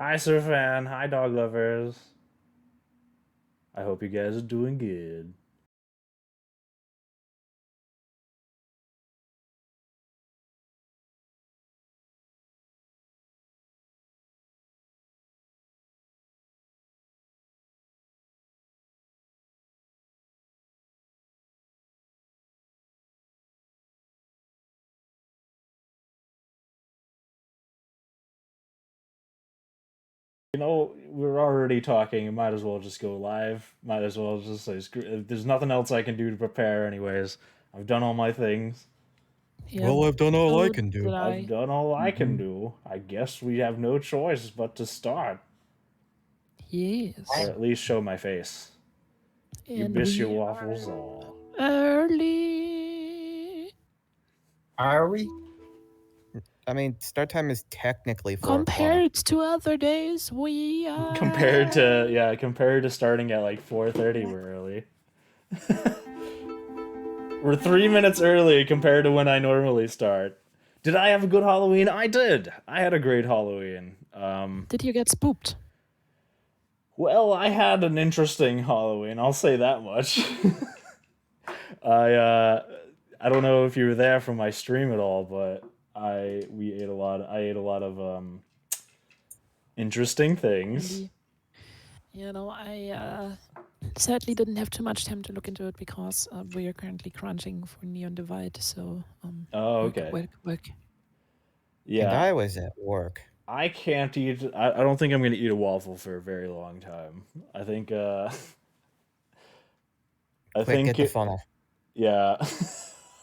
Hi, Surfan. Hi, dog lovers. I hope you guys are doing good. We're already talking. You might as well just go live. Might as well just say, there's nothing else I can do to prepare, anyways. I've done all my things. Yeah, Well, I've done all I so can do. did I've I. done all I can do. I guess we have no choice but to start. Yes. Or at least show my face. You And miss your we waffles all. early Are we? I mean, start time is technically 4 o'clock. compared to other days. We are Compared to starting at like 4:30, we're early. We're 3 minutes early compared to when I normally start. Did I have a good Halloween? I did. I had a great Halloween. Did you get spooked? Well, I had an interesting Halloween. I'll say that much. I don't know if you were there for my stream at all, but I ate a lot. I ate a lot of interesting things. Andy? I sadly didn't have too much time to look into it because we are currently crunching for Neon Divide. So Oh, okay. work. Yeah. And I was at work. I can't eat. I don't think I'm gonna eat a waffle for a very long time. I think. Quick, get the funnel. Yeah.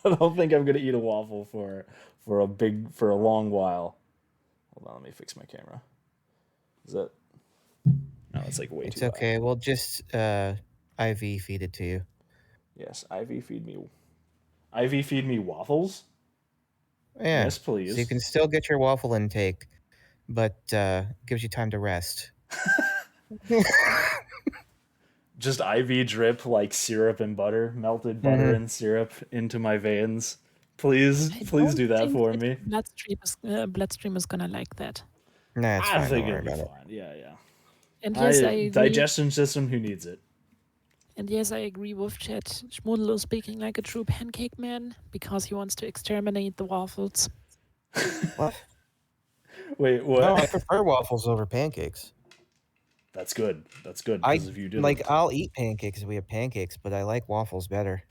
I don't think I'm gonna eat a waffle for a long while. Hold on, let me fix my camera. Is that? No, it's like way It's too high. okay. We'll just IV feed it to you. Yes, IV feed me. IV feed me waffles. Yeah. Yes, please. So you can still get your waffle intake, but gives you time to rest. Just IV drip like syrup and butter, melted butter and syrup into my veins. Please do that for me. Bloodstream is gonna like that. Nah, it's I fine. think Don't it'll worry be about fine. Yeah. And yes, I agree. Digestion system, who needs it? And yes, I agree with Chet. Schmudlo speaking like a true pancake man because he wants to exterminate the waffles. What? Wait, what? No, I prefer waffles over pancakes. That's good. Because if you do I'll eat pancakes if we have pancakes, but I like waffles better.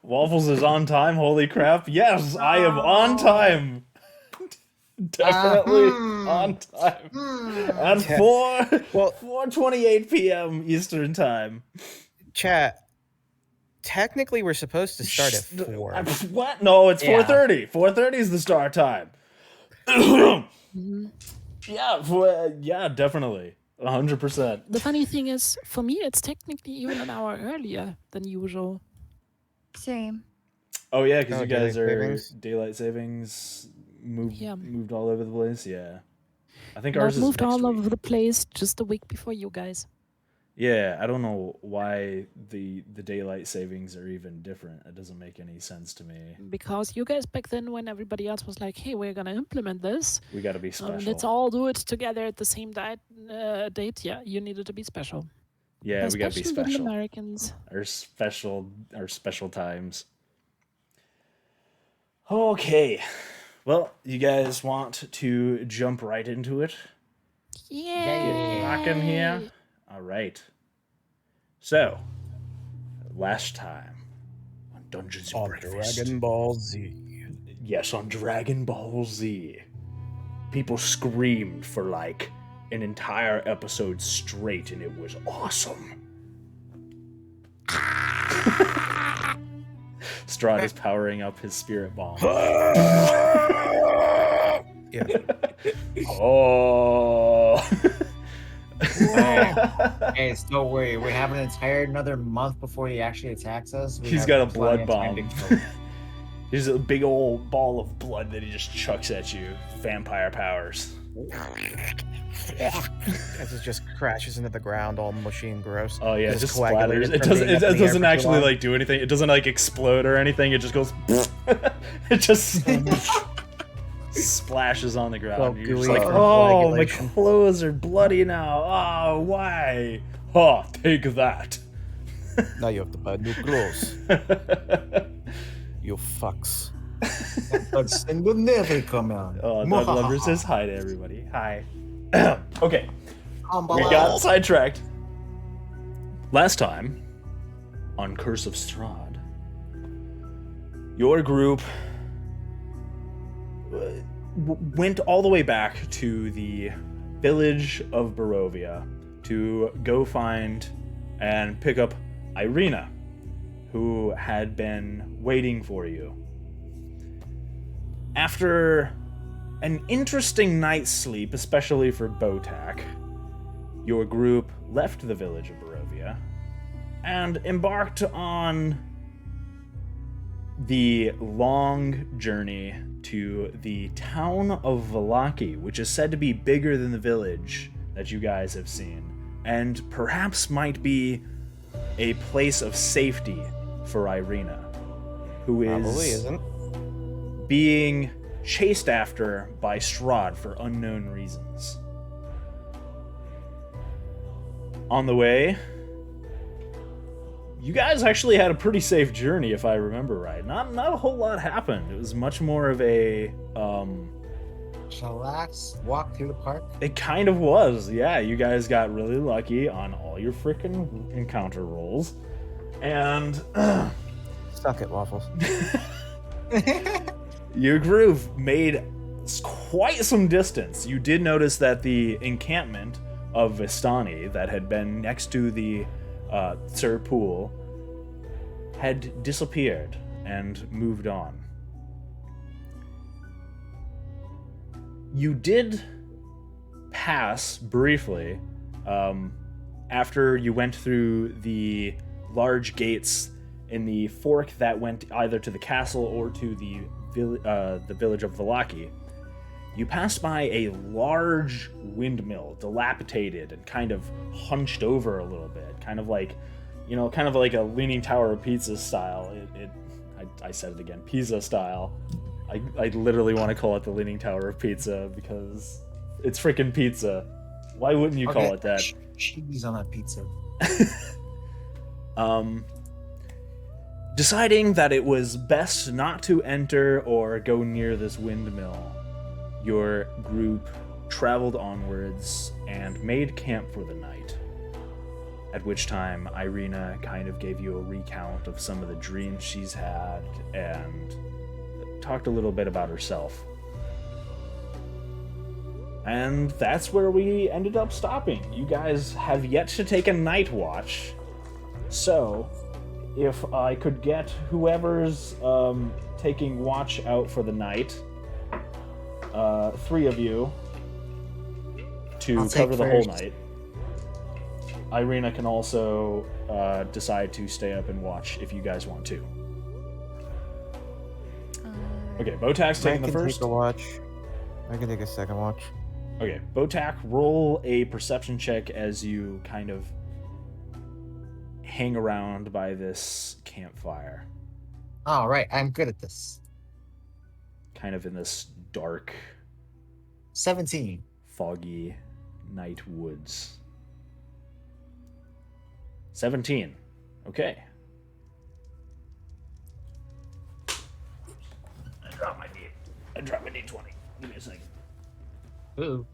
Waffles is on time. Holy crap! Yes, I am on time. Definitely on time. At 4:28 p.m. Eastern time. Chat. Technically, we're supposed to start at 4. What? No, it's 4:30. 4:30 is the start time. Yeah, definitely. 100%. The funny thing is, for me, it's technically even an hour earlier than usual. Same. Oh yeah, because you guys are daylight savings moved all over the place. Yeah, I think ours is moved next all week. over the place just a week before you guys. Yeah, I don't know why the daylight savings are even different. It doesn't make any sense to me. Because you guys back then, when everybody else was like, "Hey, we're gonna implement this. We got to be special. Let's all do it together at the same date." Yeah, you needed to be special. Yeah, we got to be special. Americans. Our special times. Okay, well, you guys want to jump right into it? Yeah. Rocking here. All right. So, last time on Dungeons and Breakfast. Dragon Ball Z. Yes, on Dragon Ball Z. People screamed for like an entire episode straight, and it was awesome. Strahd is powering up his spirit bomb. Yeah. Oh. Hey, don't worry. We have an another month before he actually attacks us. He's got a blood bomb. He's a big old ball of blood that he just chucks at you. Vampire powers. As it just crashes into the ground, all mushy and gross. Oh yeah, it just splatters. It doesn't actually like do anything. It doesn't like explode or anything. It just goes. It just. splashes on the ground. Well, You're just gooey like, for oh, my coagulation." clothes are bloody now. Oh, why? Oh, take that. Now you have to buy new clothes. You fucks. But sin will never come out. Oh, Doug Lover says hi to everybody. Hi. Okay, we got sidetracked. Last time, on Curse of Strahd, your group went all the way back to the village of Barovia to go find and pick up Irina, who had been waiting for you. After an interesting night's sleep, especially for Botak, your group left the village of Barovia and embarked on the long journey to the town of Vallaki, which is said to be bigger than the village that you guys have seen, and perhaps might be a place of safety for Irina, who Probably is isn't. being chased after by Strahd for unknown reasons. On the way, you guys actually had a pretty safe journey, if I remember right. Not a whole lot happened. It was much more of a Chillax, walk through the park. It kind of was, yeah. You guys got really lucky on all your freaking encounter rolls, and Suck it, Waffles. your group made quite some distance. You did notice that the encampment of Vistani that had been next to the Sir Pool had disappeared and moved on. You did pass briefly after you went through the large gates in the fork that went either to the castle or to the village of Vallaki. You passed by a large windmill, dilapidated and kind of hunched over a little bit, kind of like a Leaning Tower of Pizza style. I said it again, Pisa style. I literally want to call it the Leaning Tower of Pizza because it's freaking pizza. Why wouldn't you call it that? Cheese on that pizza. Deciding that it was best not to enter or go near this windmill, your group traveled onwards and made camp for the night. At which time, Irina kind of gave you a recount of some of the dreams she's had and talked a little bit about herself. And that's where we ended up stopping. You guys have yet to take a night watch, so if I could get whoever's taking watch out for the night, 3 of you to I'll take cover the whole first. night. Irina can also decide to stay up and watch if you guys want to. Okay, Botak's I taking the can first. take a watch. I can take a second watch. Okay, Botak, roll a perception check as you kind of hang around by this campfire, All right, I'm good at this. kind of in this dark, 17. foggy night woods. 17. Okay. I dropped my D20. Give me a second. Ooh.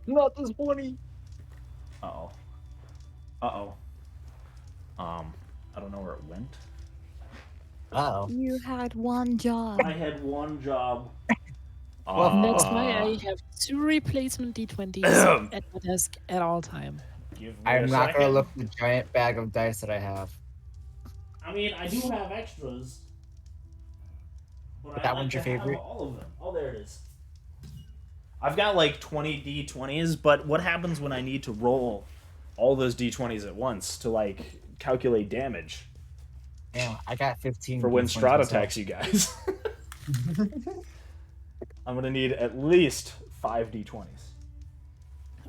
Not this 20. Uh-oh. I don't know where it went. Uh-oh. You had one job. I had one job. Well, That's why I have 2 replacement D20s at my desk at all time. Give me I'm a not second. gonna look at the giant bag of dice that I have. I mean, I do have extras. But That one's your favorite? All of them. Oh, there it is. I've got like 20 D20s, but what happens when I need to roll all those D20s at once to like calculate damage Yeah, I got 15 for when D20s Strahd myself. attacks you guys? I'm gonna need at least 5 D20s.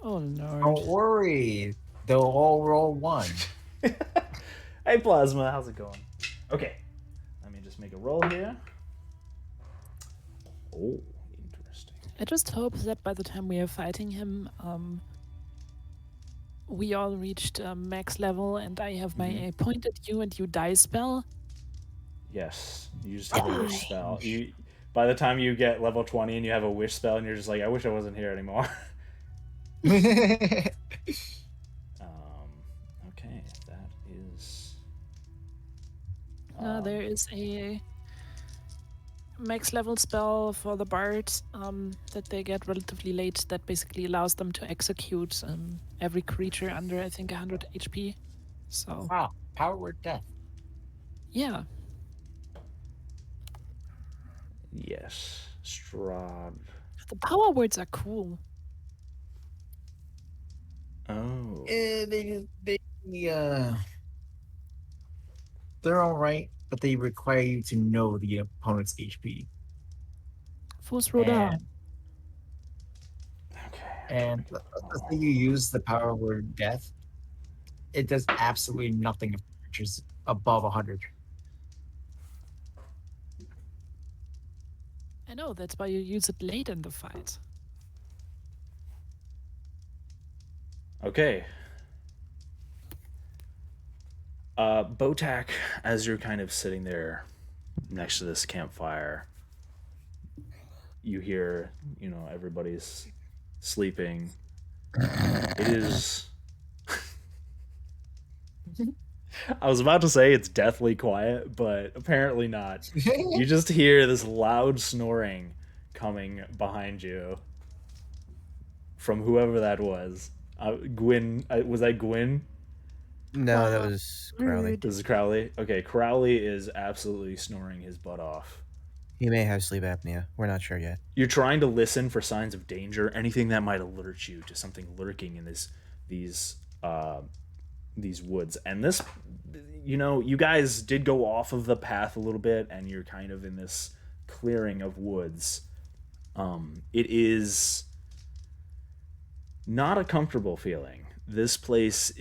Oh lord. Don't worry, they'll all roll 1. Hey Plasma, how's it going? Okay, let me just make a roll here. Oh, I just hope that by the time we are fighting him, we all reached max level and I have my point at you and you die spell. Yes, you just have a wish spell. By the time you get level 20 and you have a wish spell, and you're just like, I wish I wasn't here anymore. Okay, that is. There is a max level spell for the bards that they get relatively late that basically allows them to execute every creature under, I think, 100 HP. So, Wow, power word death. yeah. Yes, Strahd. The power words are cool. Oh. They're all right, but they require you to know the opponent's HP. Fusroda. Okay. And let's say you use the power word death, it does absolutely nothing if creatures above 100. I know, that's why you use it late in the fight. Okay. Botak, as you're kind of sitting there next to this campfire, you hear, everybody's sleeping. It is. I was about to say it's deathly quiet, but apparently not. You just hear this loud snoring coming behind you from whoever that was. Gwyn, was that Gwyn? No, that was Crowley. Rude. This is Crowley. Okay, Crowley is absolutely snoring his butt off. He may have sleep apnea. We're not sure yet. You're trying to listen for signs of danger, anything that might alert you to something lurking in these woods. And this, you guys did go off of the path a little bit, and you're kind of in this clearing of woods. It is not a comfortable feeling. This place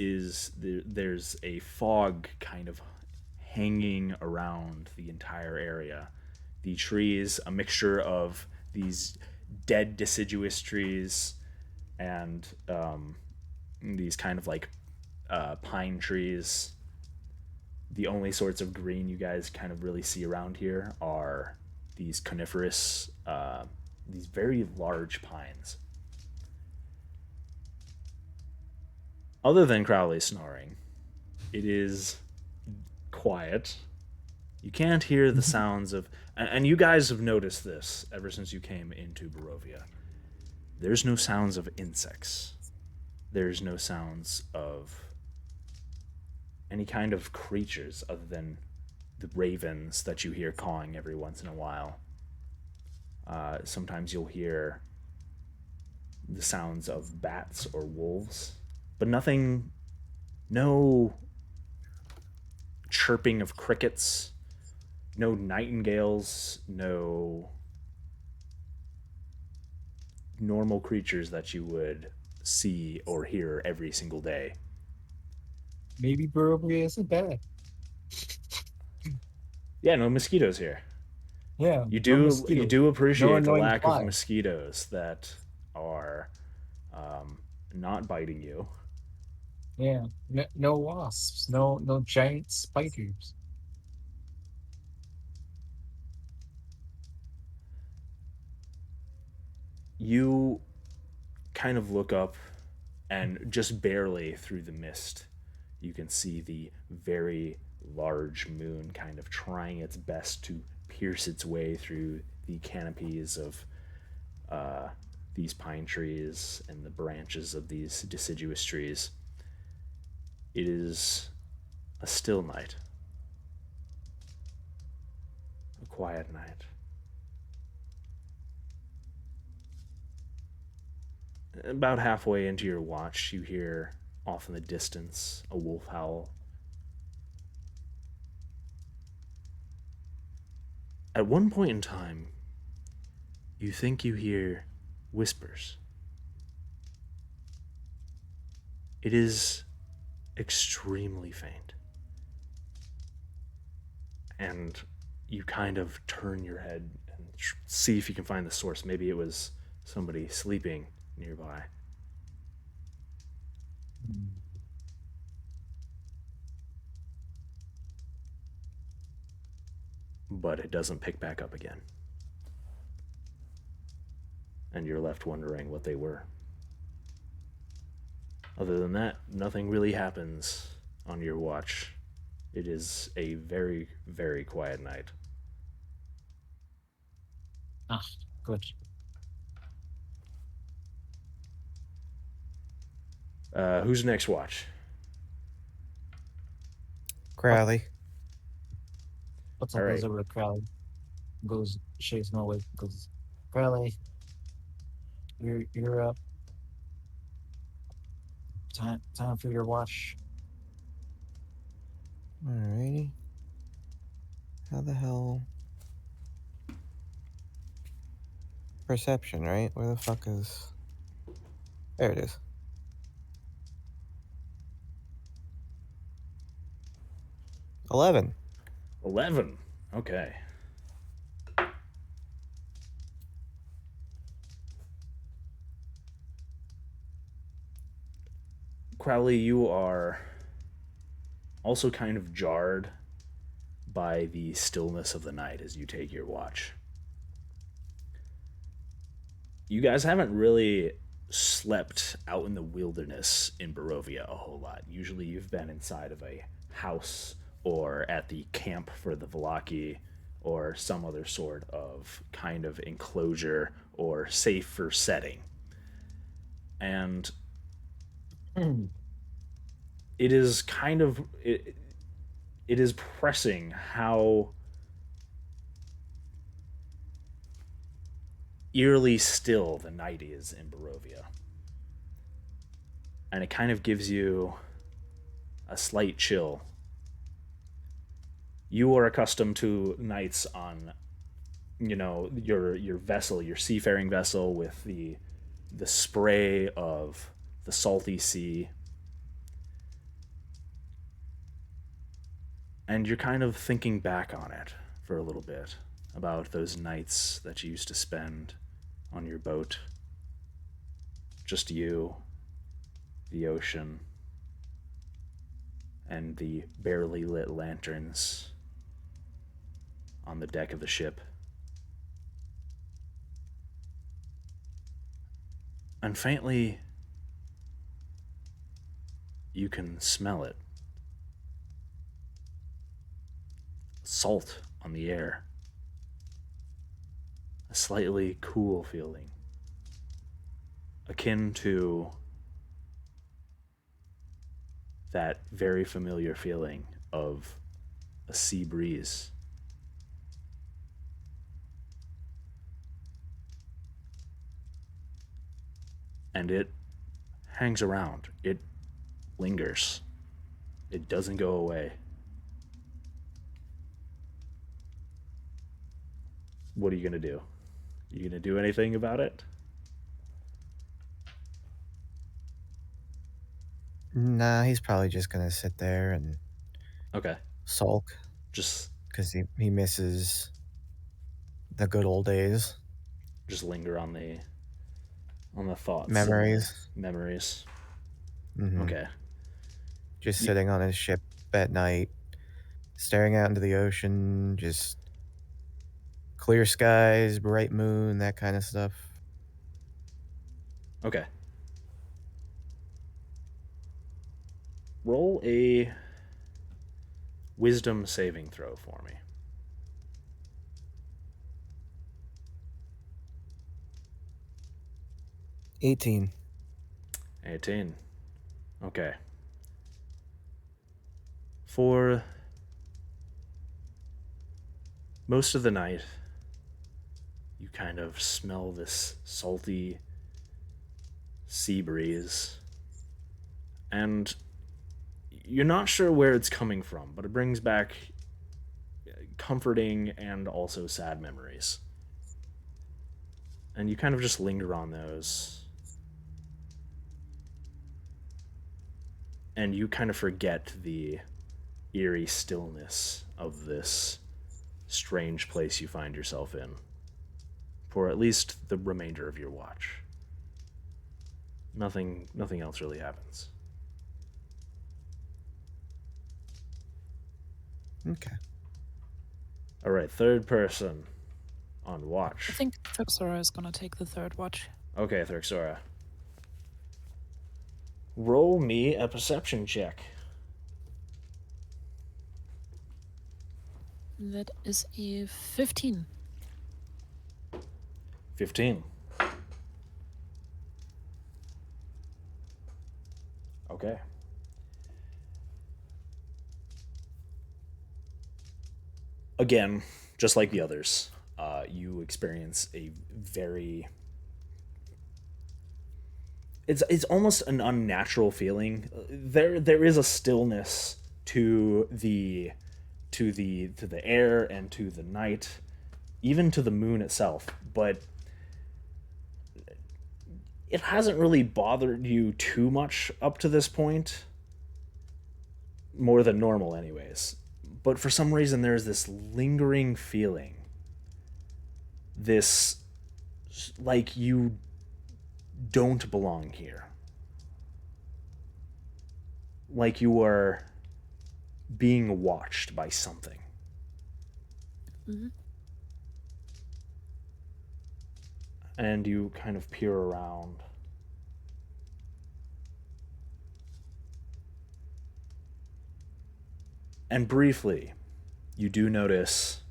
there's a fog kind of hanging around the entire area. The trees, a mixture of these dead deciduous trees and these kind of like pine trees. The only sorts of green you guys kind of really see around here are these coniferous, these very large pines. Other than Crowley snoring, it is quiet. You can't hear the sounds of, and you guys have noticed this ever since you came into Barovia. There's no sounds of insects. There's no sounds of any kind of creatures other than the ravens that you hear cawing every once in a while. Sometimes you'll hear the sounds of bats or wolves, but no chirping of crickets, no nightingales, no normal creatures that you would see or hear every single day. Maybe Barovia isn't bad. Yeah, no mosquitoes here. Yeah, You no do mosquitoes. appreciate No the annoying lack flies. of mosquitoes that are not biting you. Yeah, no wasps, no giant spiders. You kind of look up, and just barely through the mist, you can see the very large moon kind of trying its best to pierce its way through the canopies of these pine trees and the branches of these deciduous trees. It is a still night, a quiet night. About halfway into your watch, you hear off in the distance a wolf howl. At one point in time, you think you hear whispers. It is extremely faint. And you kind of turn your head and see if you can find the source. Maybe it was somebody sleeping nearby. But it doesn't pick back up again. And you're left wondering what they were. Other than that, nothing really happens on your watch. It is a very, very quiet night. Ah, good. Who's next watch? Crowley. What's All up, right. goes over to Crowley. Goes, shakes him away. Goes, Crowley, you're up. Time for your watch. Alrighty. How the hell? Perception, right? Where the fuck is... There it is. 11. 11. Okay. Crowley, you are also kind of jarred by the stillness of the night as you take your watch. You guys haven't really slept out in the wilderness in Barovia a whole lot. Usually you've been inside of a house or at the camp for the Velaki or some other sort of kind of enclosure or safer setting. And it is kind of it is pressing how eerily still the night is in Barovia. And it kind of gives you a slight chill. You are accustomed to nights on, your vessel, your seafaring vessel with the spray of the salty sea. And you're kind of thinking back on it for a little bit about those nights that you used to spend on your boat. Just you, the ocean, and the barely lit lanterns on the deck of the ship. And faintly, you can smell it. Salt on the air. A slightly cool feeling. Akin to that very familiar feeling of a sea breeze. And it hangs around. It lingers. It doesn't go away. What are you going to do? You going to do anything about it? Nah, he's probably just gonna sit there and Okay. sulk Just because he misses the good old days. linger on the thoughts Memories. and the memories. Mm-hmm. Okay. Just sitting on his ship at night, staring out into the ocean, just clear skies, bright moon, that kind of stuff. Okay. Roll a wisdom saving throw for me. 18. 18. Okay. For most of the night, you kind of smell this salty sea breeze. And you're not sure where it's coming from, but it brings back comforting and also sad memories. And you kind of just linger on those. And you kind of forget the eerie stillness of this strange place you find yourself in. for at least the remainder of your watch. Nothing else really happens. Okay. All right, third person on watch. I think Thuxora is gonna take the third watch. Okay, Thrixora. Roll me a perception check. That is a 15. 15. Okay. Again, just like the others, you experience a very... It's almost an unnatural feeling. There is a stillness to the air and to the night, even to the moon itself, but it hasn't really bothered you too much up to this point. More than normal, anyways. But for some reason, there's this lingering feeling. This, like you don't belong here. Like you are being watched by something. Mm-hmm. And you kind of peer around. And briefly, you do notice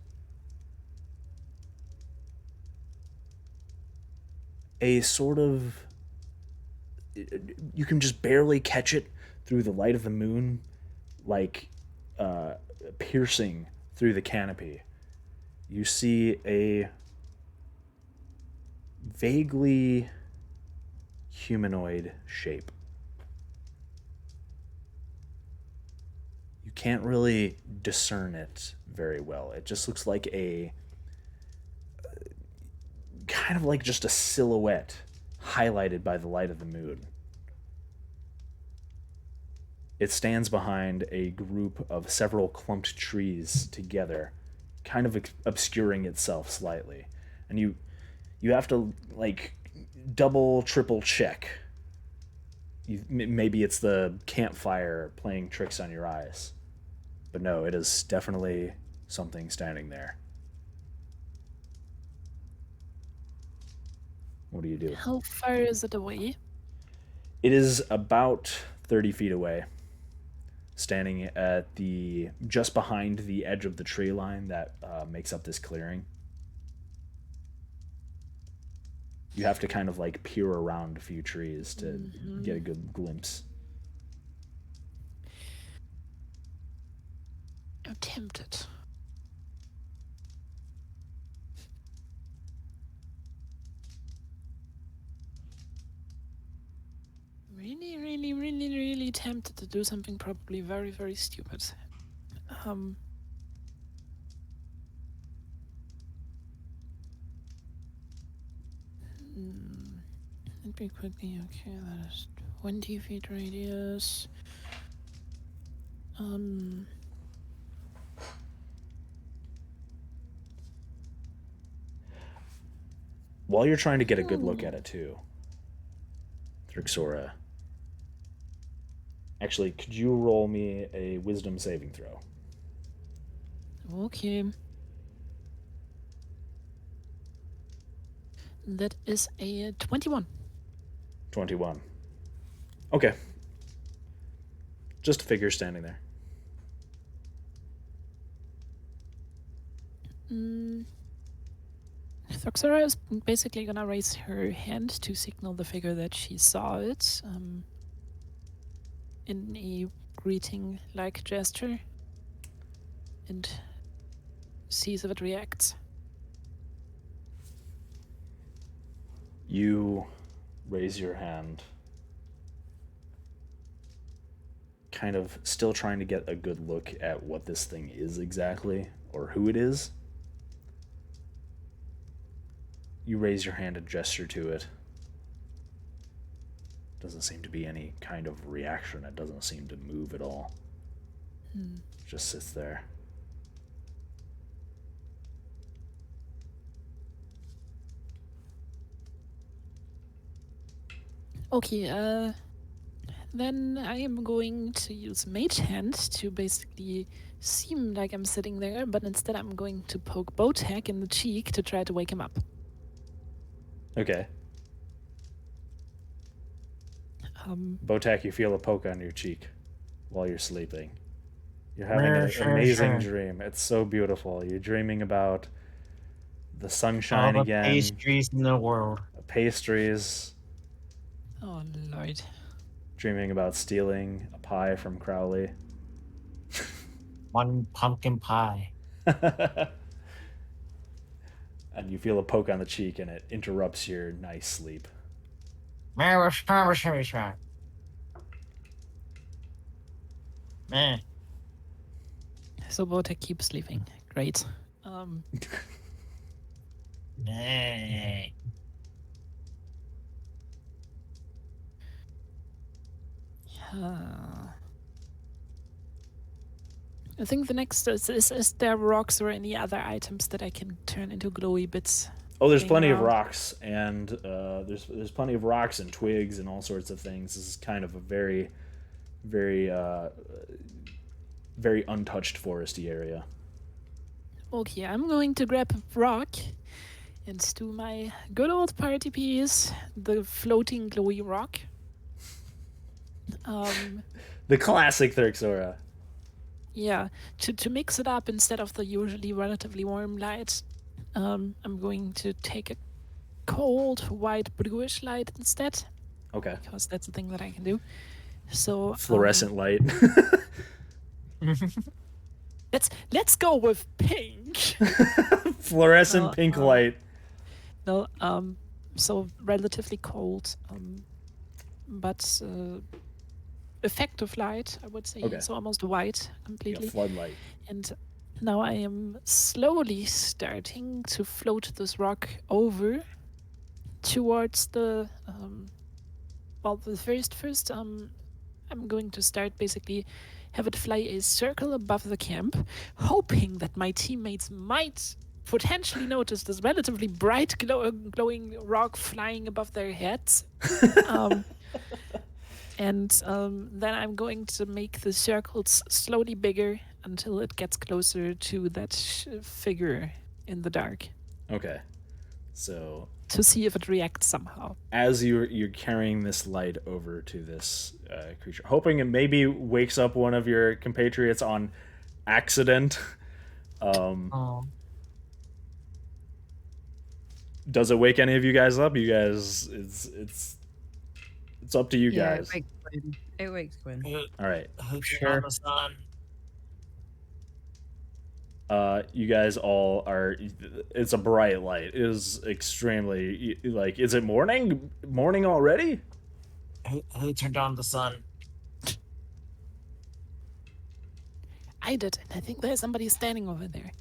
a sort of... You can just barely catch it through the light of the moon, like piercing through the canopy. You see a vaguely humanoid shape. You can't really discern it very well. It just looks like a kind of like just a silhouette highlighted by the light of the moon. It stands behind a group of several clumped trees together, kind of obscuring itself slightly. And you have to like double, triple check. Maybe it's the campfire playing tricks on your eyes. But no, it is definitely something standing there. What do you do? How far is it away? It is about 30 feet away, standing at just behind the edge of the tree line that makes up this clearing. You have to kind of like peer around a few trees to get a good glimpse. I'm tempted. Really, really, really, really tempted to do something probably very, very stupid. Let me quickly, okay, that is 20 feet radius. While you're trying to get a good look at it too, Thrixora, actually, could you roll me a wisdom saving throw? Okay. That is a 21. 21. Okay. Just a figure standing there. Thuxora is basically gonna raise her hand to signal the figure that she saw it in a greeting-like gesture and sees if it reacts. You raise your hand, kind of still trying to get a good look at what this thing is exactly, or who it is. You raise your hand and gesture to it. Doesn't seem to be any kind of reaction. It doesn't seem to move at all. It just sits there. Okay, then I am going to use Mage Hand to basically seem like I'm sitting there, but instead I'm going to poke Botek in the cheek to try to wake him up. Okay. Botak, you feel a poke on your cheek while you're sleeping. You're having an amazing dream. It's so beautiful. You're dreaming about the sunshine All the again, pastries in the world. pastries, Oh, Lord. dreaming about stealing a pie from Crowley. One pumpkin pie. And you feel a poke on the cheek and it interrupts your nice sleep. Man. So Botek keeps sleeping. Great. Nay. I think the next is there rocks or any other items that I can turn into glowy bits? Oh, there's Laying plenty of around. rocks, and there's plenty of rocks and twigs and all sorts of things. This is kind of a very, very, very untouched foresty area. Okay, I'm going to grab a rock and do my good old party piece, the floating glowy rock. The classic Therxora. Yeah, to mix it up instead of the usually relatively warm light, I'm going to take a cold white bluish light instead, Okay. because that's the thing that I can do. So Fluorescent light. let's go with pink. Fluorescent Well, pink light. No, so relatively cold, but effective light, I would say. Okay. So almost white Yeah, completely. floodlight. And now I am slowly starting to float this rock over towards the first I'm going to start basically have it fly a circle above the camp, hoping that my teammates might potentially notice this relatively bright glowing rock flying above their heads. And then I'm going to make the circles slowly bigger until it gets closer to that figure in the dark Okay. So to see if it reacts somehow. as you're carrying this light over to this creature, hoping it maybe wakes up one of your compatriots on accident. Oh. Does it wake any of you guys up? You guys, it's up to you Yeah, guys. it wakes Quinn. All right. Sure. The sun. You guys all are. It's a bright light. It is extremely like. Is it morning? Morning already? Who turned on the sun? I did, and I think there's somebody standing over there.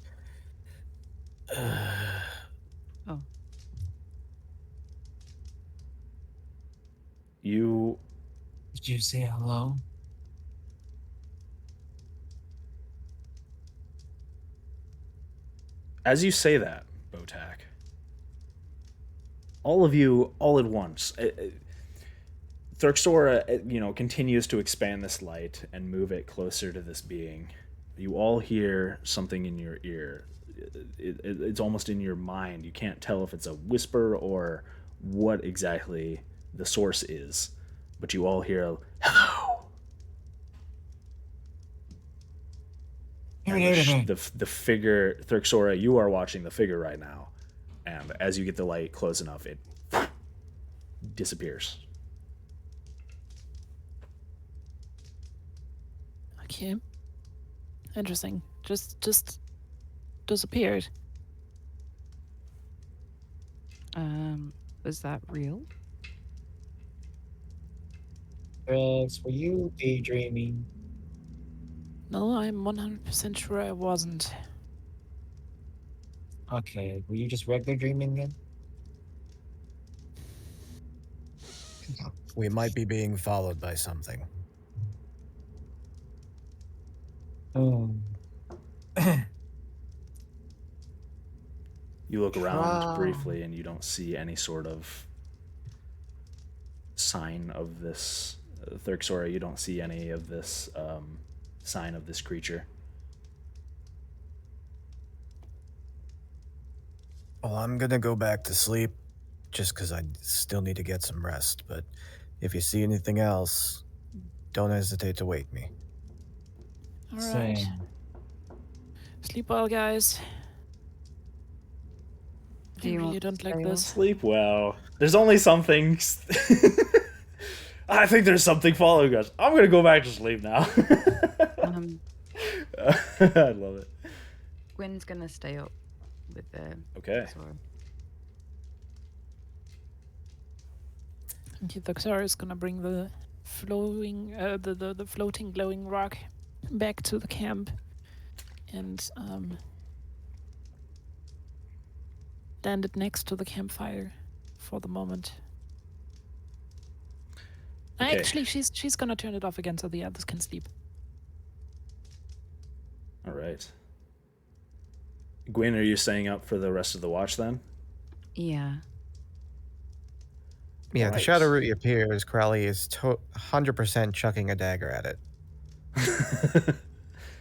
Oh. You Did you say hello? As you say that, Botak, all of you, all at once, Therxora, continues to expand this light and move it closer to this being. You all hear something in your ear. It's almost in your mind. You can't tell if it's a whisper or what exactly the source is, but you all hear a hello. And the figure, Therxora, you are watching the figure right now, and as you get the light close enough, it disappears. Okay. Interesting. Just disappeared. Was that real? Rex, were you daydreaming? No, I'm 100% sure I wasn't. Okay, were you just regular dreaming then? We might be being followed by something. Oh. You look around briefly and you don't see any sort of sign of this Therxora. You don't see any of this sign of this creature. Well, I'm gonna go back to sleep just because I still need to get some rest. But if you see anything else, don't hesitate to wake me. All right. Same. Sleep well, guys. Do I you really want don't to like stay this. Sleep well. There's only some things. I think there's something following us. I'm gonna go back to sleep now. I love it. Gwen's gonna stay up with the Okay. sword. And Thyxora is gonna bring the floating glowing rock back to the camp and land it next to the campfire for the moment. Okay. Actually, she's gonna turn it off again so the others can sleep. All right. Gwen, are you staying up for the rest of the watch then? Yeah. Yeah, the Right. shadow root appears. Crowley is 100% chucking a dagger at it.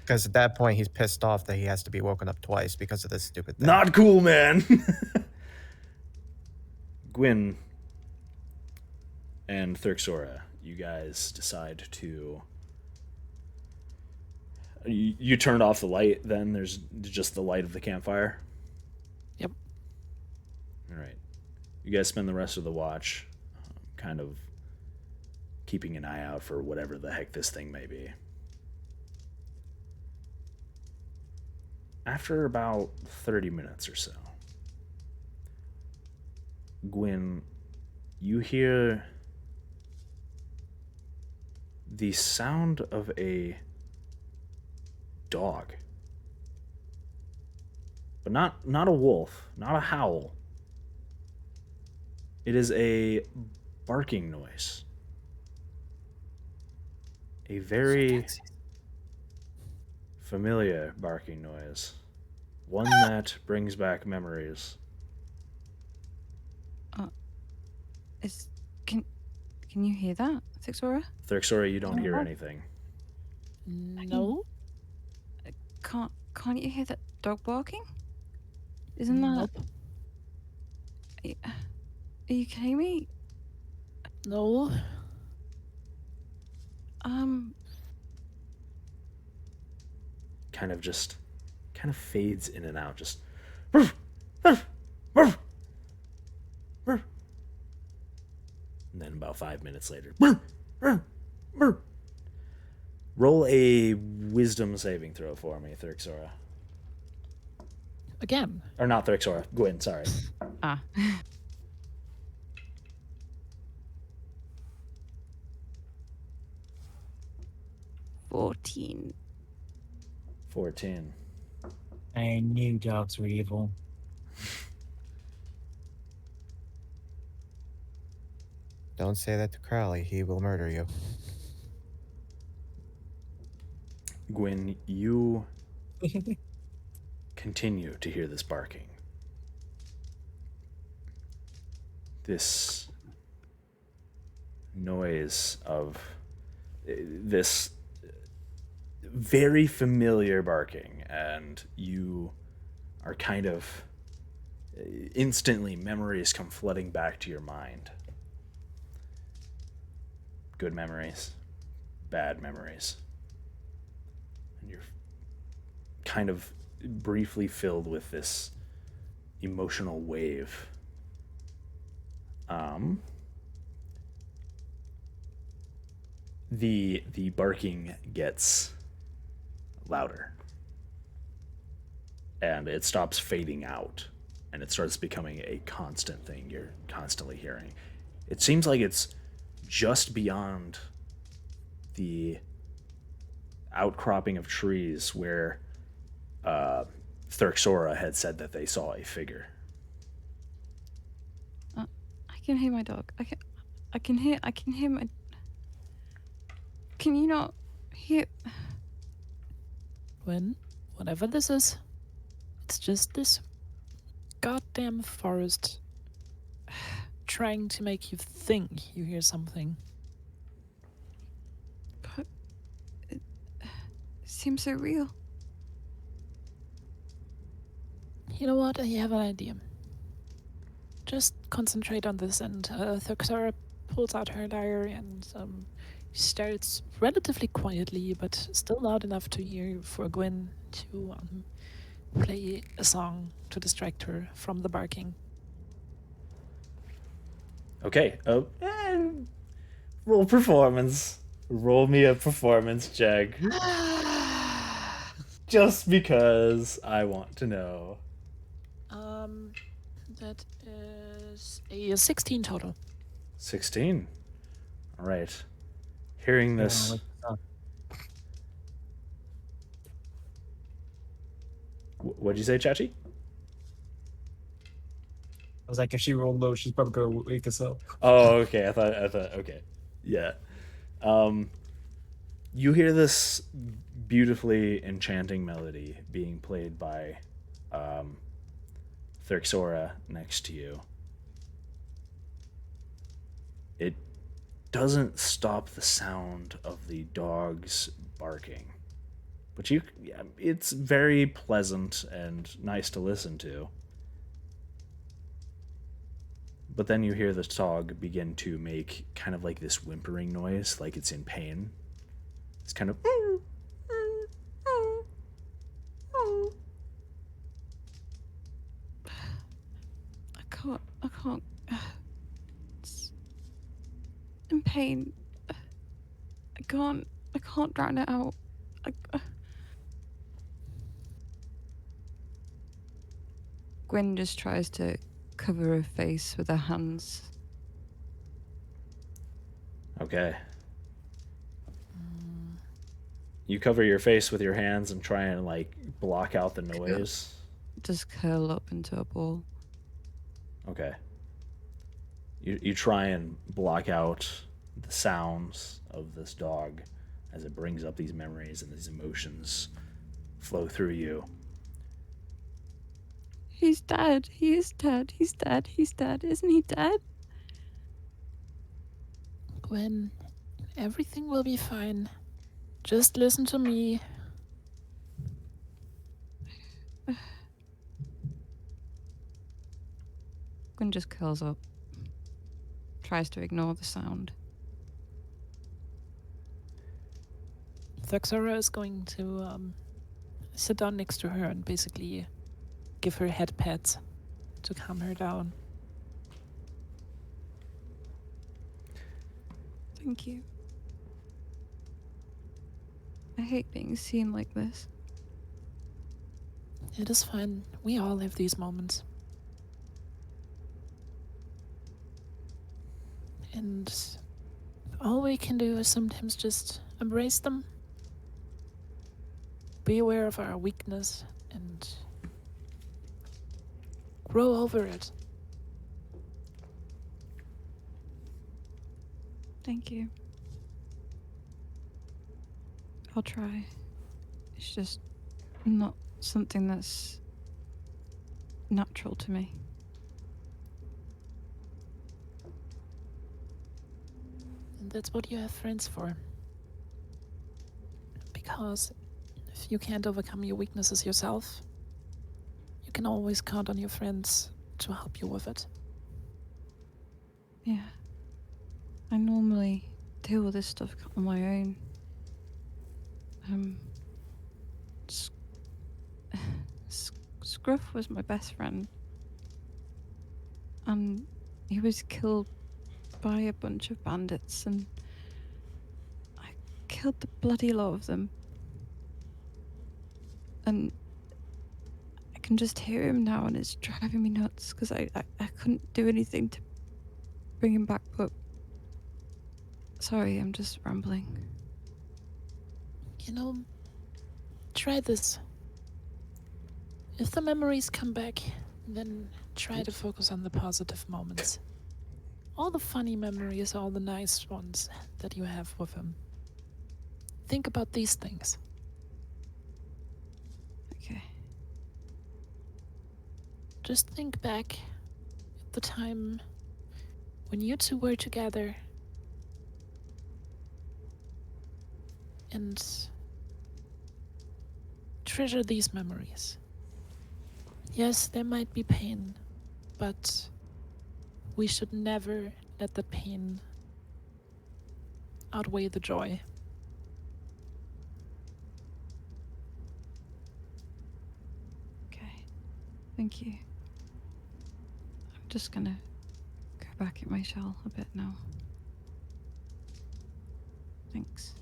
Because at that point, he's pissed off that he has to be woken up twice because of this stupid thing. Not cool, man. Gwyn and Therxora, you guys decide to. You turned off the light. Then there's just the light of the campfire. Yep. All right. You guys spend the rest of the watch, kind of keeping an eye out for whatever the heck this thing may be. After about 30 minutes or so, Gwyn, you hear the sound of a dog. But not a wolf, not a howl. It is a barking noise. A very familiar barking noise. One that brings back memories. Can you hear that, Thyxora? Therxora, you don't hear Oh. anything. No. Can't you hear that dog barking? Isn't that? Nope. Are you kidding me? No. Kind of fades in and out. Just. And then about 5 minutes later. Roll a wisdom saving throw for me, Therxora. Again. Or not Therxora, Gwyn, sorry. Ah. 14. 14. I knew dogs were evil. Don't say that to Crowley. He will murder you. Gwyn, you continue to hear this barking. This noise of this very familiar barking, and you are kind of instantly memories come flooding back to your mind. Good memories, bad memories. And you're kind of briefly filled with this emotional wave. The barking gets louder, and it stops fading out, and it starts becoming a constant thing you're constantly hearing. It seems like it's just beyond the outcropping of trees where Therxora had said that they saw a figure. I can hear my dog. I can hear my. Can you not hear? When, whatever this is, it's just this goddamn forest trying to make you think you hear something. But it seems so real. You know what? I have an idea. Just concentrate on this, and Thuxara pulls out her lyre and starts relatively quietly, but still loud enough to hear for Gwen to play a song to distract her from the barking. Okay. Roll performance. Roll me a performance check. Just because I want to know. That is a 16 total. 16. All right. Hearing this. What'd you say, Chachi? I was like, if she rolled low, she's probably gonna wake us up. Oh, okay. I thought. Okay. Yeah. You hear this beautifully enchanting melody being played by Thyrxora next to you. It doesn't stop the sound of the dogs barking, but it's very pleasant and nice to listen to. But then you hear the dog begin to make kind of like this whimpering noise, like it's in pain. It's kind of. I can't. It's in pain. I can't drown it out. Gwen just tries to cover her face with her hands. Okay. You cover your face with your hands and try and like block out the noise. Just curl up into a ball. Okay. You try and block out the sounds of this dog as it brings up these memories and these emotions flow through you. He's dead. He is dead. He's dead. He's dead. Isn't he dead? Gwen, everything will be fine. Just listen to me. Gwen just curls up. Tries to ignore the sound. Thuxara is going to sit down next to her and basically give her head pats to calm her down. Thank you. I hate being seen like this. It is fine. We all have these moments. And all we can do is sometimes just embrace them, be aware of our weakness, and grow over it. Thank you. I'll try. It's just not something that's natural to me. And that's what you have friends for. Because if you can't overcome your weaknesses yourself, you can always count on your friends to help you with it. Yeah. I normally deal with this stuff on my own. Scruff was my best friend. And he was killed by a bunch of bandits, and I killed the bloody lot of them. And I can just hear him now, and it's driving me nuts because I couldn't do anything to bring him back, but sorry, I'm just rambling. You know, try this. If the memories come back, then try to focus on the positive moments. All the funny memories, all the nice ones that you have with him. Think about these things. Okay. Just think back at the time when you two were together and treasure these memories. Yes, there might be pain, but we should never let the pain outweigh the joy. Okay. Thank you. I'm just gonna go back in my shell a bit now. Thanks.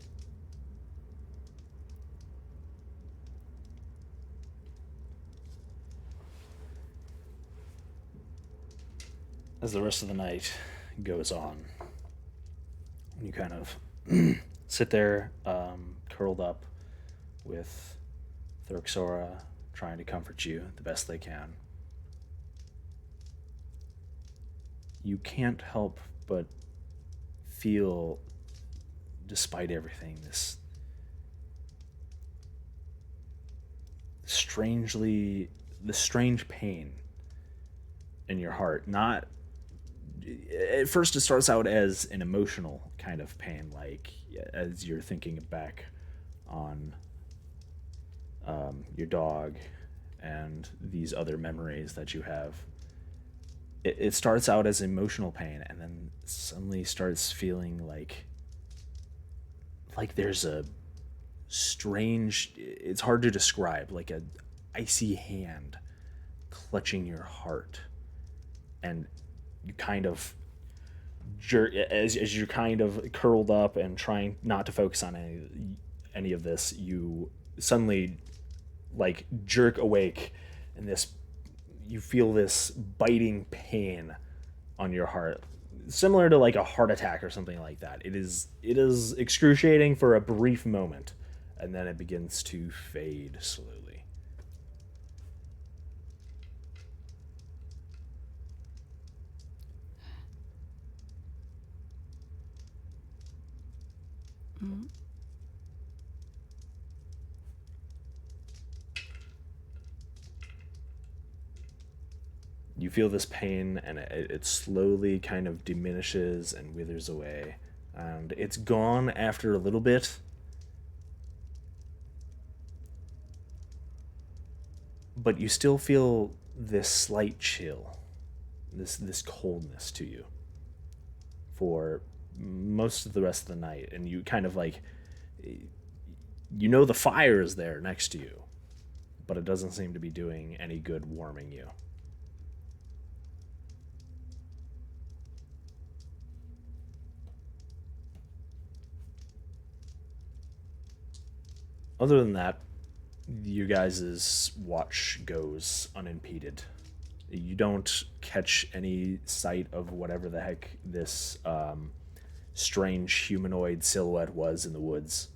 As the rest of the night goes on, you kind of sit there, curled up with Thurxora trying to comfort you the best they can. You can't help but feel, despite everything, this strange pain in your heart. Not at first, it starts out as an emotional kind of pain, like as you're thinking back on your dog and these other memories that you have. It starts out as emotional pain, and then suddenly starts feeling like there's a strange, it's hard to describe, like a icy hand clutching your heart, and you kind of jerk as you're kind of curled up and trying not to focus on any of this. You suddenly like jerk awake, and you feel this biting pain on your heart, similar to like a heart attack or something like that. It is excruciating for a brief moment, and then it begins to fade slowly. Mm. You feel this pain, and it slowly kind of diminishes and withers away, and it's gone after a little bit. But you still feel this slight chill, this coldness to you for most of the rest of the night, and you kind of like, you know, the fire is there next to you, but it doesn't seem to be doing any good warming you. Other than that, you guys' watch goes unimpeded. You don't catch any sight of whatever the heck this strange humanoid silhouette was in the woods.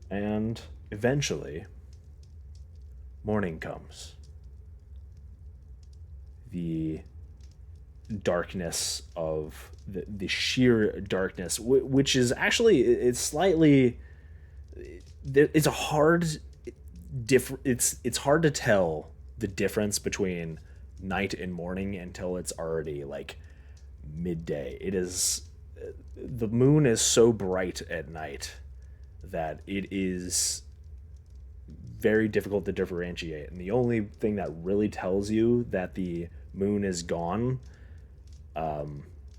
And eventually, morning comes. The darkness of the sheer darkness, which is actually, it's slightly, it's a hard it's hard to tell the difference between night and morning until it's already like midday. It is, the moon is so bright at night that it is very difficult to differentiate, and the only thing that really tells you that the moon is gone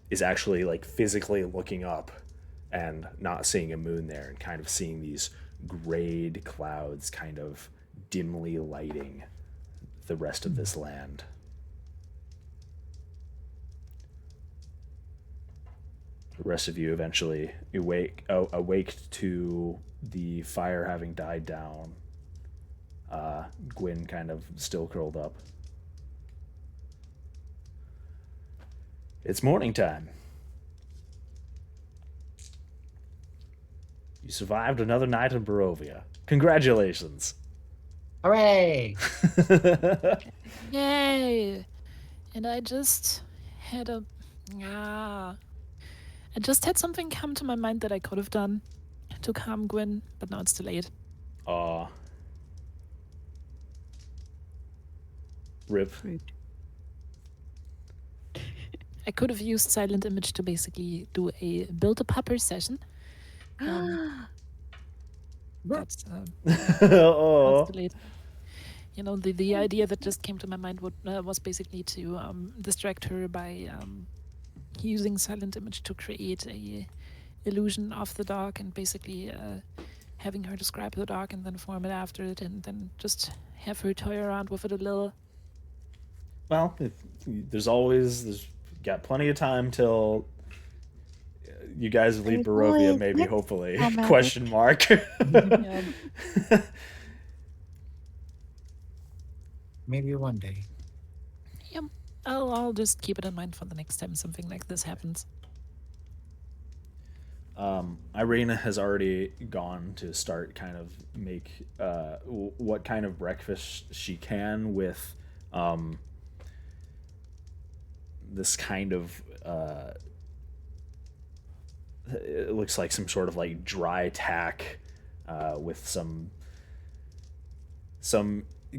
is actually like physically looking up and not seeing a moon there, and kind of seeing these grayed clouds kind of dimly lighting the rest of this land. The rest of you eventually awake to the fire having died down. Gwyn kind of still curled up. It's morning time. You survived another night in Barovia. Congratulations. Hooray! Yay! And I just had something come to my mind that I could have done to calm Gwyn, but now it's too late. Aw. Rip. I could have used Silent Image to basically do a Build-A-Pupper session. That's Oh. delayed. You know, the idea that just came to my mind was basically to distract her by using Silent Image to create a illusion of the dog and basically having her describe the dog and then form it after it and then just have her toy around with it a little. Well, there's got plenty of time till you guys leave There's Barovia, always maybe, next hopefully. comment. Question mark. Yeah. Maybe one day. I'll just keep it in mind for the next time something like this happens. Irina has already gone to start kind of make what kind of breakfast she can with this kind of it looks like some sort of like dry tack with some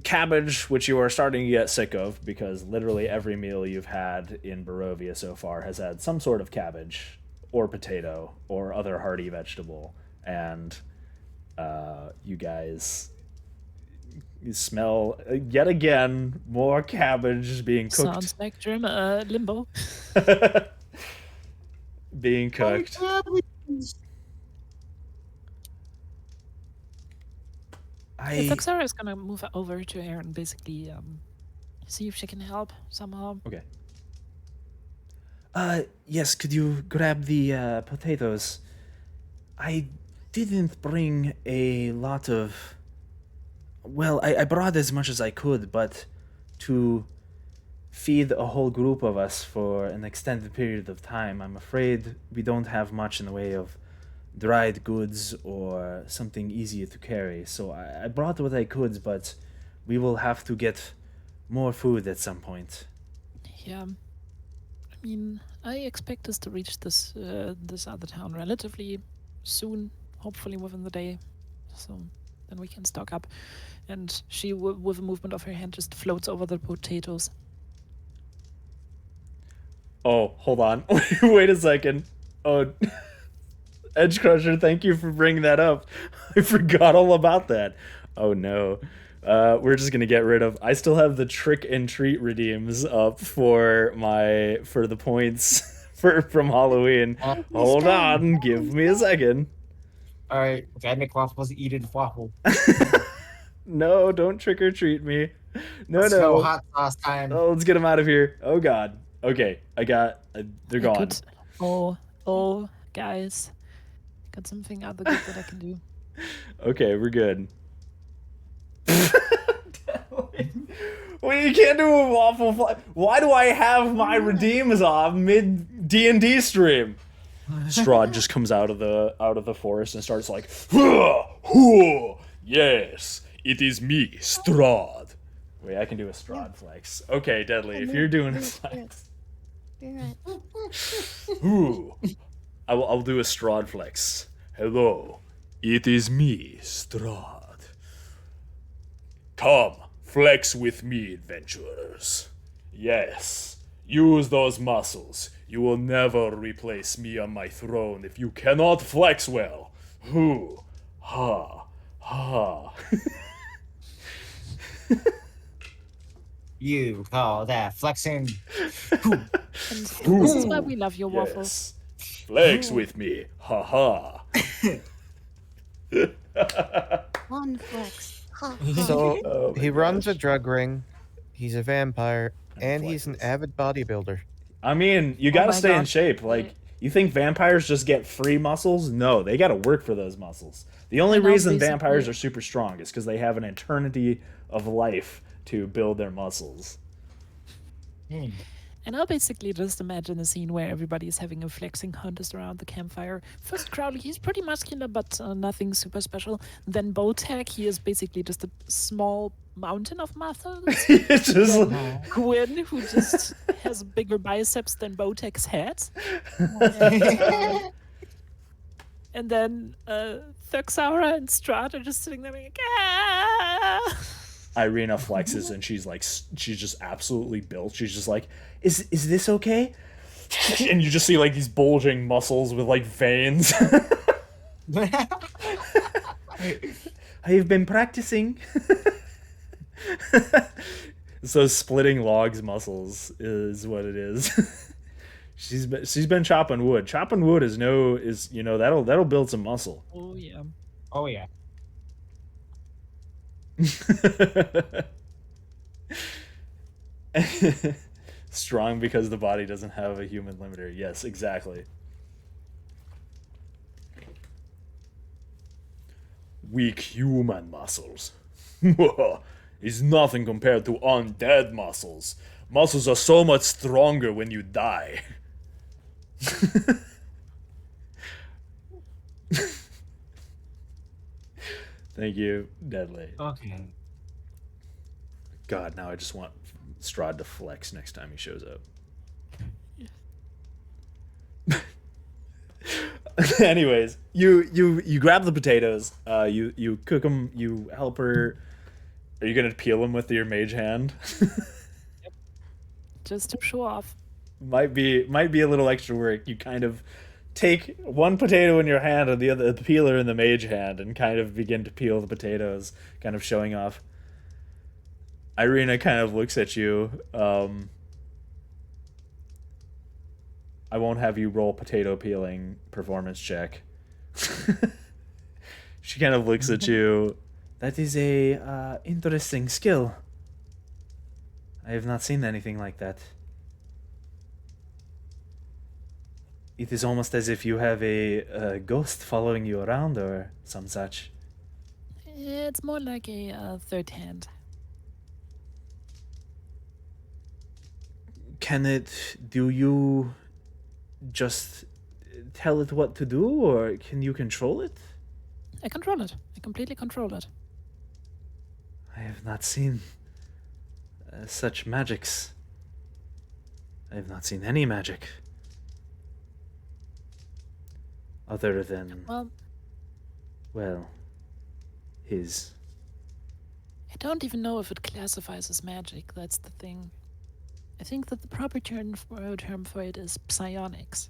cabbage, which you are starting to get sick of because literally every meal you've had in Barovia so far has had some sort of cabbage or potato or other hearty vegetable, and you guys smell yet again more cabbage being cooked. Sounds like Limbo. Being cooked. Thuxara is gonna move over to her and basically see if she can help somehow. Okay. Yes, could you grab the potatoes? I didn't bring a lot of... Well, I brought as much as I could, but to feed a whole group of us for an extended period of time, I'm afraid we don't have much in the way of dried goods or something easier to carry. So I brought what I could, but we will have to get more food at some point. Yeah. I mean, I expect us to reach this other town relatively soon, hopefully within the day. So then we can stock up. And she, with a movement of her hand, just floats over the potatoes. Oh, hold on. Wait a second. Oh, Edge Crusher, thank you for bringing that up. I forgot all about that. Oh no. We're just gonna get rid of... I still have the trick and treat redeems up for the points from Halloween. Hold on, give me a second. All right, if I make waffles, eat it waffle. No, don't trick or treat me. No, Let's go no. hot sauce time. Oh, let's get them out of here. Oh god. Okay, I got... they're I gone. could- Oh, guys. Got something other good that I can do. Okay, we're good. Well, you can't do a waffle fly. Why do I have my redeems off mid D&D stream? Strahd just comes out of the forest and starts like, yes, it is me, Strahd. Wait, I can do a Strahd flex. Okay, Deadly, if you're doing a flex. You're right. Ooh. I'll do a Strahd flex. Hello, it is me, Strahd. Come, flex with me, adventurers. Yes, use those muscles. You will never replace me on my throne if you cannot flex well. Hoo, ha, ha. You call that flexing? And this is why we love your waffles. Yes. Flex with me, ha ha. One flex. Ha, So Oh my he runs a gosh. drug ring, he's a vampire, And and he's an flexes. avid bodybuilder. I mean, you gotta my stay in gosh. shape. Like, you think vampires just get free muscles? No, they gotta work for those muscles. The only I know, reason basically- vampires are super strong is because they have an eternity of life to build their muscles. And I'll basically just imagine a scene where everybody is having a flexing contest around the campfire. First Crowley, he's pretty muscular, but nothing super special. Then Botek, he is basically just a small mountain of muscles. It's just Gwyn, who just has bigger biceps than Botek's head. And then Thuxara and Strahd are just sitting there like, ah! Irina flexes and she's like, she's just absolutely built. She's just like, is this okay? And you just see like these bulging muscles with like veins. I've been practicing. So splitting logs muscles is what it is. she's been chopping wood. Chopping wood is that'll build some muscle. Oh yeah. Oh yeah. Strong because the body doesn't have a human limiter. Yes, exactly. Weak human muscles is nothing compared to undead muscles. Muscles are so much stronger when you die. Thank you, Deadly. Okay. God, now I just want Strahd to flex next time he shows up. Anyways, you grab the potatoes. You cook them. You help her. Are you gonna peel them with your mage hand? Just to show off. might be a little extra work. You kind of take one potato in your hand and the peeler in the mage hand, and kind of begin to peel the potatoes, kind of showing off. Irina kind of looks at you. I won't have you roll potato peeling performance check. She kind of looks at you. That is a interesting skill. I have not seen anything like that. It is almost as if you have a ghost following you around or some such. It's more like a third hand. Do you just tell it what to do, or can you control it? I control it. I completely control it. I have not seen such magics. I have not seen any magic. Other than, well, his. I don't even know if it classifies as magic. That's the thing. I think that the proper term for it is psionics.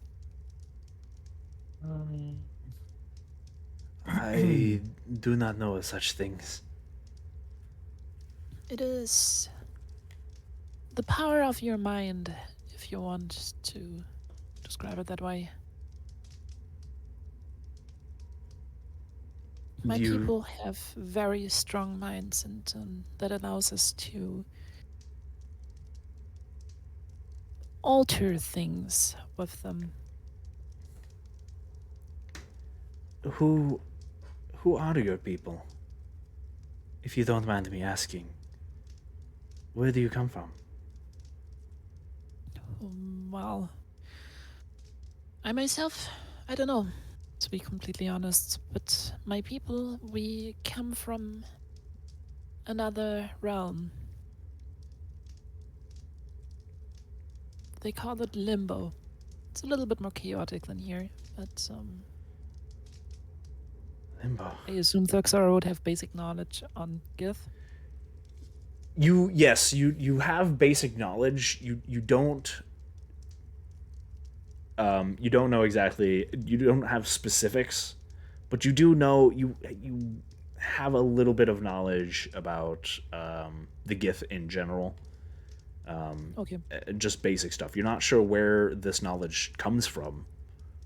I do not know of such things. It is the power of your mind, if you want to describe it that way. My people have very strong minds, and that allows us to alter things with them. Who are your people? If you don't mind me asking. Where do you come from? Well, I myself, I don't know, to be completely honest, but my people, we come from another realm. They call it Limbo. It's a little bit more chaotic than here, but Limbo. I assume Thuxara would have basic knowledge on Gith. You have basic knowledge. You don't know exactly. You don't have specifics, but you do know you have a little bit of knowledge about the Gith in general. Okay. Just basic stuff. You're not sure where this knowledge comes from,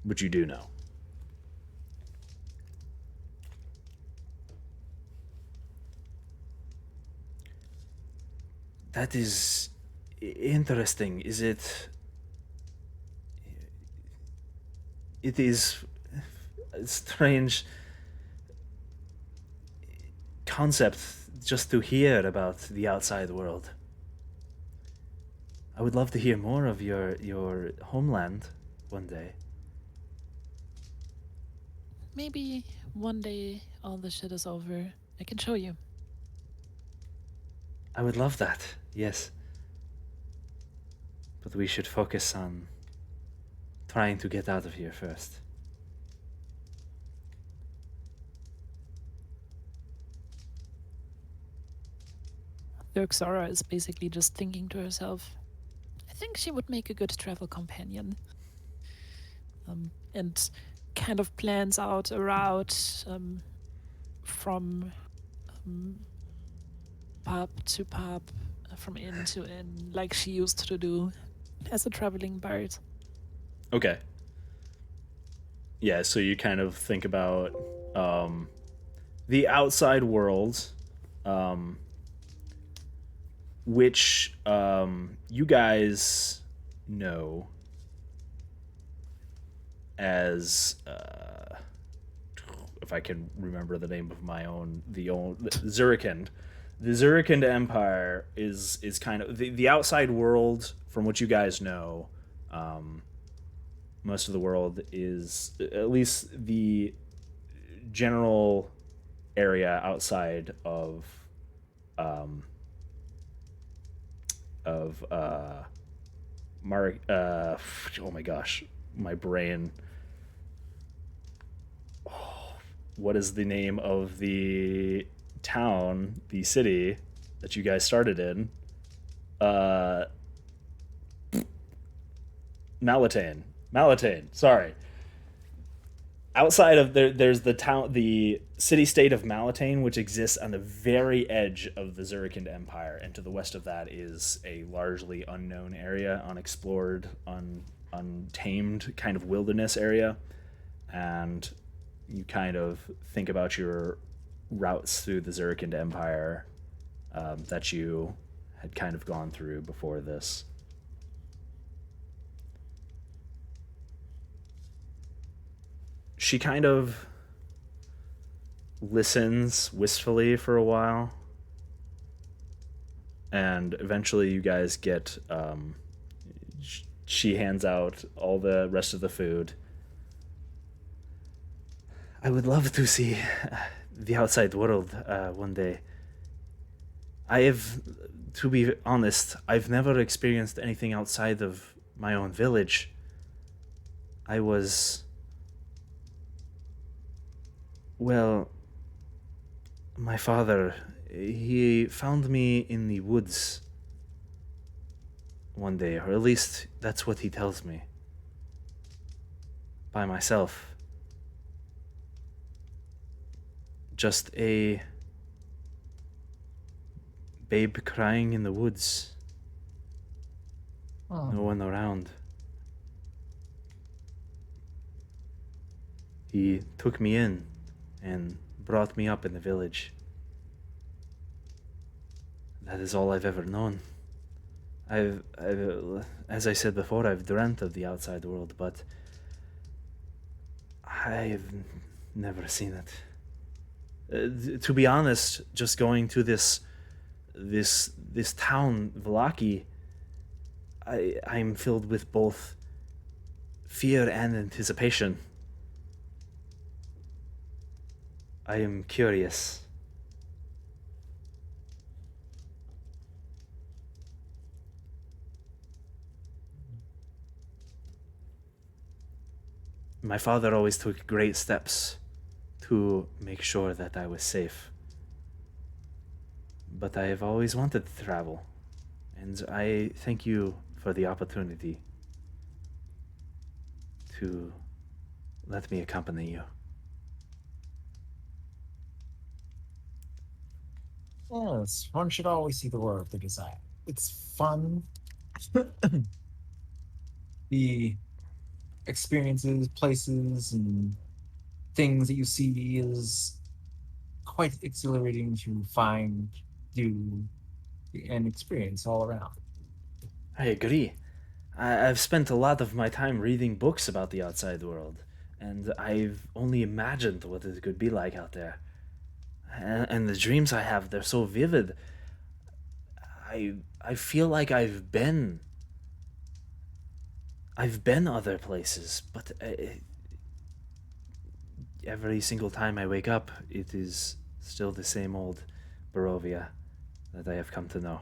but you do know. That is interesting. It is a strange concept just to hear about the outside world. I would love to hear more of your homeland one day. Maybe one day all this shit is over, I can show you. I would love that, yes. But we should focus on trying to get out of here first. Xora is basically just thinking to herself, I think she would make a good travel companion. And kind of plans out a route from pub to pub, from inn to inn, like she used to do as a traveling bard. Okay. Yeah, so you kind of think about the outside world, which you guys know as if I can remember the name of the old Zurikand. The Zurikand Empire is kind of the outside world from what you guys know. Most of the world is, at least the general area outside of oh my gosh, my brain. What is the name of the town, the city that you guys started in? Malatane. Sorry. Outside of there's the city-state of Malatane, which exists on the very edge of the Zurikand Empire, and to the west of that is a largely unknown area, unexplored, untamed kind of wilderness area, and you kind of think about your routes through the Zurikand Empire that you had kind of gone through before this. She kind of listens wistfully for a while, and eventually you guys get she hands out all the rest of the food. I would love to see the outside world one day. To be honest, I've never experienced anything outside of my own village. Well, my father, he found me in the woods one day, or at least that's what he tells me. By myself. Just a babe crying in the woods. Oh. No one around. He took me in and brought me up in the village. That is all I've ever known. I've as I said before, I've dreamt of the outside world, but I've never seen it. To be honest, just going to this town, Vallaki, I'm filled with both fear and anticipation. I am curious. My father always took great steps to make sure that I was safe. But I have always wanted to travel, and I thank you for the opportunity to let me accompany you. Yes, one should always see the world they desire. It's fun. The experiences, places, and things that you see is quite exhilarating to find, do, and experience all around. I agree. I've spent a lot of my time reading books about the outside world, and I've only imagined what it could be like out there. And the dreams I have, they're so vivid. I feel like I've been other places, but every single time I wake up, it is still the same old Barovia that I have come to know.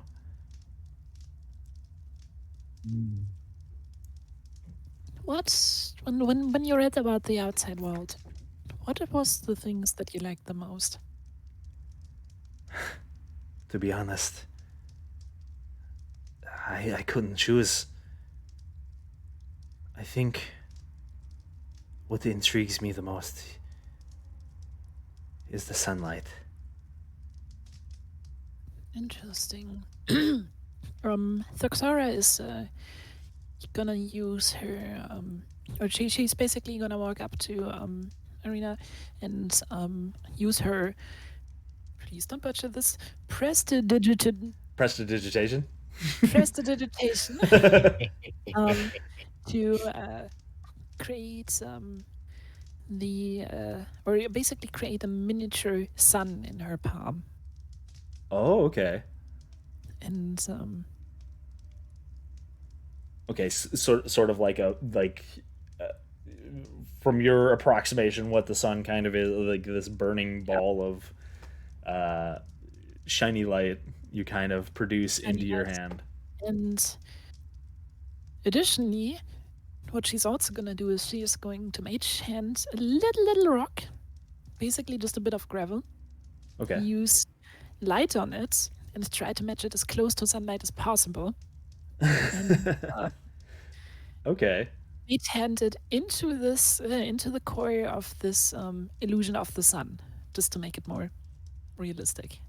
When you read about the outside world, what was the things that you liked the most? To be honest, I couldn't choose. I think what intrigues me the most is the sunlight. Interesting. Thuxara is gonna use her, or she's basically gonna walk up to Arena and use her. Please don't butcher this. Prestidigitation. Prestidigitation? Prestidigitation. To create or basically create a miniature sun in her palm. Oh, okay. And Okay, sort of like from your approximation, what the sun kind of is, like this burning ball of shiny light you kind of produce into your hand. And additionally, what she's also gonna do is she is going to mage hand a little rock, basically just a bit of gravel. Okay. Use light on it and try to match it as close to sunlight as possible. And Okay. mage hand it into this into the core of this illusion of the sun, just to make it more realistic.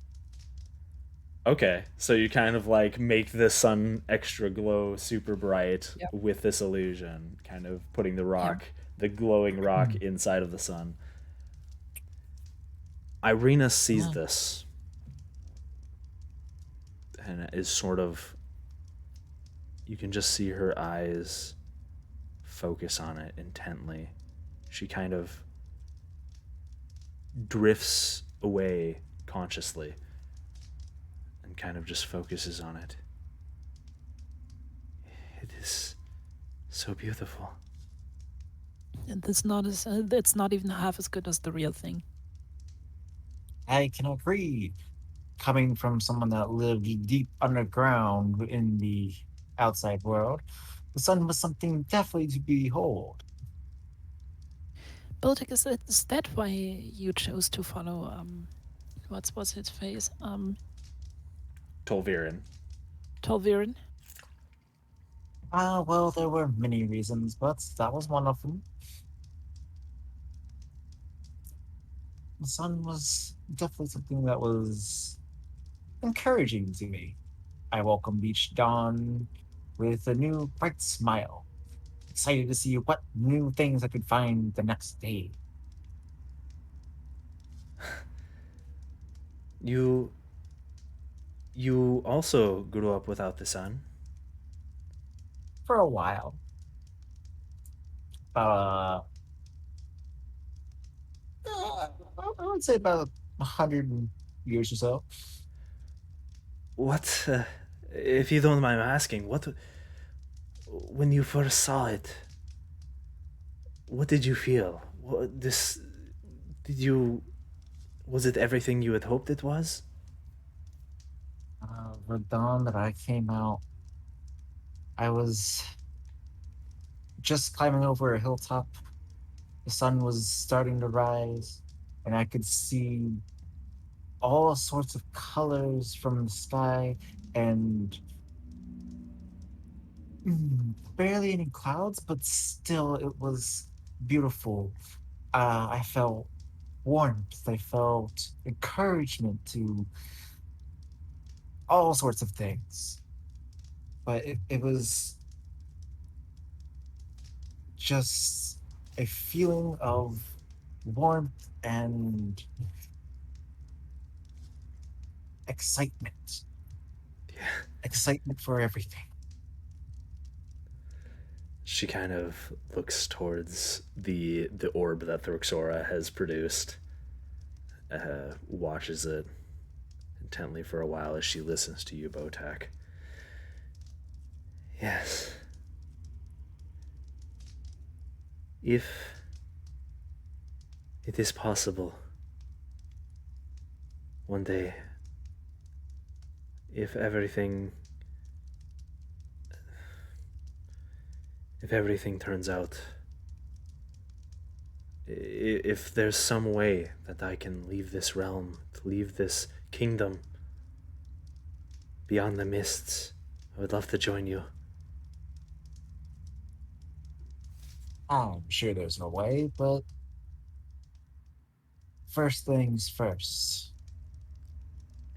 Okay, so you kind of like make the sun extra glow super bright Yep. with this illusion, kind of putting the rock, the glowing rock inside of the sun. Irina sees this and is sort of, you can just see her eyes focus on it intently. She kind of drifts away consciously and kind of just focuses on it. It is so beautiful. And it's not even half as good as the real thing. I can agree. Coming from someone that lived deep underground in the outside world, the sun was something definitely to behold. Baltic, is that why you chose to follow what's his face? Tolvirin. Tolvirin? Well, there were many reasons, but that was one of them. The sun was definitely something that was encouraging to me. I welcomed each dawn with a new bright smile, excited to see what new things I could find the next day. You also grew up without the sun? For a while. I would say about 100 years or so. What, if you don't mind asking, when you first saw it, what did you feel? Was it everything you had hoped it was? The dawn that I came out, I was just climbing over a hilltop. The sun was starting to rise, and I could see all sorts of colors from the sky and barely any clouds, but still it was beautiful. I felt warmth, I felt encouragement to all sorts of things. But it was just a feeling of warmth and excitement. Yeah. Excitement for everything. She kind of looks towards the orb that Throxora has produced, watches it intently for a while as she listens to you, Botak. Yes. If it is possible, one day, if everything turns out, if there's some way that I can leave this realm, leave this kingdom beyond the mists I would love to join you. I'm sure there's no way, but first things first.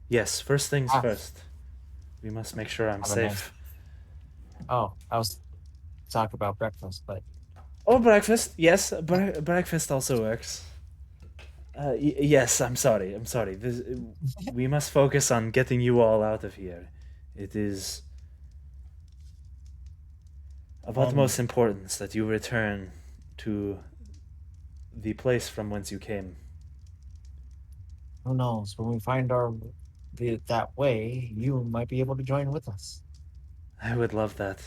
Yes, first things Have, first. We must make sure I'm have a nice. safe. Oh, I was talking about breakfast, but Oh, breakfast. Yes, breakfast also works. Yes, I'm sorry. I'm sorry. We must focus on getting you all out of here. It is of utmost importance that you return to the place from whence you came. who knows? When we find that way, you might be able to join with us. I would love that.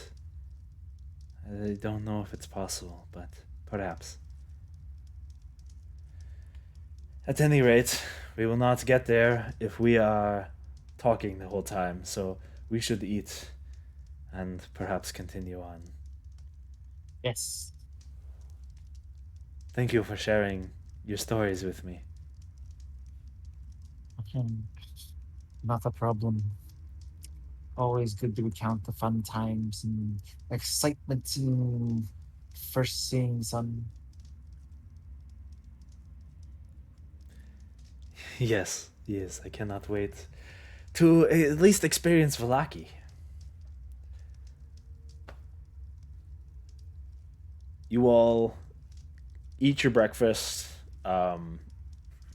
I don't know if it's possible, but perhaps. At any rate, we will not get there if we are talking the whole time, so we should eat and perhaps continue on. Yes. Thank you for sharing your stories with me. Not a problem. Always good to recount the fun times and excitement in first seeing sun. Yes, yes, I cannot wait to at least experience Valaki. You all eat your breakfast,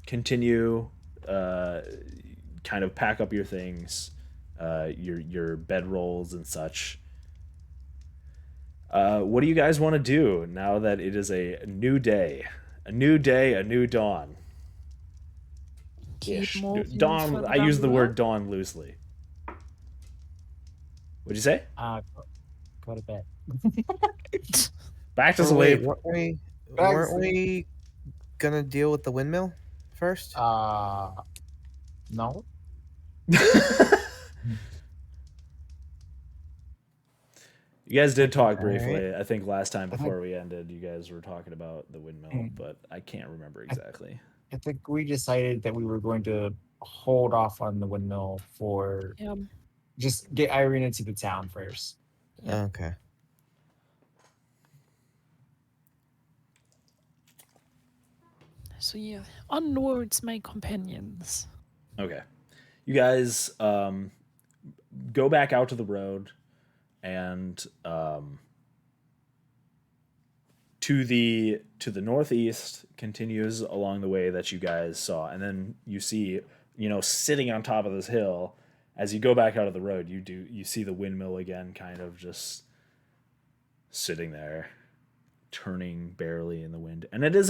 continue, kind of pack up your things, your bedrolls and such. What do you guys want to do now that it is a new day? A new day, a new dawn. Keep Ish. moving Dawn, further I down use the the word road. dawn loosely. What'd you say? Go to bed. Back to Oh, wait, sleep. weren't we gonna deal with the windmill first? No. You guys did talk All right. briefly. I think last time I before think, we ended, you guys were talking about the windmill, Hmm. but I can't remember exactly. I think we decided that we were going to hold off on the windmill for Yeah. just get Irene into the town first. Yeah. Okay. So yeah, onwards, my companions. Okay. You guys go back out to the road and to the northeast continues along the way that you guys saw, and then you see, sitting on top of this hill as you go back out of the road, you see the windmill again, kind of just sitting there, turning barely in the wind. And it is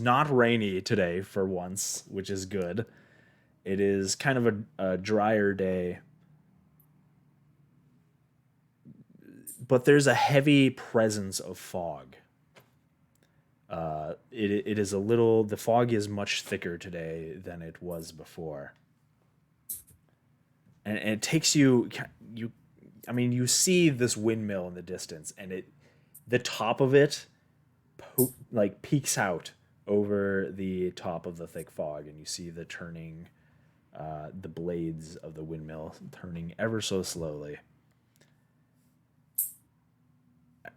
not rainy today for once, which is good. It is kind of a drier day, but there's a heavy presence of fog. It is the fog is much thicker today than it was before. And it takes you, you see this windmill in the distance, and the top of it peeks out over the top of the thick fog, and you see the turning, the blades of the windmill turning ever so slowly.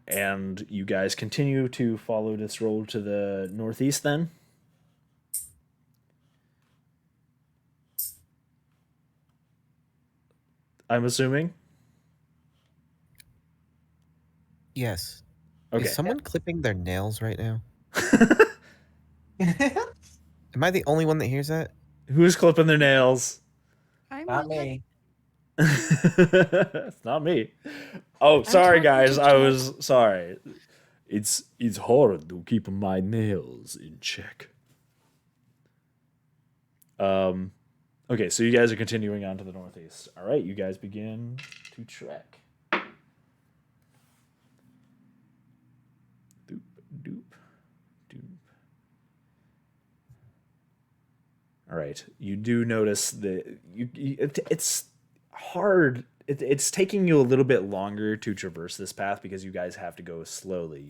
And you guys continue to follow this road to the northeast then? I'm assuming? Yes. Okay. Is someone clipping their nails right now? Am I the only one that hears that? Who's clipping their nails? I'm Not with it. me. It's not me. Oh, sorry talking to guys. I Jack. was sorry. It's hard to keep my nails in check. Okay, so you guys are continuing on to the northeast. All right, you guys begin to trek. Doop, doop, doop. All right, you do notice that it's hard. It's taking you a little bit longer to traverse this path because you guys have to go slowly.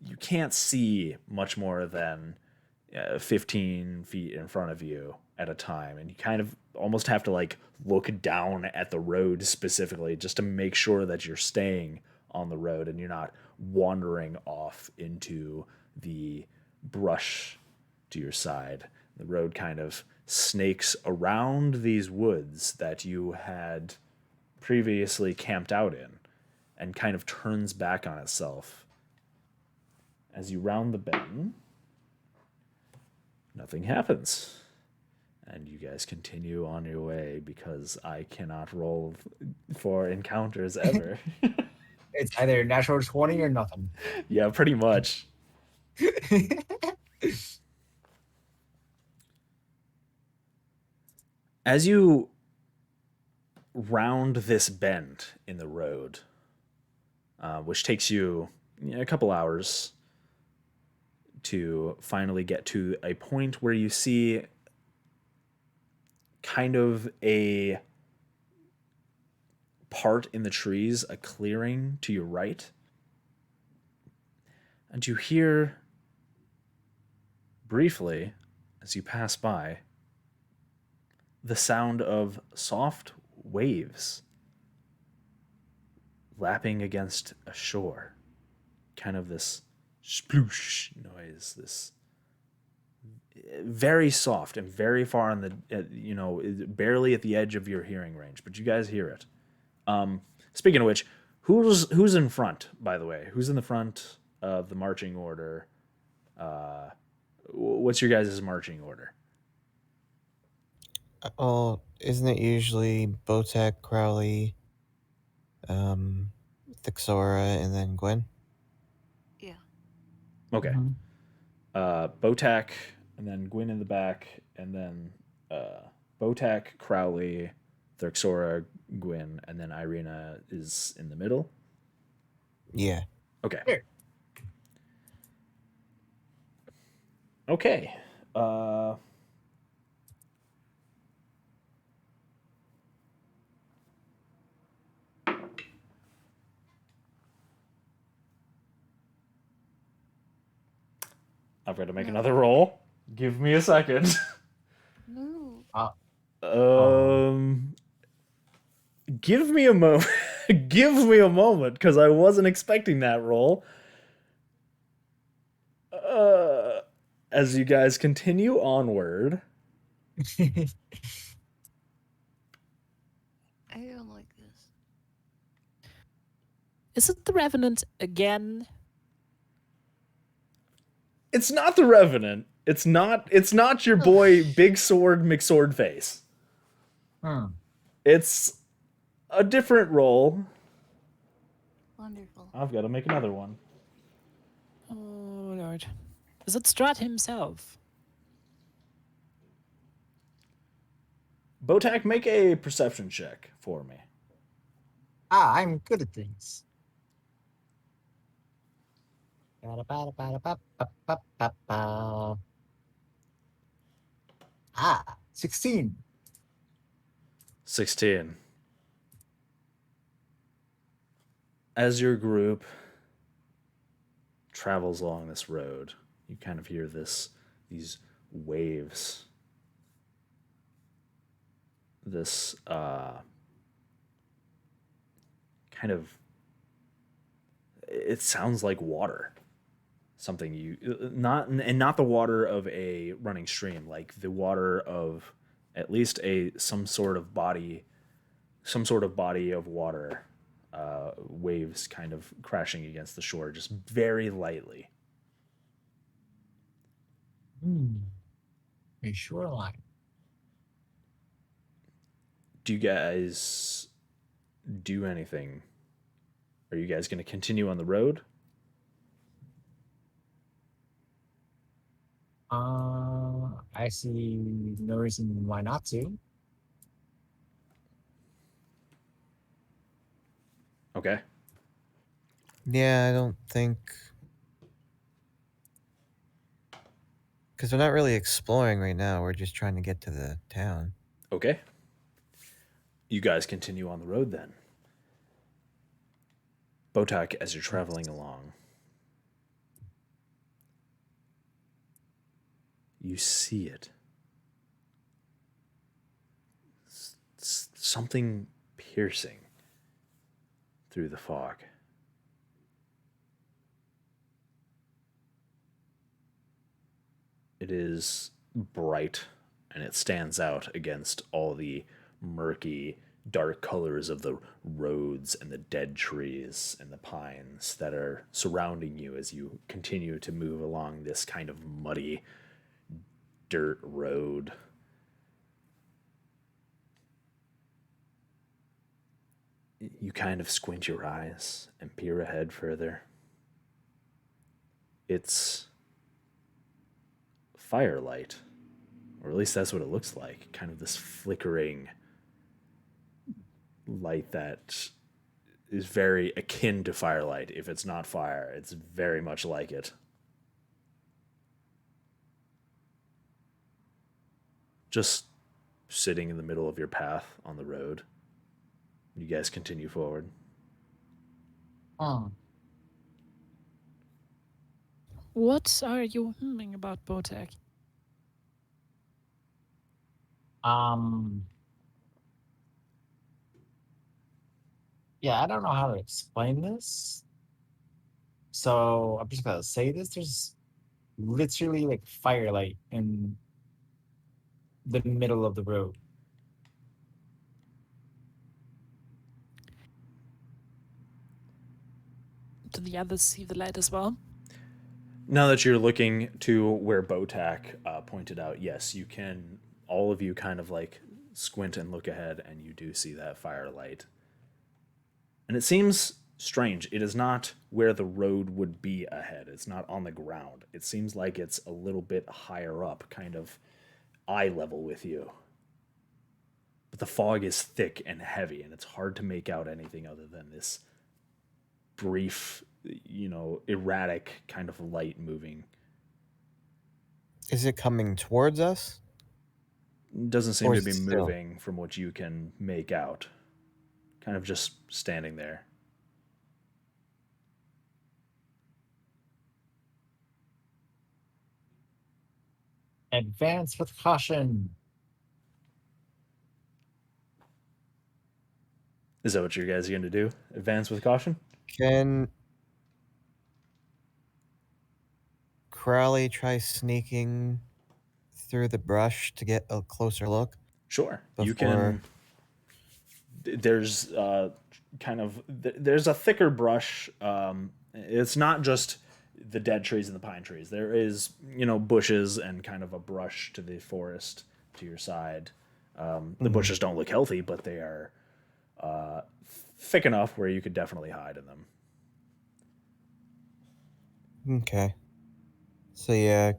You can't see much more than 15 feet in front of you at a time, and you kind of almost have to like look down at the road specifically just to make sure that you're staying on the road and you're not wandering off into the brush to your side. The road kind of snakes around these woods that you had previously camped out in and kind of turns back on itself. As you round the bend, nothing happens. And you guys continue on your way because I cannot roll for encounters ever. It's either natural 20 or nothing. Yeah, pretty much. As you round this bend in the road, which takes you a couple hours to finally get to a point where you see kind of a part in the trees, a clearing to your right. And you hear briefly, as you pass by, the sound of soft waves lapping against a shore. Kind of this sploosh noise, this very soft and very far on the, barely at the edge of your hearing range, but you guys hear it. Speaking of which, who's in front, by the way? Who's in the front of the marching order? What's your guys' marching order? Oh, isn't it usually Botek, Crowley, Thixora, and then Gwen? Yeah. Okay. Mhm. Botak, and then Gwyn in the back, and then Botak, Crowley, Thixora, Gwyn, and then Irina is in the middle. Yeah. Okay. Here. Okay. I've got to make another roll. Give me a second. No. Give me a moment. Give me a moment, because I wasn't expecting that roll. As you guys continue onward, I don't like this. Is it the Revenant again? it's not the Revenant. It's not your boy Big Sword McSwordface. It's a different roll. Wonderful. I've got to make another one. Oh, Lord. Is it Strahd himself? Botak, make a perception check for me. I'm good at things. Ba-da-ba-da-ba-da-ba-ba-ba-ba. 16. 16. As your group travels along this road, you kind of hear these waves. This kind of, it sounds like water. Something you not the water of a running stream, like the water of at least some sort of body of water, waves kind of crashing against the shore, just very lightly. A shoreline. Do you guys do anything? Are you guys going to continue on the road? I see no reason why not to. Okay. Yeah, I don't think. Because we're not really exploring right now. We're just trying to get to the town. Okay. You guys continue on the road then. Botak, as you're traveling along, You see it. Something piercing through the fog. It is bright and it stands out against all the murky, dark colors of the roads and the dead trees and the pines that are surrounding you as you continue to move along this kind of muddy dirt road. You kind of squint your eyes and peer ahead further. It's firelight, or at least that's what it looks like. Kind of this flickering light that is very akin to firelight. If it's not fire, it's very much like it. Just sitting in the middle of your path on the road. You guys continue forward. Oh, What are you humming about, Botek? um, yeah, I don't know how to explain this. So I'm just gonna say this. There's literally like firelight in the middle of the road. Do the others see the light as well? Now that you're looking to where Botak pointed out, yes, you can. All of you kind of like squint and look ahead, and you do see that firelight. And it seems strange. It is not where the road would be ahead. It's not on the ground. It seems like it's a little bit higher up, kind of eye level with you. But the fog is thick and heavy, and it's hard to make out anything other than this brief, erratic kind of light moving. Is it coming towards us? Doesn't seem Or to is be it still? moving from what you can make out. Kind of just standing there. Advance with caution. Is that what you guys are going to do? Advance with caution? Can Crowley try sneaking through the brush to get a closer look Sure. You before? can. There's there's a thicker brush. It's not just the dead trees and the pine trees. There is bushes and kind of a brush to the forest to your side. The bushes don't look healthy, but they are thick enough where you could definitely hide in them. Okay. So yeah,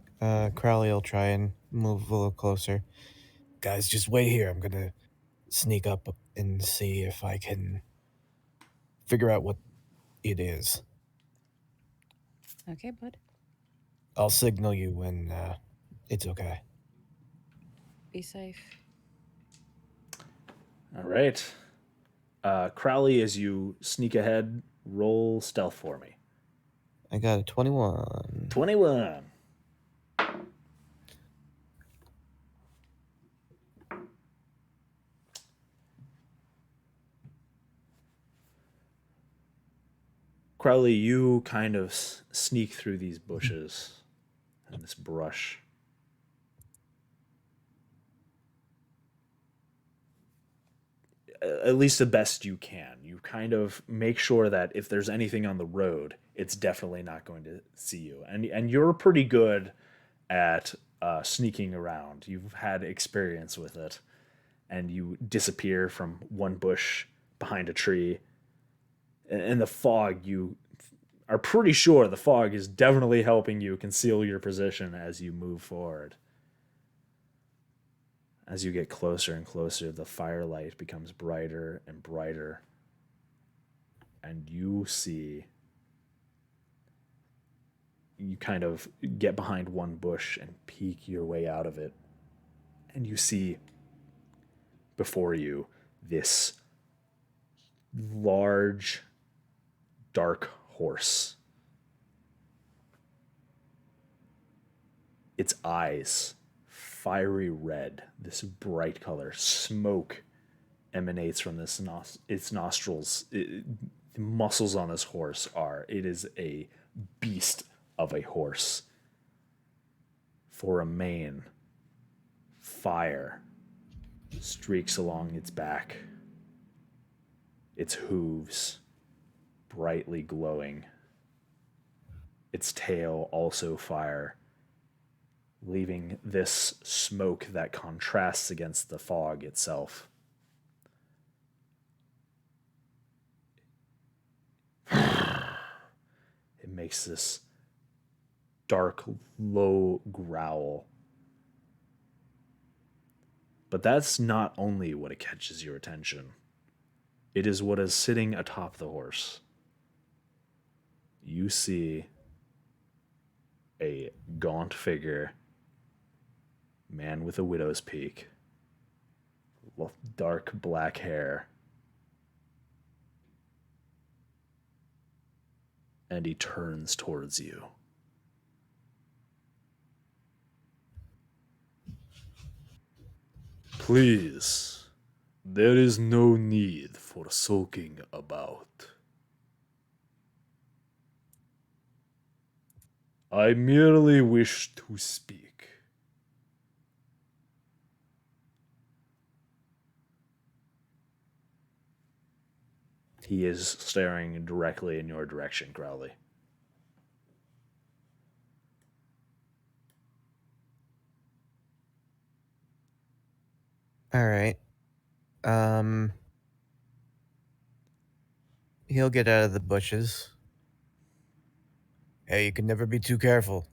Crowley will try and move a little closer. Guys, just wait here. I'm gonna sneak up and see if I can figure out what it is. Okay, bud. I'll signal you when it's okay. Be safe. All right. Crowley, as you sneak ahead, roll stealth for me. I got a 21. 21. Crowley, you kind of sneak through these bushes and this brush. At least the best you can. You kind of make sure that if there's anything on the road, it's definitely not going to see you. And you're pretty good at sneaking around. You've had experience with it, and you disappear from one bush behind a tree. In the fog, you are pretty sure the fog is definitely helping you conceal your position as you move forward. As you get closer and closer, the firelight becomes brighter and brighter, and you kind of get behind one bush and peek your way out of it, and you see before you this large, dark horse. its eyes fiery red, this bright color. Smoke emanates from its nostrils. The muscles on this horse are. It is a beast of a horse. For a mane, fire streaks along its back. Its hooves brightly glowing. Its tail also fire, leaving this smoke that contrasts against the fog itself. It makes this dark, low growl. But that's not only what catches your attention. It is what is sitting atop the horse. You see a gaunt figure, man with a widow's peak, dark black hair, and he turns towards you. Please, there is no need for sulking about. I merely wish to speak. He is staring directly in your direction, Crowley. All right. He'll get out of the bushes. Hey, you can never be too careful.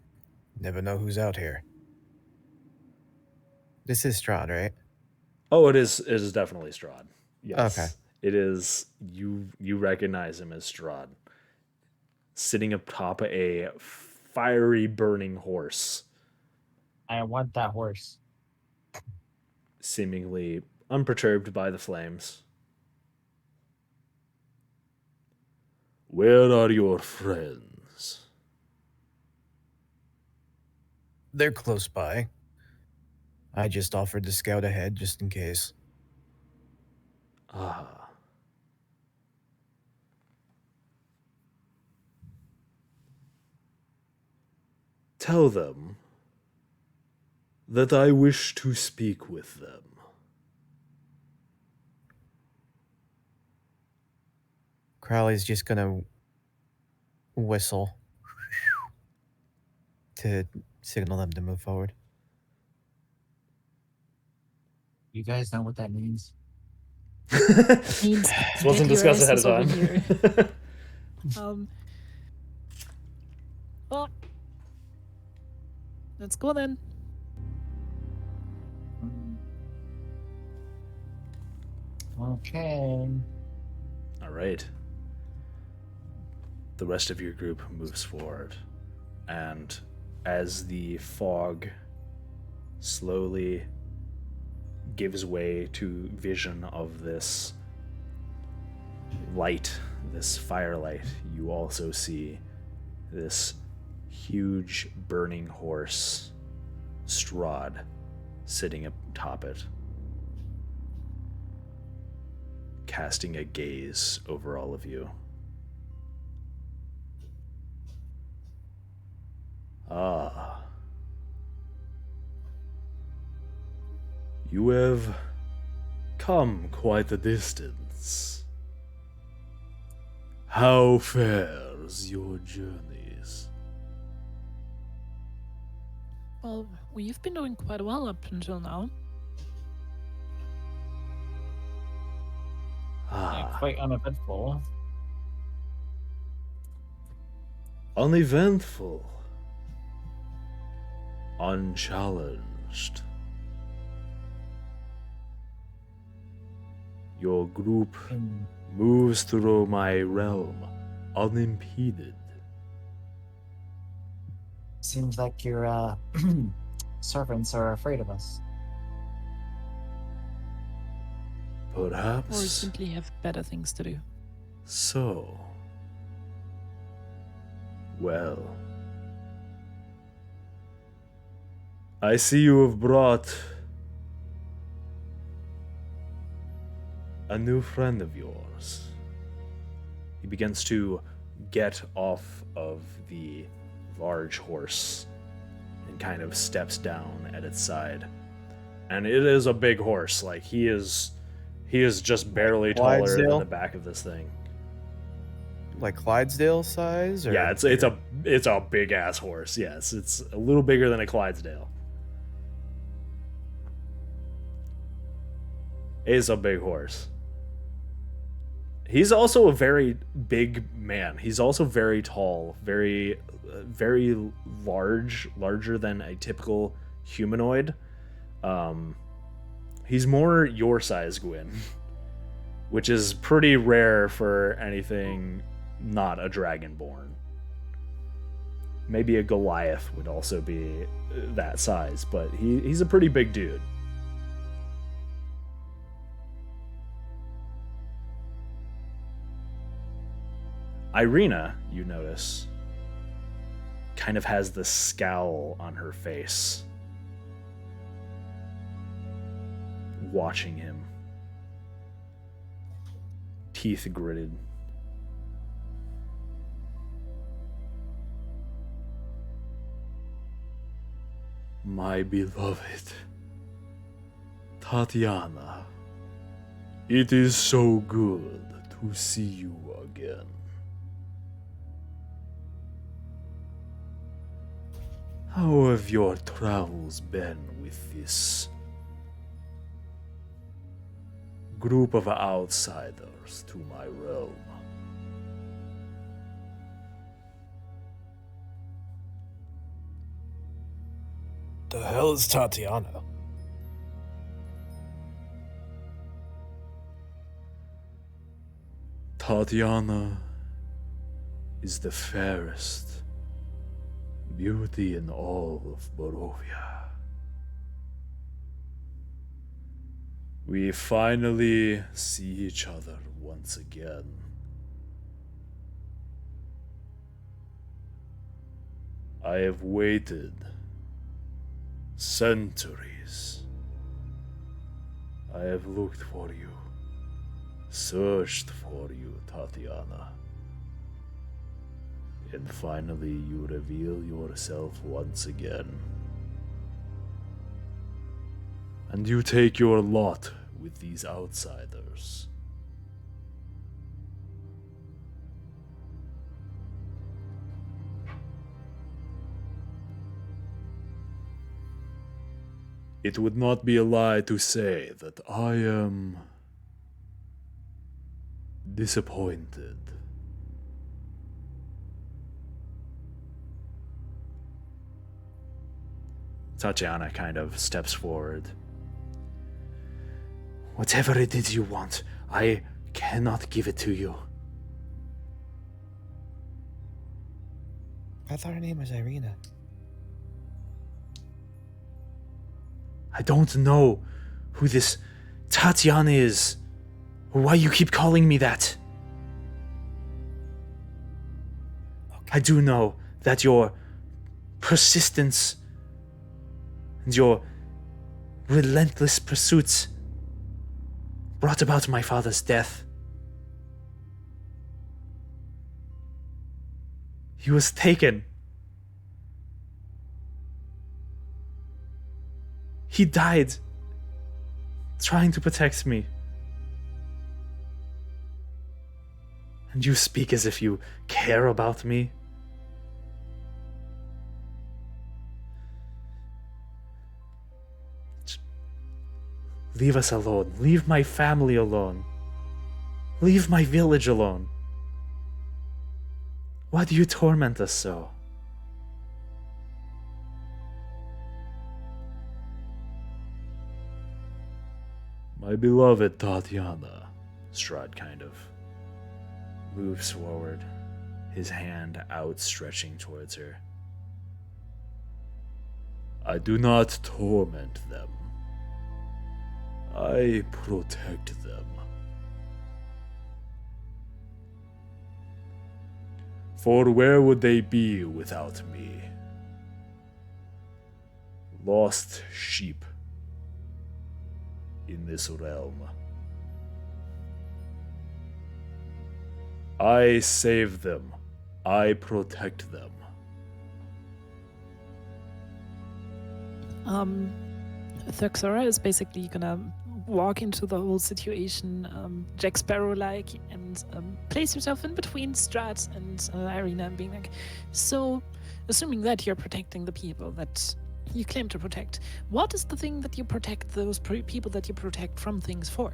Never know who's out here. This is Strahd, right? Oh, it is. It is definitely Strahd. Yes. Okay. It is. You recognize him as Strahd, sitting atop a fiery, burning horse, I want that horse. seemingly unperturbed by the flames. Where are your friends? They're close by. I just offered to scout ahead just in case. Ah. Tell them that I wish to speak with them. Crowley's just gonna whistle to signal them to move forward. You guys know what that means? Means This wasn't get your discussed ahead of asses over time. Well, let's go then. Okay. All right. The rest of your group moves forward, and as the fog slowly gives way to vision of this light, this firelight, you also see this huge burning horse, Strahd, sitting atop it, casting a gaze over all of you. Ah. You have come quite a distance. How fares your journeys? Well, we've been doing quite well up until now. Yeah, Ah, quite uneventful. uneventful. Unchallenged. Your group And moves through my realm unimpeded. seems like your servants are afraid of us. Or Perhaps simply have better things to do. so. Well, I see you have brought a new friend of yours. He begins to get off of the large horse and kind of steps down at its side. And it is a big horse. Like he is just barely taller than Clydesdale? the back of this thing. Like Clydesdale size? Or Yeah, it's a big ass horse. Yes, it's a little bigger than a Clydesdale. It's a big horse. He's also a very big man. He's also very tall, very large, larger than a typical humanoid. He's more your size, Gwyn, which is pretty rare for anything not a dragonborn. Maybe a Goliath would also be that size, but he's a pretty big dude. Irina, you notice, kind of has this scowl on her face, watching him, teeth gritted. My beloved Tatiana, it is so good to see you again. How have your travels been with this group of outsiders to my realm? The hell is Tatiana? Tatiana is the fairest beauty in all of Barovia. We finally see each other once again. I have waited centuries. I have looked for you, searched for you, Tatiana. And finally you reveal yourself once again. And you take your lot with these outsiders. It would not be a lie to say that I am disappointed. Tatiana kind of steps forward. Whatever it is you want, I cannot give it to you. I thought her name was Irina. I don't know who this Tatiana is, or why you keep calling me that. Okay. I do know that your persistence and your relentless pursuits brought about my father's death. He was taken. He died trying to protect me. And you speak as if you care about me. Leave us alone. Leave my family alone. Leave my village alone. Why do you torment us so? My beloved Tatiana, Strahd kind of moves forward, his hand outstretching towards her. I do not torment them. I protect them. For where would they be without me? lost sheep in this realm. I save them. I protect them. Thuxora is basically gonna walk into the whole situation, Jack Sparrow-like, and place yourself in between Strahd and Irina, and being like, so, assuming that you're protecting the people that you claim to protect, what is the thing that you protect those people that you protect from things for?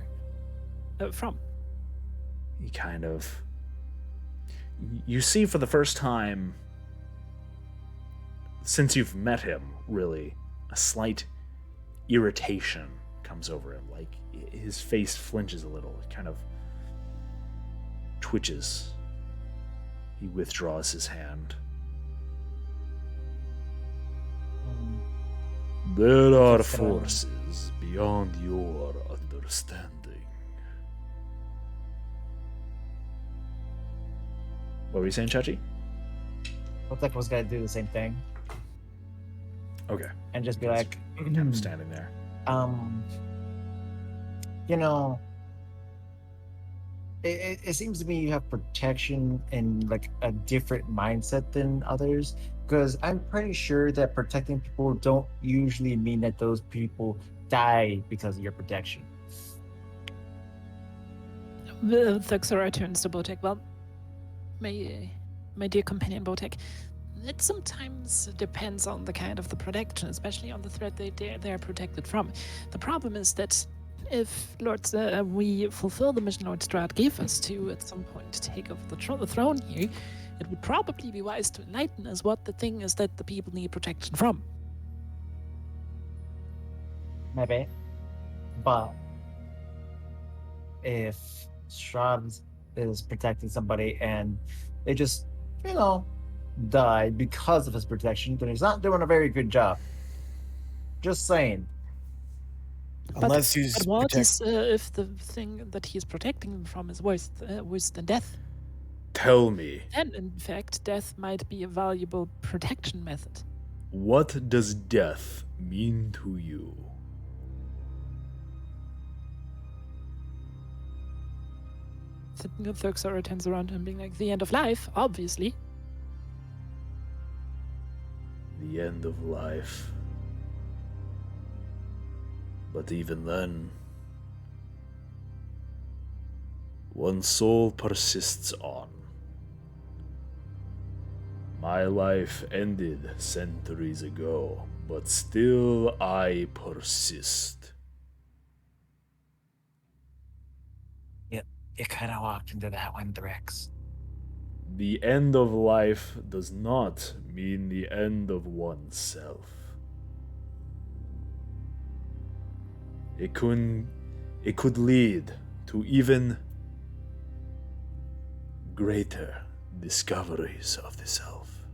From? He kind of... You see for the first time, since you've met him, really, a slight irritation comes over him. Like, his face flinches a little. It kind of twitches. He withdraws his hand. There are forces beyond your understanding. What were you saying, Chachi? Protect was gonna do the same thing Okay. and just be like, Kind of standing there. you know, it seems to me you have protection in like a different mindset than others, because I'm pretty sure that protecting people don't usually mean that those people die because of your protection. Thuxora turns to Botek. Well, my dear companion Botek, it sometimes depends on the kind of the protection, especially on the threat they are protected from. The problem is that if we fulfill the mission Lord Strahd gave us to at some point take over the throne here, it would probably be wise to enlighten us what the thing is that the people need protection from. Maybe. But if Strahd is protecting somebody and they just, die because of his protection, then he's not doing a very good job. Just saying. Unless he's But what is if the thing that he's protecting them from is worse than death? Tell me, And in fact, death might be a valuable protection method. what does death mean to you? Thuxora turns around and being like, the end of life, obviously. The end of life. But even then, one soul persists on. My life ended centuries ago, but still I persist. You kind of walked into that one, Drex. The end of life does not mean the end of oneself. It could lead to even greater discoveries of the self.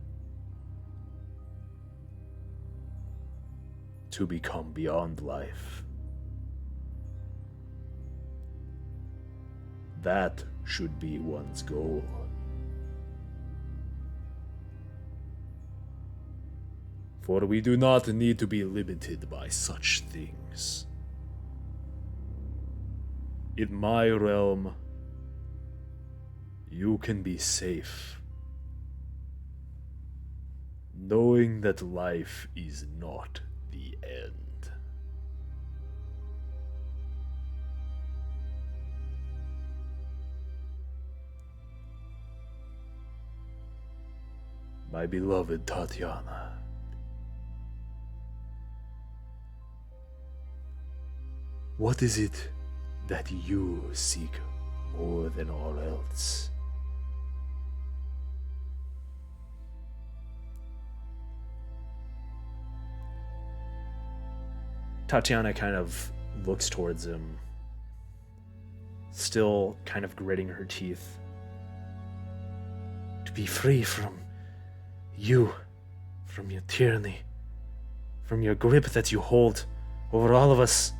To become beyond life. That should be one's goal. For we do not need to be limited by such things. In my realm, you can be safe, knowing that life is not the end. My beloved Tatiana, what is it that you seek more than all else? Tatiana kind of looks towards him, still kind of gritting her teeth. To be free from you, from your tyranny, from your grip that you hold over all of us.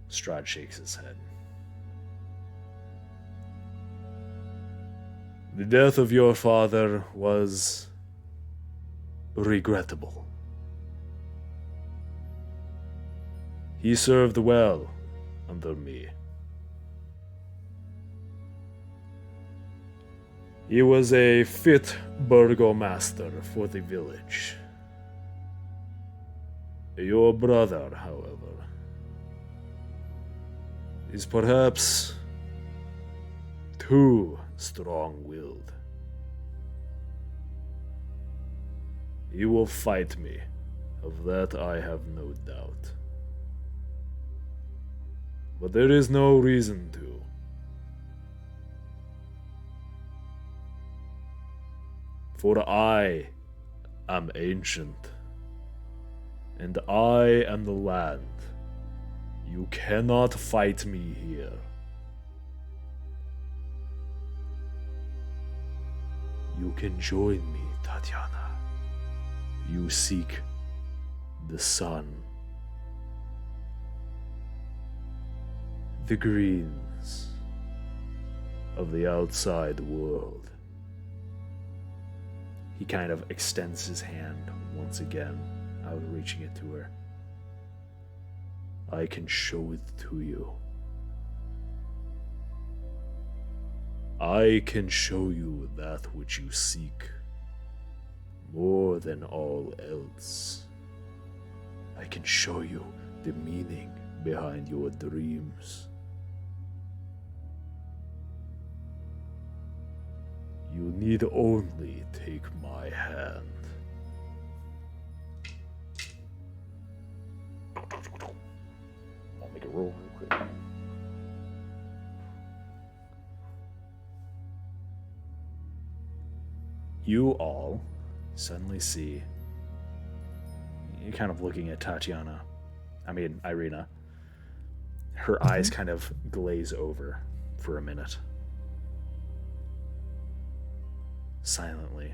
Strahd shakes his head. The death of your father was regrettable. He served well under me. He was a fit burgomaster for the village. Your brother, however, is perhaps too strong-willed. He will fight me, of that I have no doubt. But there is no reason to. For I am ancient, and I am the land. You cannot fight me here. You can join me, Tatiana. You seek the sun, the greens of the outside world. He kind of extends his hand once again, outreaching it to her. I can show it to you. I can show you that which you seek more than all else. I can show you the meaning behind your dreams. You need only take my hand. I'll make a roll real quick. You all suddenly see, you're kind of looking at Irina. Her eyes kind of glaze over for a minute. Silently,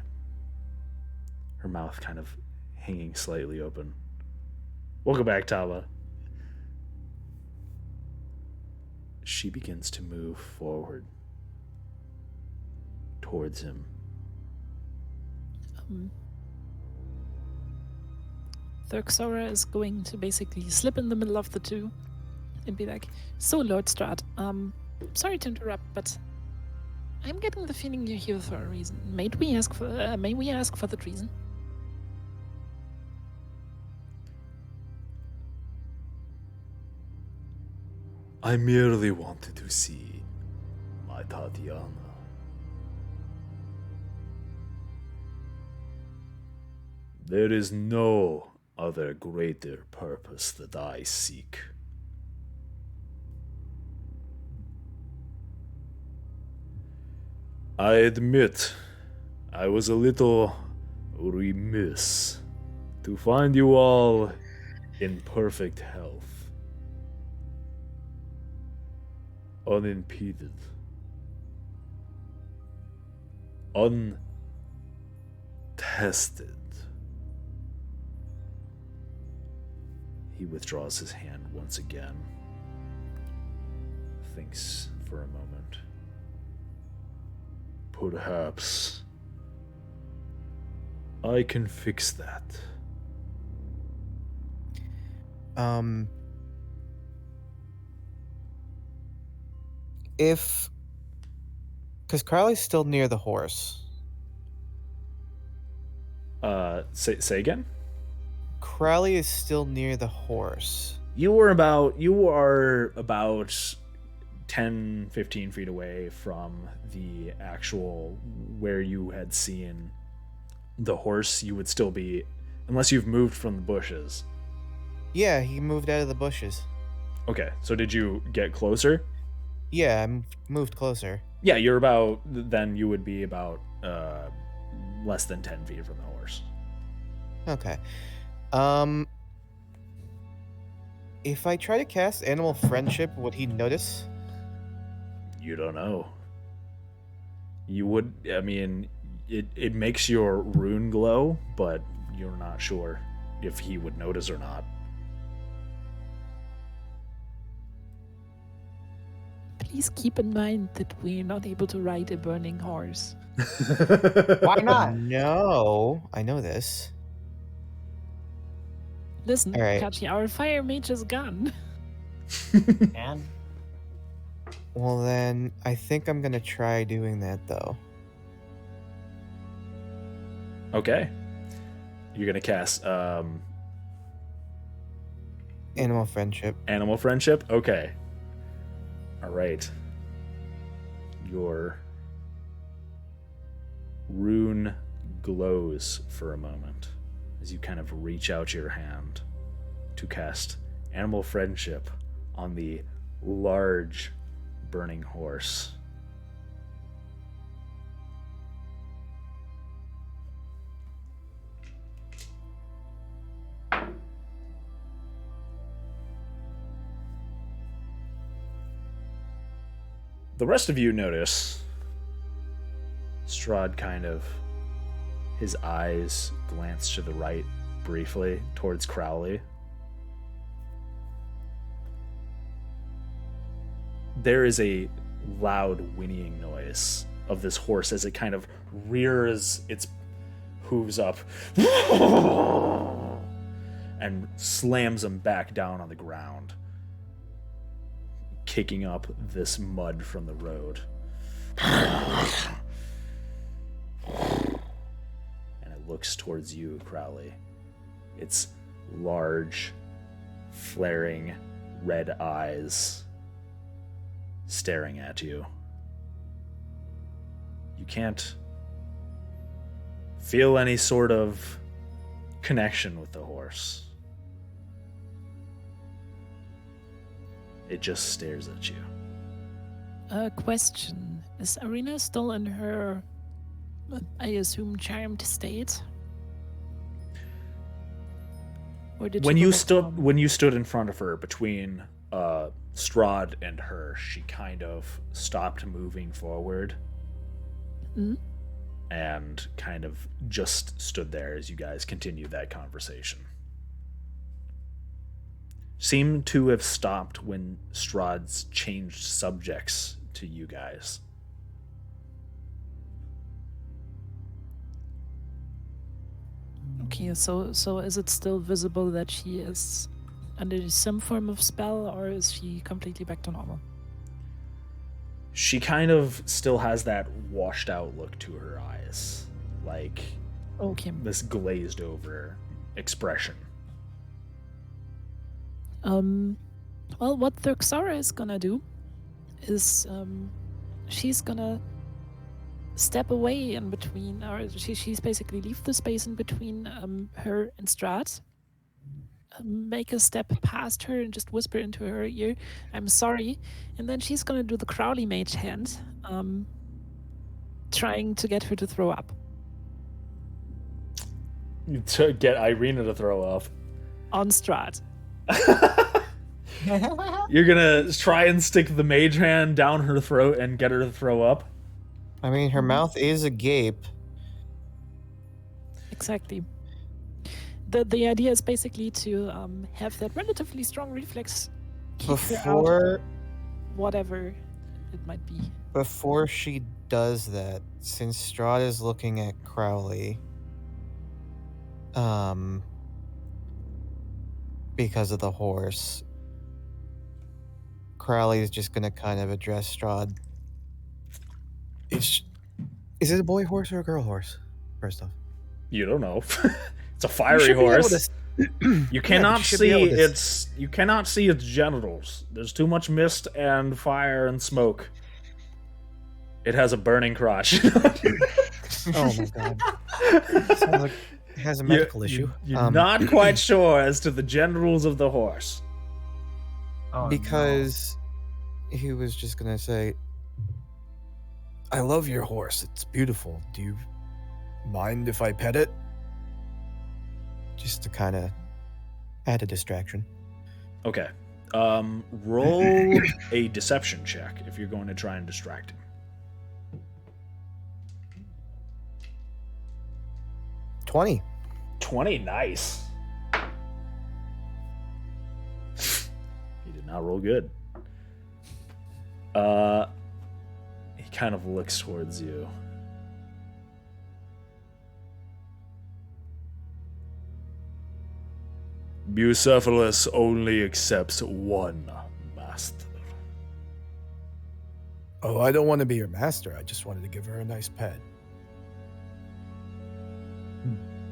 her mouth kind of hanging slightly open. Welcome back, Tava. She begins to move forward towards him. Thurxora is going to basically slip in the middle of the two and be like, "So, Lord Strahd, sorry to interrupt, but I'm getting the feeling you're here for a reason. May we ask for the reason?" I merely wanted to see my Tatiana. There is no other greater purpose that I seek. I admit I was a little remiss to find you all in perfect health, unimpeded, untested. He withdraws his hand once again, thinks for a moment. Perhaps I can fix that. Because Crowley's still near the horse. Say again? Crowley is still near the horse. You are about 10, 15 feet away from the actual where you had seen the horse. You would still be, unless you've moved from the bushes. Yeah, he moved out of the bushes. Okay, so did you get closer? Yeah, I moved closer. Yeah, you would be about less than 10 feet from the horse. Okay. If I try to cast Animal Friendship, would he notice? You don't know. You would, it makes your rune glow, but you're not sure if he would notice or not. Please keep in mind that we're not able to ride a burning horse. Why not? No, I know this. Listen, All right. Kachi, our fire mage is gone. And Well, then I think I'm gonna try doing that though. Okay. You're gonna cast Animal friendship. animal friendship. Okay. All right. Your rune glows for a moment as you kind of reach out your hand to cast animal friendship on the large burning horse. The rest of you notice Strahd kind of, his eyes glance to the right briefly towards Crowley. There is a loud whinnying noise of this horse as it kind of rears its hooves up and slams them back down on the ground, kicking up this mud from the road. And it looks towards you, Crowley. Its large, flaring red eyes staring at you. You can't feel any sort of connection with the horse. It just stares at you. Question. Is Arena still in her, I assume, charmed state? Or did When she you go back stood home? when you stood in front of her between Strahd and her, she kind of stopped moving forward Mhm. and kind of just stood there as you guys continued that conversation. Seemed to have stopped when Strahd's changed subjects to you guys. Okay, so is it still visible that she is under some form of spell, or is she completely back to normal? She kind of still has that washed out look to her eyes, like Okay. this glazed over expression. Well, what the Xara is gonna do is she's gonna step away in between, or she's basically leave the space in between her and Strahd, make a step past her and just whisper into her ear, "I'm sorry," and then she's gonna do the Crowley mage hand, trying to get her to throw up To get Irina to throw up. on Strahd. You're gonna try and stick the mage hand down her throat and get her to throw up? I mean, her mouth is agape. Exactly. The idea is basically to have that relatively strong reflex kick her out, Before whatever it might be. before she does that, since Strahd is looking at Crowley, because of the horse, Crowley is just gonna kind of address Strahd. Is it a boy horse or a girl horse? First off, You don't know. It's a You fiery should be able horse. to- You cannot you should be see able to- its genitals. There's too much mist and fire and smoke. It has a burning crotch. Oh my god! Sounds like it has a medical issue. You're not quite sure as to the genitals of the horse. Oh, because he was just gonna say, "I love your horse. It's beautiful. Do you mind if I pet it?" Just to kind of add a distraction. Okay. Roll a deception check if you're going to try and distract him. 20. 20, nice. He did not roll good. He kind of looks towards you. Bucephalus only accepts one master. Oh, I don't want to be your master. I just wanted to give her a nice pet.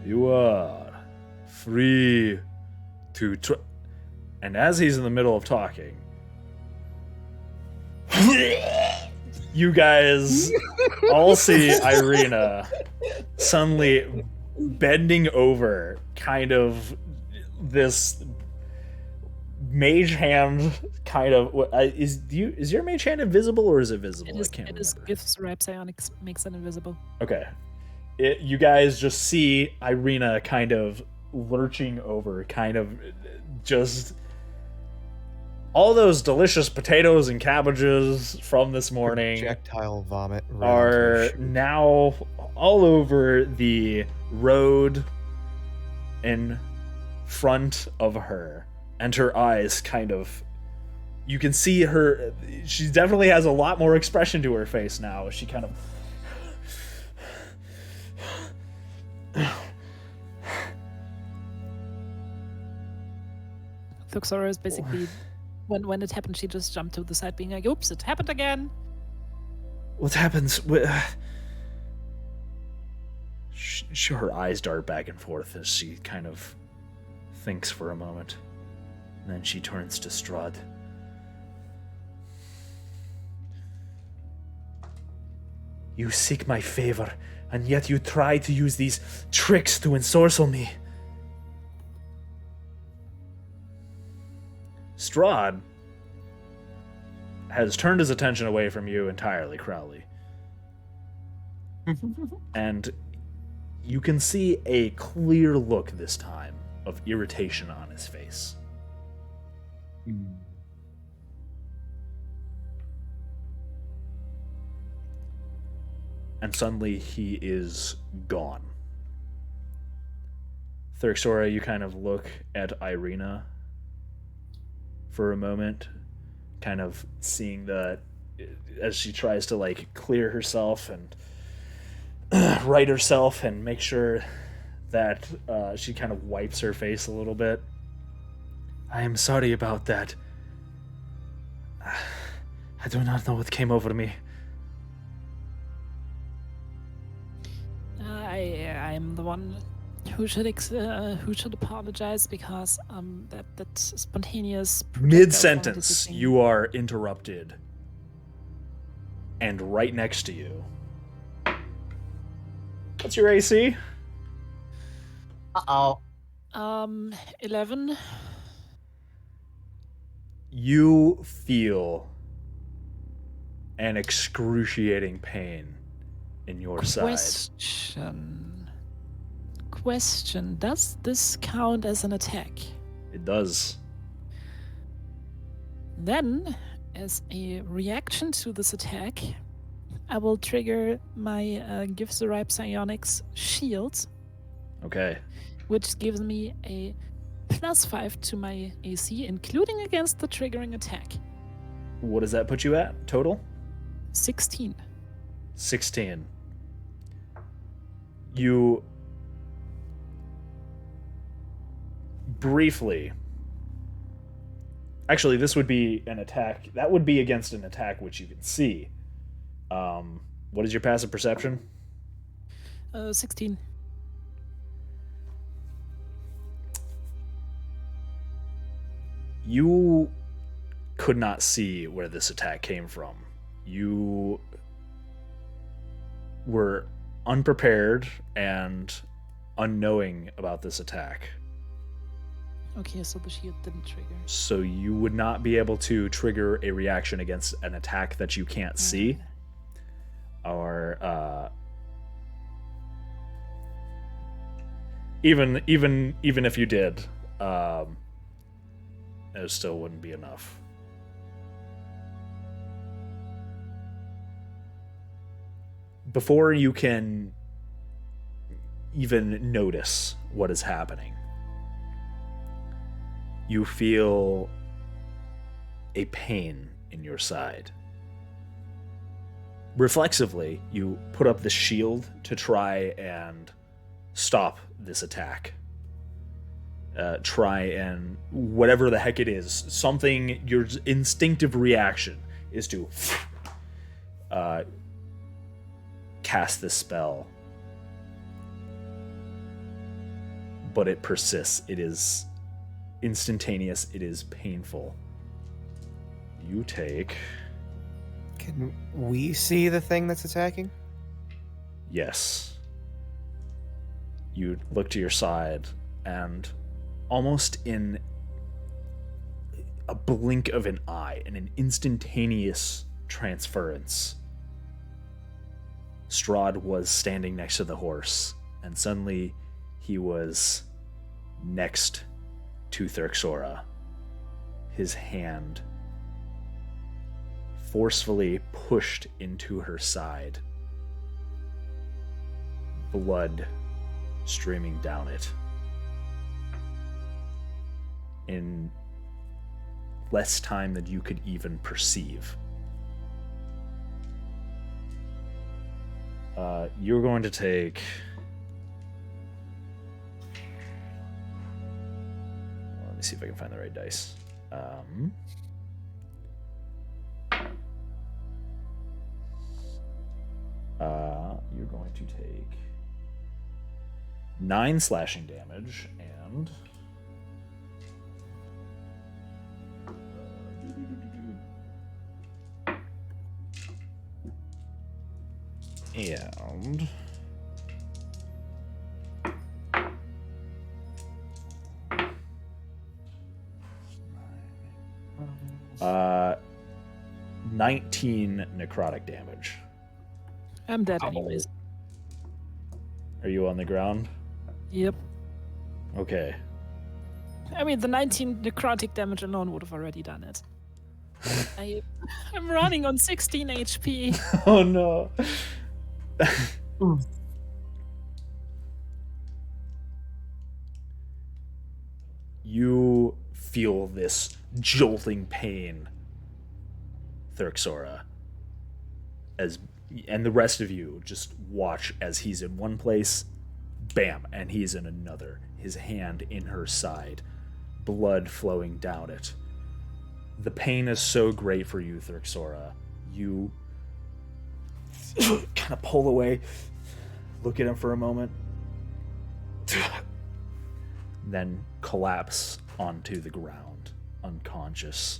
You are free to try. And as he's in the middle of talking, you guys all see Irina suddenly bending over, kind of this mage hand kind of is your mage hand invisible or is it visible? I can't remember. Gifts Rap Psionics makes it invisible. Okay. You guys just see Irina kind of lurching over, kind of just all those delicious potatoes and cabbages from this morning Projectile vomit are now all over the road in front of her, and her eyes kind of, you can see her, she definitely has a lot more expression to her face now. She kind of Thuxora is basically, when it happened, she just jumped to the side, being like, "Oops, it happened again." What happens? Her eyes dart back and forth as she kind of thinks for a moment. And then she turns to Strahd. You seek my favor, and yet you try to use these tricks to ensorcel me. Strahd has turned his attention away from you entirely, Crowley. And you can see a clear look this time of irritation on his face. And suddenly he is gone. Thuxora, you kind of look at Irina for a moment, kind of seeing that as she tries to like clear herself and right herself and make sure that she kind of wipes her face a little bit. I am sorry about that. I do not know what came over me. I am the one who should apologize because that spontaneous Mid-sentence, you are interrupted. And right next to you. What's your AC? 11. You feel an excruciating pain in your side. Question. Does this count as an attack? It does. Then, as a reaction to this attack, I will trigger my Give the Ripe Psionics shield. Okay. Which gives me a +5 to my AC, including against the triggering attack. What does that put you at, total? 16. 16. You briefly... Actually, this would be an attack. That would be against an attack which you can see. What is your passive perception? 16. You could not see where this attack came from. You were unprepared and unknowing about this attack. Okay, so the shield didn't trigger. So you would not be able to trigger a reaction against an attack that you can't see. Or even if you did, it still wouldn't be enough. Before you can even notice what is happening, you feel a pain in your side. reflexively, you put up the shield to try and stop this attack. Try and whatever the heck it is, something, your instinctive reaction is to cast this spell. But it persists. It is instantaneous. It is painful. You take... Can we see the thing that's attacking? Yes. You look to your side, and almost in a blink of an eye, in an instantaneous transference, Strahd was standing next to the horse, and suddenly he was next to Therxora. His hand forcefully pushed into her side, blood streaming down it. In less time than you could even perceive. You're going to take... Let me see if I can find the right dice. You're going to take 9 slashing damage and... And... 19 necrotic damage. I'm dead anyways. Are you on the ground? Yep. Okay. I mean, the 19 necrotic damage alone would have already done it. I'm running on 16 HP. Oh no. You feel this jolting pain, Therxora, and the rest of you just watch as he's in one place, bam, and he's in another. His hand in her side, blood flowing down it. The pain is so great for you, Therxora. You kind of pull away, look at him for a moment, then collapse onto the ground, unconscious.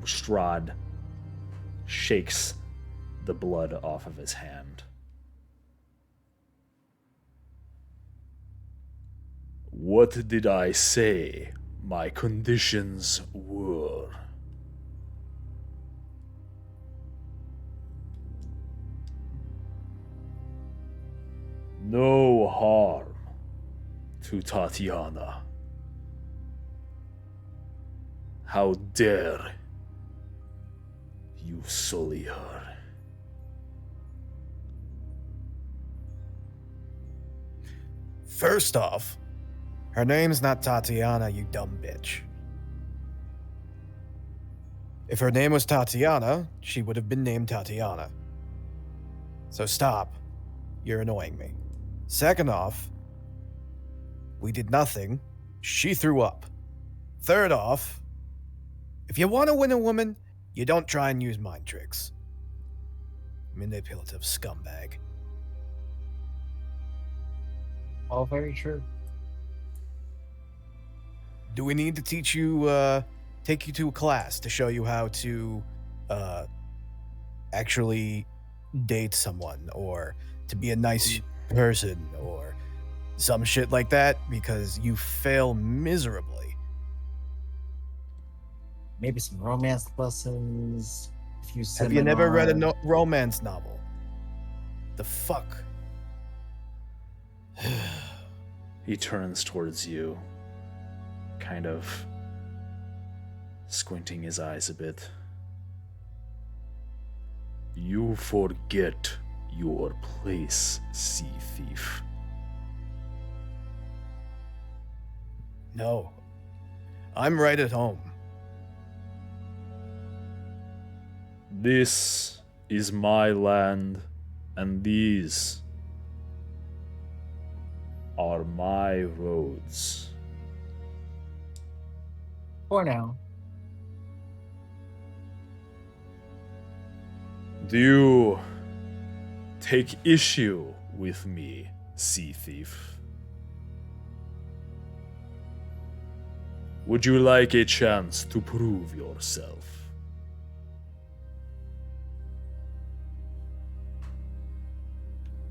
Strahd shakes the blood off of his hand. What did I say my conditions were? No harm to Tatiana. How dare you sully her? First off, her name's not Tatiana, you dumb bitch. If her name was Tatiana, she would have been named Tatiana. So stop. You're annoying me. Second off, we did nothing. She threw up. Third off, if you want to win a woman, you don't try and use mind tricks. Manipulative scumbag. All very true. Do we need to teach you, take you to a class to show you how to, actually date someone, or to be a nice person, or some shit like that, because you fail miserably? Maybe some romance lessons. Have you never read a romance novel? The fuck? He turns towards you, kind of squinting his eyes a bit. You forget your place, sea thief. No. I'm right at home. This is my land, and these are my roads. For now. Do you take issue with me, sea thief? Would you like a chance to prove yourself?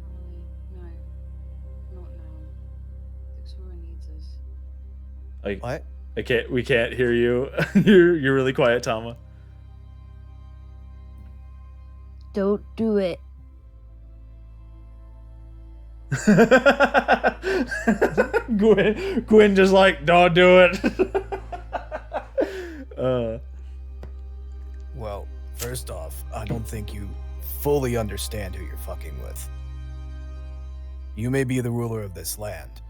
Probably. No. Not now. Victoria needs us. What? I can't. We can't hear you. You're really quiet, Tama. Don't do it. Gwen just like, don't do it. Well, first off, I don't think you fully understand who you're fucking with. You may be the ruler of this land,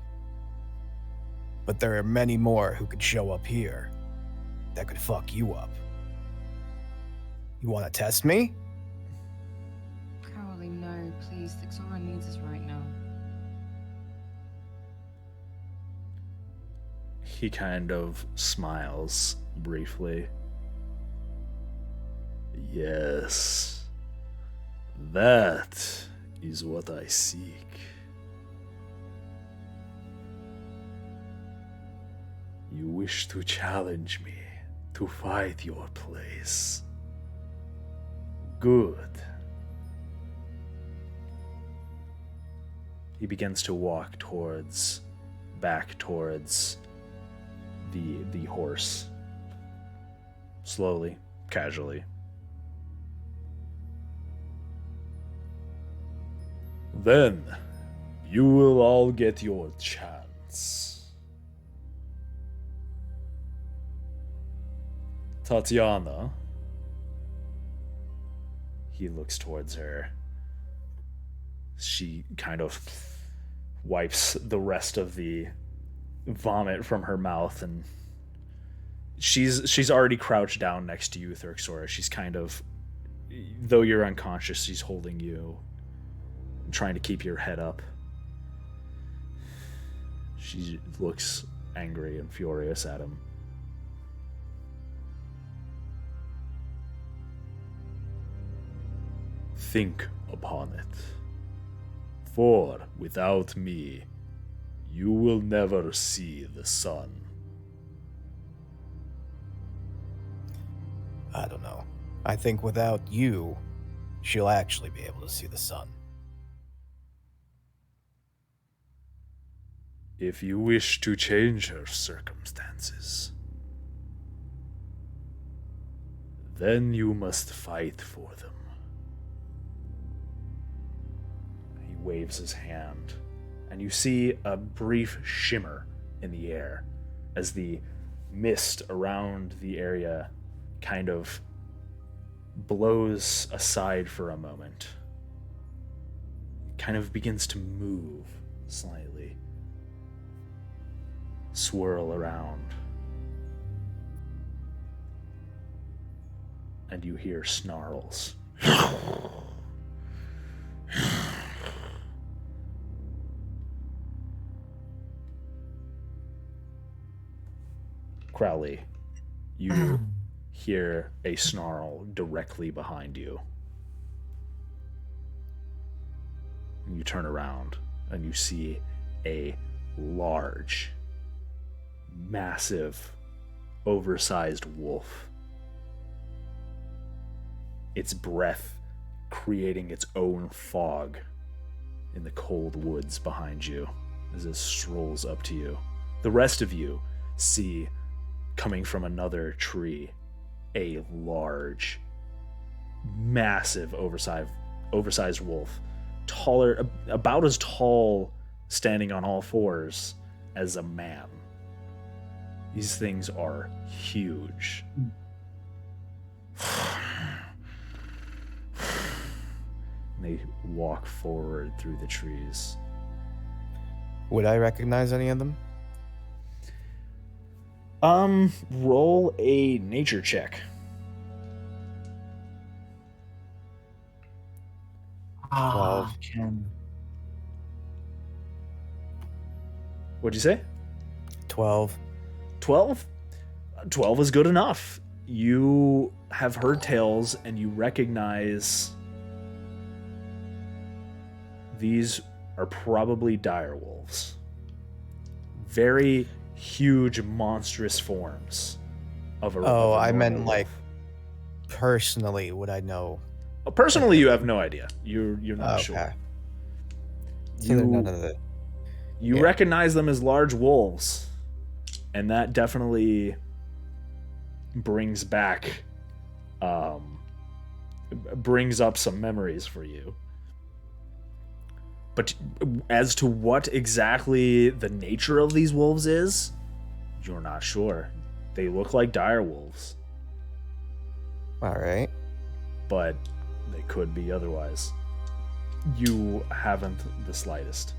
but there are many more who could show up here that could fuck you up. You want to test me? Crowley, no, please. Victoria needs us right now. He kind of smiles briefly. Yes, that is what I seek. You wish to challenge me to fight your place. Good. He begins to walk back towards the horse. Slowly, casually. Then you will all get your chance. Tatiana. He looks towards her. She kind of wipes the rest of the vomit from her mouth, and she's already crouched down next to you, Thurxora. She's kind of, though you're unconscious, she's holding you, trying to keep your head up. She looks angry and furious at him. Think upon it. For without me, you will never see the sun. I don't know. I think without you, she'll actually be able to see the sun. If you wish to change her circumstances, then you must fight for them. He waves his hand, and you see a brief shimmer in the air as the mist around the area kind of blows aside for a moment. It kind of begins to move slightly, swirl around, and you hear snarls. Crowley, you hear a snarl directly behind you. You turn around and you see a large, massive, oversized wolf. Its breath creating its own fog in the cold woods behind you as it strolls up to you. The rest of you see, coming from another tree, a large, massive, oversized wolf, taller, about as tall, standing on all fours as a man. These things are huge. And they walk forward through the trees. Would I recognize any of them? Roll a nature check. Ken. What'd you say? 12. 12? 12 is good enough. You have heard tales and you recognize these are probably dire wolves. Very huge, monstrous forms of a Oh, of a I meant normal like wolf. personally would I know? Personally, you have no idea. You're not sure. So they're none of the... You yeah. recognize them as large wolves, and that definitely brings back, brings up some memories for you. But as to what exactly the nature of these wolves is, you're not sure. They look like dire wolves, All right. but they could be otherwise. You haven't the slightest.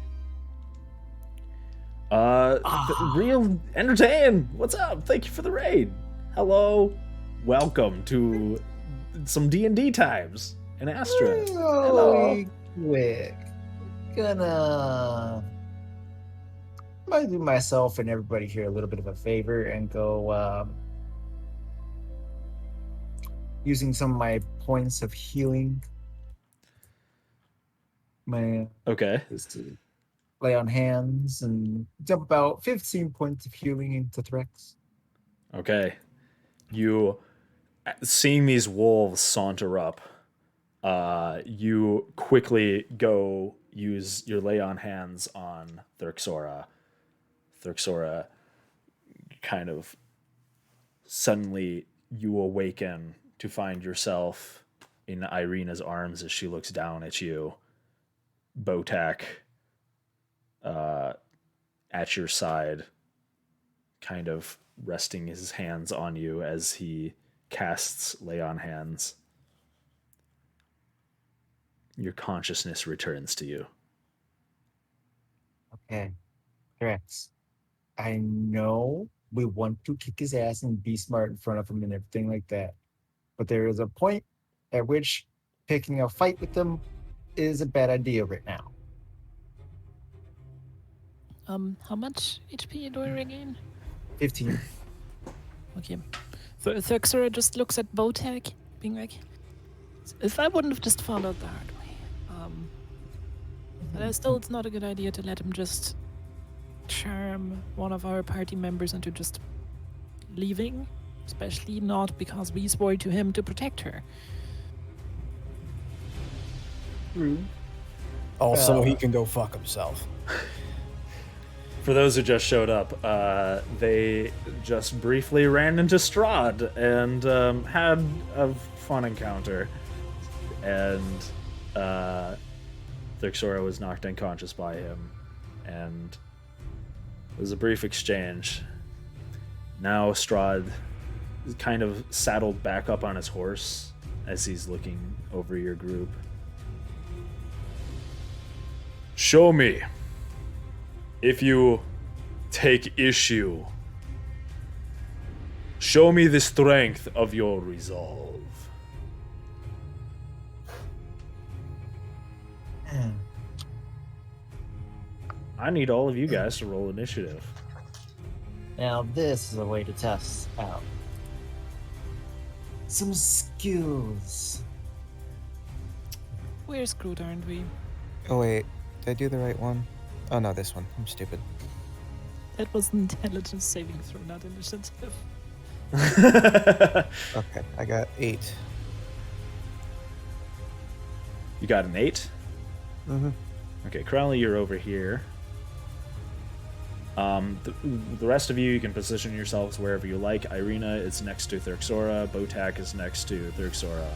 Real entertain. What's up? Thank you for the raid. Hello, welcome to some D&D times in Astra. Hello. Really quick. Might do myself and everybody here a little bit of a favor and go using some of my points of healing. Okay. Is to lay on hands and dump about 15 points of healing into Threx. Okay. You seeing these wolves saunter up, you quickly go use your lay on hands on Thurxora. Thurxora kind of suddenly you awaken to find yourself in Irina's arms as she looks down at you. Botak at your side, kind of resting his hands on you as he casts lay on hands. Your consciousness returns to you. Okay. Threx. I know we want to kick his ass and be smart in front of him and everything like that. But there is a point at which picking a fight with them is a bad idea right now. How much HP do I regain? 15. Okay. So Thurxora just looks at Botek, being like, if I wouldn't have just followed the hard way. But still, it's not a good idea to let him just charm one of our party members into just leaving, especially not because we swore to him to protect her. Also, he can go fuck himself. For those who just showed up, they just briefly ran into Strahd and had a fun encounter. And Thurxora was knocked unconscious by him. And it was a brief exchange. Now Strahd is kind of saddled back up on his horse as he's looking over your group. Show me. If you take issue, show me the strength of your resolve. I need all of you guys to roll initiative. Now this is a way to test out some skills. We're screwed, aren't we? Oh, wait. Did I do the right one? Oh, no, this one. I'm stupid. That was an intelligence saving throw, not initiative. Okay, I got 8. You got an 8? Mm-hmm. Okay, Crowley, you're over here. The rest of you can position yourselves wherever you like. Irina is next to Thurxora. Botak is next to Thurxora.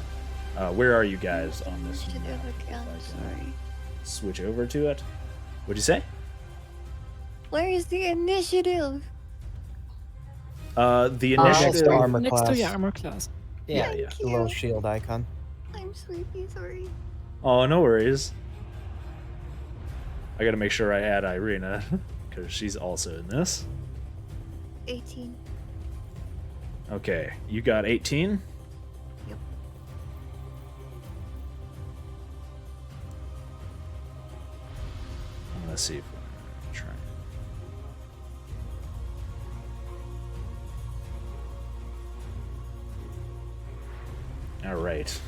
Where are you guys on this? Sorry. Switch over to it. What'd you say? Where is the initiative? The Next initiative. to armor Next class. to your armor class. Yeah. Thank The little you. shield icon. I'm sleepy, sorry. Oh, no worries. I gotta make sure I add Irina, because she's also in this. 18. Okay, you got 18? Yep. Let's see if we try. All right.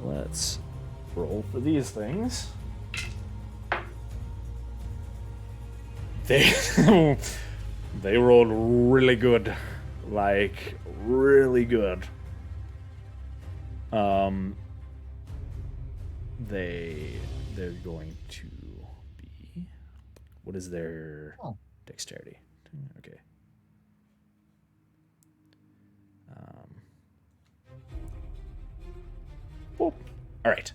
Let's roll for these things. They they rolled really good, like really good. They're going to be. What is their dexterity? Okay. Oh, all right.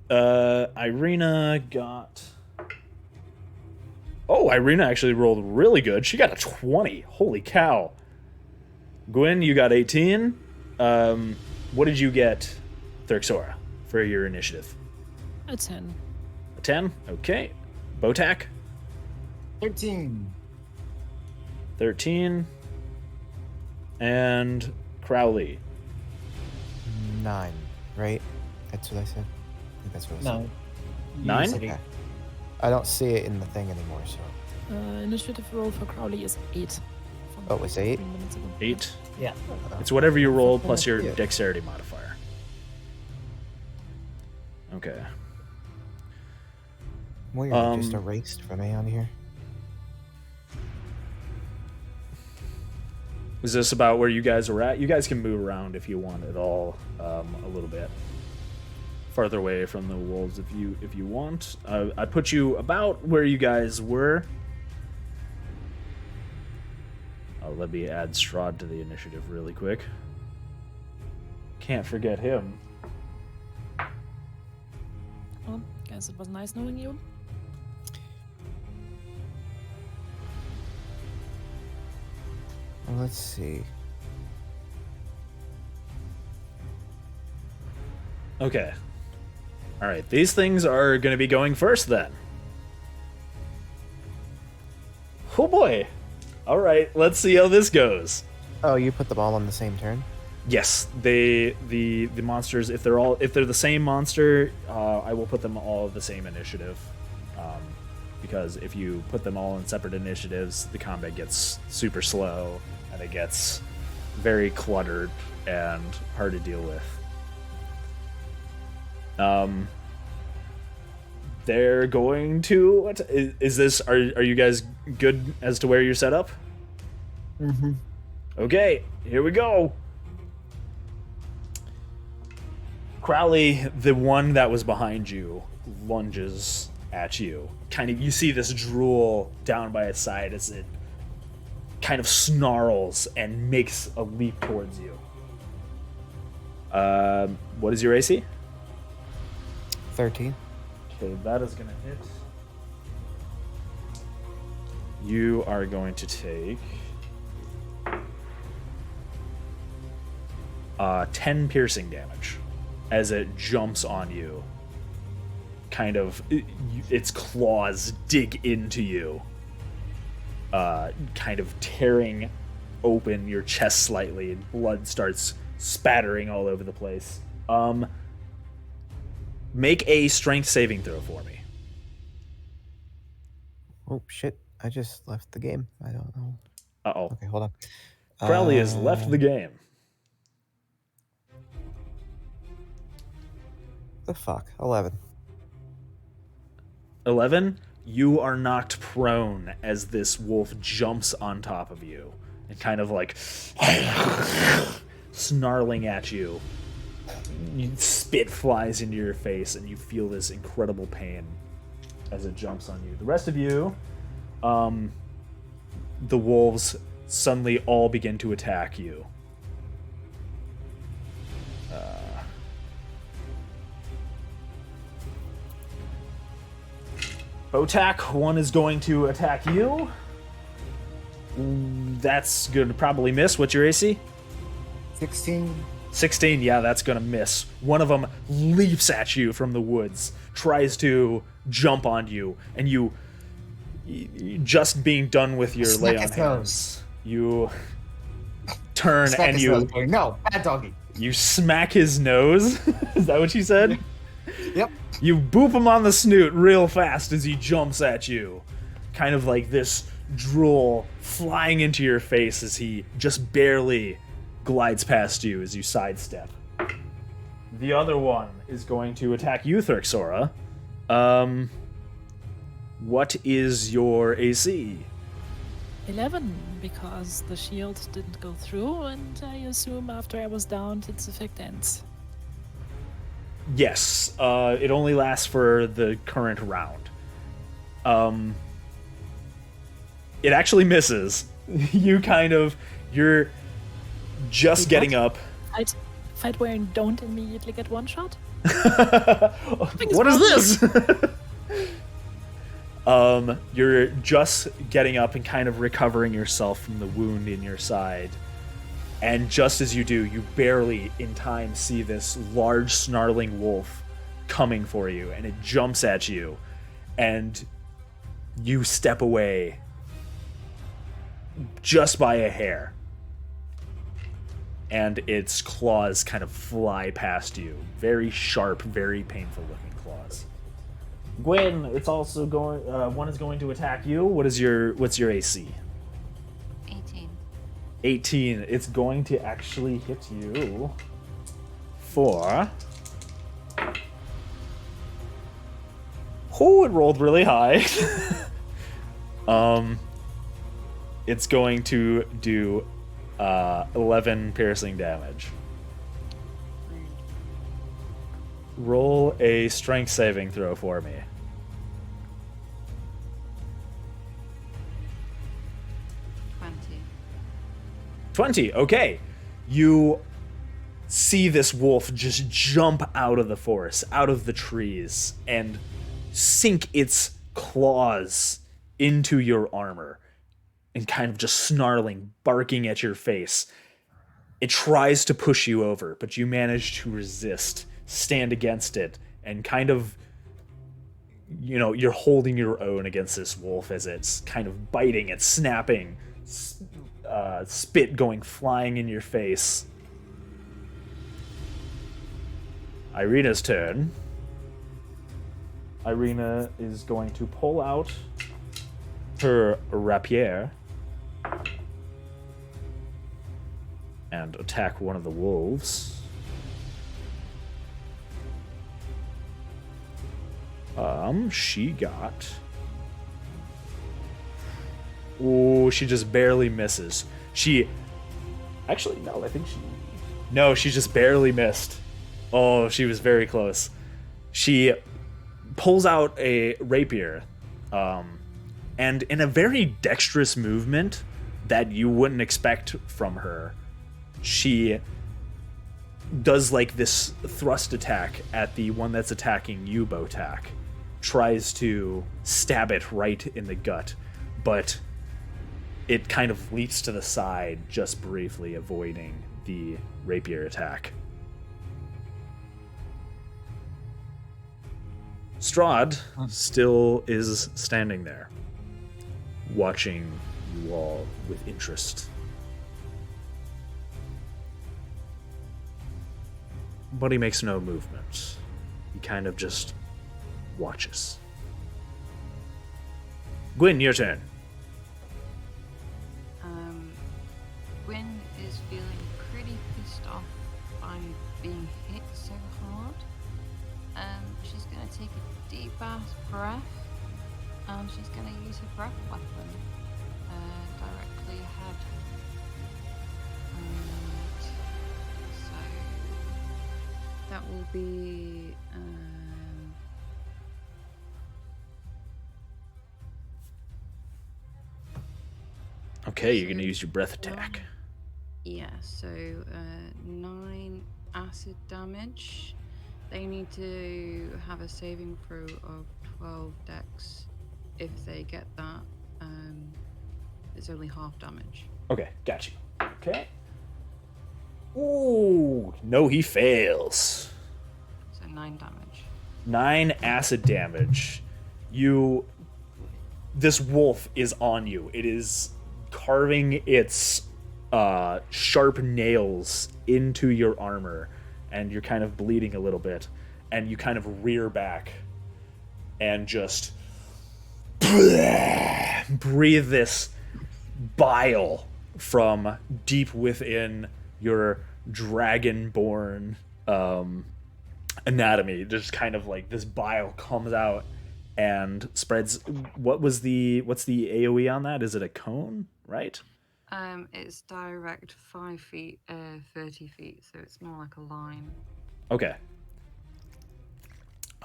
Irina got. Oh, Irina actually rolled really good. She got a 20. Holy cow. Gwen, you got 18. What did you get, Thurxora, for your initiative? A 10. A 10? Okay. Botak? 13. 13. And Crowley? 9, right? That's what I said. I think that's what I said. No. 9? Okay. I don't see it in the thing anymore, so. Initiative roll for Crowley is 8. Oh, it was 8? 3 minutes ago. 8? Yeah. It's whatever you roll plus your Yeah. dexterity modifier. Okay. Well, you're just erased from me on here. Is this about where you guys are at? You guys can move around if you want at all, a little bit farther away from the wolves if you want. I put you about where you guys were. Let me add Strahd to the initiative really quick. Can't forget him. Well, guess it was nice knowing you. Well, let's see. Okay. All right, these things are going to be going first then. Oh boy. All right, let's see how this goes. Oh, you put them all on the same turn? Yes, the monsters, if they're the same monster, I will put them all the same initiative. Because if you put them all in separate initiatives, the combat gets super slow and it gets very cluttered and hard to deal with. They're going to. What is this? Are you guys good as to where you're set up? Mm-hmm. Okay, here we go. Crowley, the one that was behind you, lunges at you. Kind of, you see this drool down by its side as it kind of snarls and makes a leap towards you. What is your AC? 13. Okay, that is gonna hit. You are going to take 10 piercing damage as it jumps on you. Kind of, its claws dig into you, kind of tearing open your chest slightly, and blood starts spattering all over the place. Make a strength saving throw for me. Oh, shit. I just left the game. I don't know. Uh-oh. Okay, hold on. Crowley has left the game. The fuck? 11. 11, you are knocked prone as this wolf jumps on top of you and kind of like snarling at you. Spit flies into your face and you feel this incredible pain as it jumps on you. The rest of you, the wolves suddenly all begin to attack you. Botak, one is going to attack you. That's going to probably miss. What's your AC? 16. 16, yeah, that's going to miss. One of them leaps at you from the woods, tries to jump on you, and you just being done with your lay on his hands, nose. you turn and No, bad doggy. you smack his nose. Is that what you said? Yep. You boop him on the snoot real fast as he jumps at you. Kind of like this drool flying into your face as he just barely glides past you as you sidestep. The other one is going to attack you, Thurxora. What is your AC? 11, because the shield didn't go through, and I assume after I was downed, its effect ends. Yes, it only lasts for the current round. It actually misses. You're just Wait, getting what? up. Fight where and don't immediately get one shot? What is this? You're just getting up and kind of recovering yourself from the wound in your side. And just as you do, you barely in time see this large snarling wolf coming for you, and it jumps at you, and you step away just by a hair. And its claws kind of fly past you. Very sharp, very painful looking claws. Gwen, it's also going. One is going to attack you. What's your AC? 18. 18. It's going to actually hit you for. Oh, it rolled really high. It's going to do 11 piercing damage. Roll a strength saving throw for me. 20, okay. You see this wolf just jump out of the forest, out of the trees, and sink its claws into your armor and kind of just snarling, barking at your face. It tries to push you over, but you manage to resist, stand against it, and kind of, you're holding your own against this wolf as it's kind of biting and snapping, spit going flying in your face. Irina's turn. Irina is going to pull out her rapier and attack one of the wolves. She got... Oh, she just barely misses. Actually, no, I think she... No, she just barely missed. Oh, she was very close. She pulls out a rapier, and in a very dexterous movement that you wouldn't expect from her, she does like this thrust attack at the one that's attacking you, Botak. Tries to stab it right in the gut, but it kind of leaps to the side just briefly, avoiding the rapier attack. Strahd still is standing there, watching you all with interest. But he makes no movement. He kind of just watches. Gwyn, your turn. Gwyn is feeling pretty pissed off by being hit so hard. She's going to take a deep ass breath, and she's going to use her breath weapon directly ahead. So that will be Okay, you're going to use your breath attack. Yeah, so 9 acid damage. They need to have a saving throw of 12 dex. If they get that, it's only half damage. Okay, got you. Okay. Ooh, no, he fails. So 9 damage. 9 acid damage. This wolf is on you. It is carving its sharp nails into your armor, and you're kind of bleeding a little bit. and you kind of rear back and just breathe this bile from deep within your dragonborn anatomy. Just kind of like this bile comes out and spreads. What's the AoE on that? Is it a cone, right? It's direct 5 feet, 30 feet, so it's more like a line. Okay.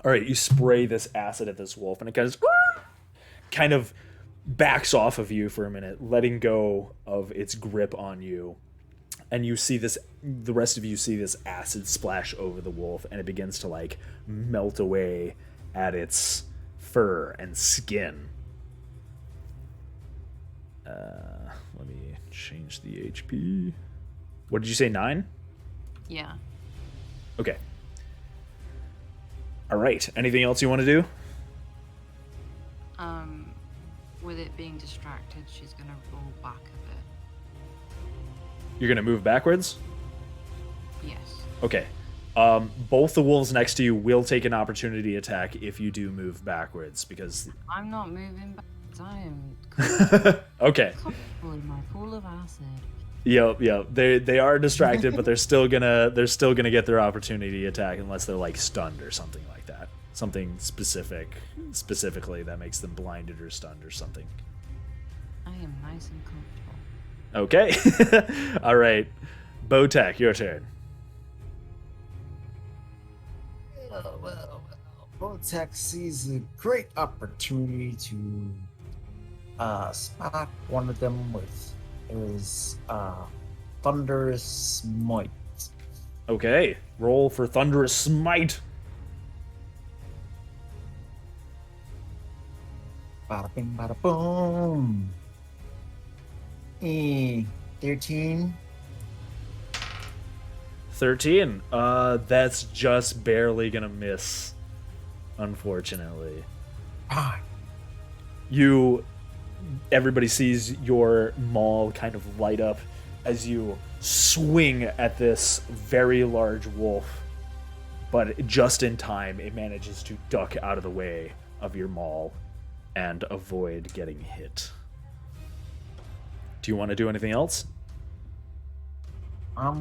All right, you spray this acid at this wolf, and it kind of backs off of you for a minute, letting go of its grip on you. And you see this, the rest of you see this acid splash over the wolf, and it begins to like melt away at its fur and skin. Let me change the HP. What did you say, 9? Yeah. Okay. All right. Anything else you want to do? With it being distracted, she's gonna roll back a bit. You're going to move backwards? Yes. Okay. Both the wolves next to you will take an opportunity attack if you do move backwards, because... I'm not moving back. I am Okay. comfortable in my pool of acid. Yep. They are distracted, but they're still gonna get their opportunity attack unless they're like stunned or something like that. Something specifically that makes them blinded or stunned or something. I am nice and comfortable. Okay. All right. Botek, your turn. Well. Botek sees a great opportunity to smack one of them with his thunderous smite. Okay. Roll for Thunderous Smite. Bada bing, bada boom. 13. 13. That's just barely gonna miss, unfortunately. Ah, Everybody sees your maul kind of light up as you swing at this very large wolf, but just in time it manages to duck out of the way of your maul and avoid getting hit. Do you want to do anything else? I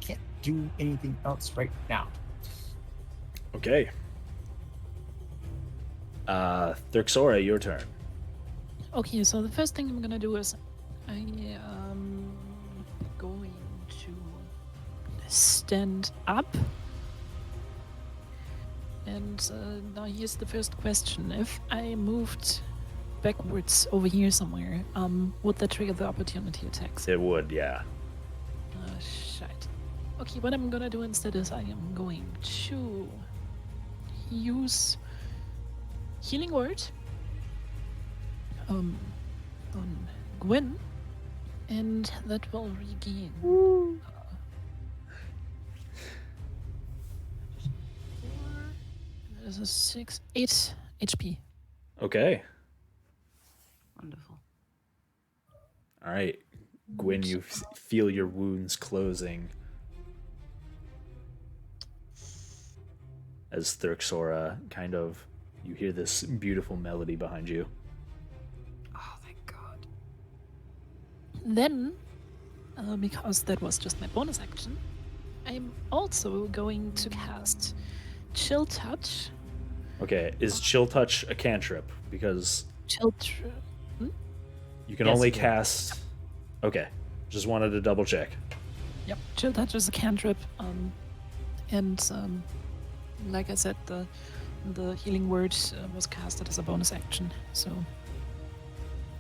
can't do anything else right now. Okay. Thyrxora, your turn. Okay, so the first thing I'm gonna do is I am going to stand up. And now here's the first question. If I moved backwards over here somewhere, would that trigger the opportunity attacks? It would, yeah. Shite. Okay, what I'm gonna do instead is I am going to use Healing Word on Gwen, and that will regain that is a 8 HP. Okay. Wonderful. All right. Gwen, you feel your wounds closing as Thyrxora you hear this beautiful melody behind you. Oh, thank God. Then, because that was just my bonus action, I'm also going to cast Chill Touch. Okay, is Chill Touch a cantrip? Because You can Yes, only it is. cast... Okay, just wanted to double check. Yep, Chill Touch is a cantrip, and like I said, the Healing Word was casted as a bonus action, so...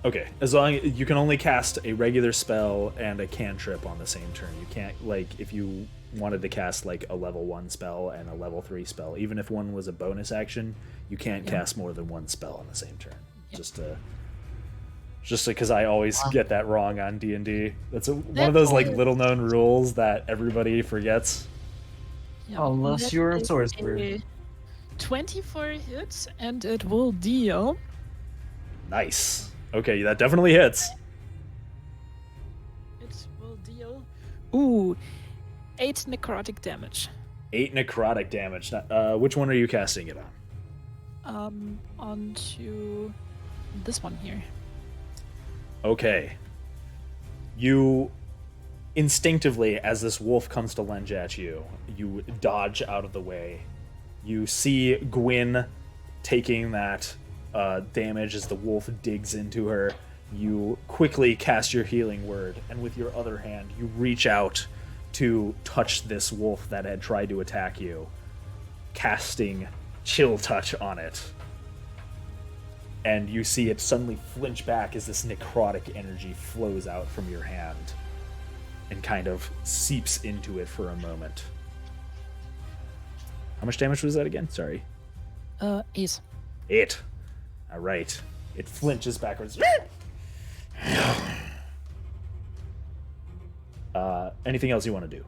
Okay, as long you can only cast a regular spell and a cantrip on the same turn. You can't, like, if you wanted to cast like a level 1 spell and a level 3 spell, even if one was a bonus action, you can't cast more than one spell on the same turn. Yep. Just because I always get that wrong on D&D. That's one of That those like is- little known rules that everybody forgets. Yeah, Unless that you're a is sorcerer. a 24 hits, and it will deal... Nice. Okay, that definitely hits. It will deal... Ooh, 8 necrotic damage. 8 necrotic damage. Which one are you casting it on? Onto this one here. Okay. You instinctively, as this wolf comes to lunge at you, you dodge out of the way. You see Gwyn taking that damage as the wolf digs into her. You quickly cast your healing word, and with your other hand, you reach out to touch this wolf that had tried to attack you, casting Chill Touch on it. And you see it suddenly flinch back as this necrotic energy flows out from your hand and kind of seeps into it for a moment. How much damage was that again? Sorry. 8. 8. All right. It flinches backwards. Anything else you want to do?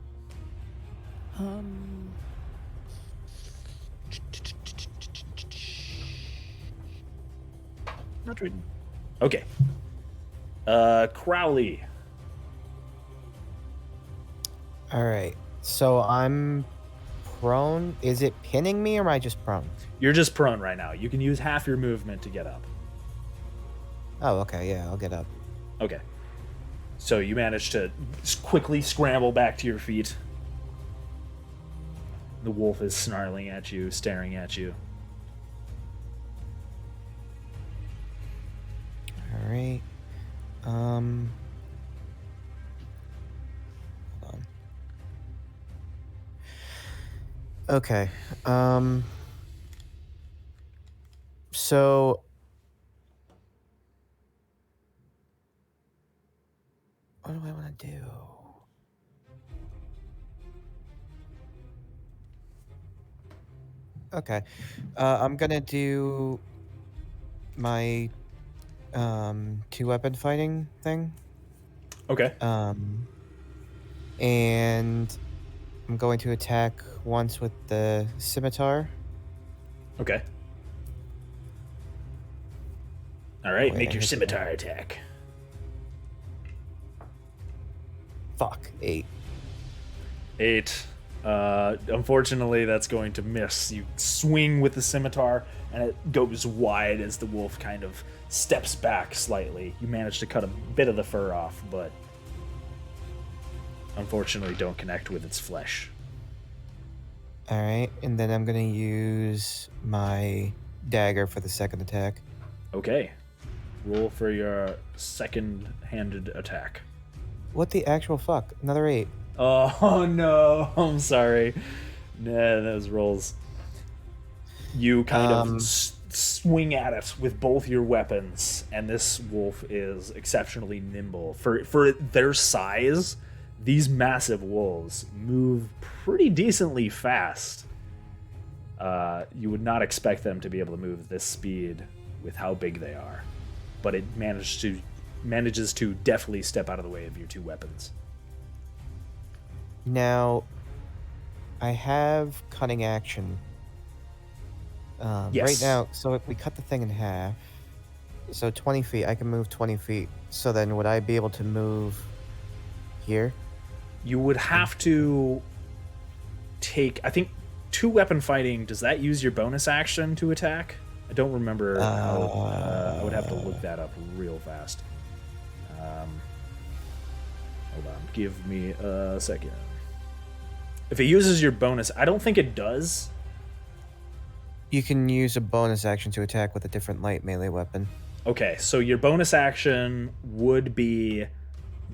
Not really. Okay. Crowley. All right. So I'm prone. Is it pinning me or am I just prone? You're just prone right now. You can use half your movement to get up. Oh, okay. Yeah, I'll get up. Okay. So you manage to quickly scramble back to your feet. The wolf is snarling at you, staring at you. All right. Hold on. Okay. So what do I want to do? Okay. I'm gonna do my 2-weapon fighting thing. Okay. And I'm going to attack once with the scimitar. Okay. All right, Wait, make I your hit the scimitar button. attack. Fuck, 8. 8. Unfortunately, that's going to miss. You swing with the scimitar, and it goes wide as the wolf kind of steps back slightly. You manage to cut a bit of the fur off, but unfortunately don't connect with its flesh. All right, and then I'm gonna use my dagger for the second attack. Okay. Roll for your second-handed attack. What the actual fuck? Another 8. Oh no, I'm sorry. Nah, those rolls. You kind of swing at it with both your weapons, and this wolf is exceptionally nimble. For their size, these massive wolves move pretty decently fast. You would not expect them to be able to move this speed with how big they are, but it manages to definitely step out of the way of your two weapons. Now, I have cunning action. Yes. Right now, so if we cut the thing in half, so 20 feet, I can move 20 feet. So then would I be able to move here? You would have to take, I think, 2-weapon fighting, does that use your bonus action to attack? I don't remember how. I would have to look that up real fast. Hold on, give me a second. If it uses your bonus, I don't think it does. You can use a bonus action to attack with a different light melee weapon. Okay, so your bonus action would be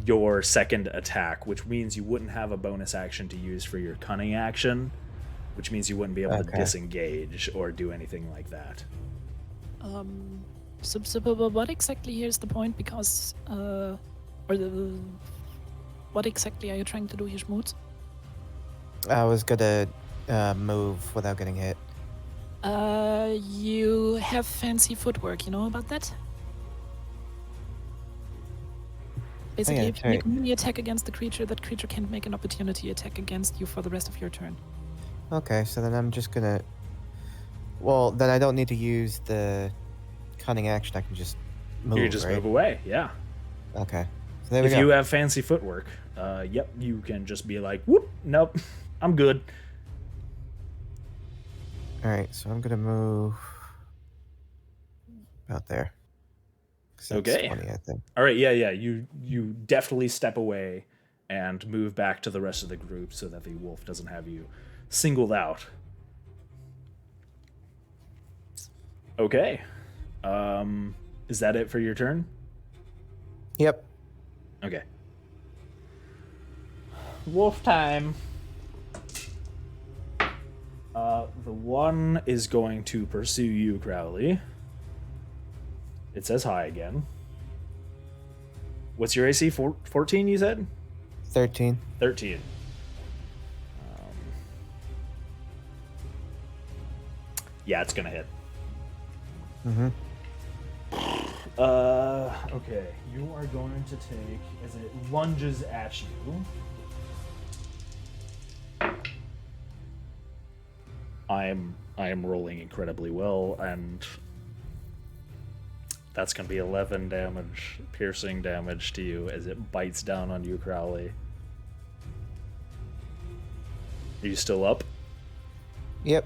your second attack, which means you wouldn't have a bonus action to use for your cunning action, which means you wouldn't be able to disengage or do anything like that. So what exactly here is the point? Because, what exactly are you trying to do here, Schmutz? I was gonna move without getting hit. You have fancy footwork, you know about that? Basically, yeah, if you make a melee attack against the creature, that creature can't make an opportunity attack against you for the rest of your turn. Okay, so then I'm just gonna... Well, then I don't need to use the cunning action. I can just move, You can just right? move away, yeah. Okay. So there we If go. you have fancy footwork, yep, you can just be like, whoop, nope, I'm good. All right, so I'm gonna move about there. 'Cause that's Okay. 20, I think. All right, yeah. You definitely step away and move back to the rest of the group so that the wolf doesn't have you singled out. Okay. Is that it for your turn? Yep. Okay. Wolf time. The one is going to pursue you, Crowley. It says hi again. What's your AC? 14, you said? 13. 13. Yeah, it's gonna hit. Mm-hmm. Okay. You are going to take, as it lunges at you. I am rolling incredibly well, and that's gonna be 11 damage, piercing damage to you as it bites down on you, Crowley. Are you still up? Yep.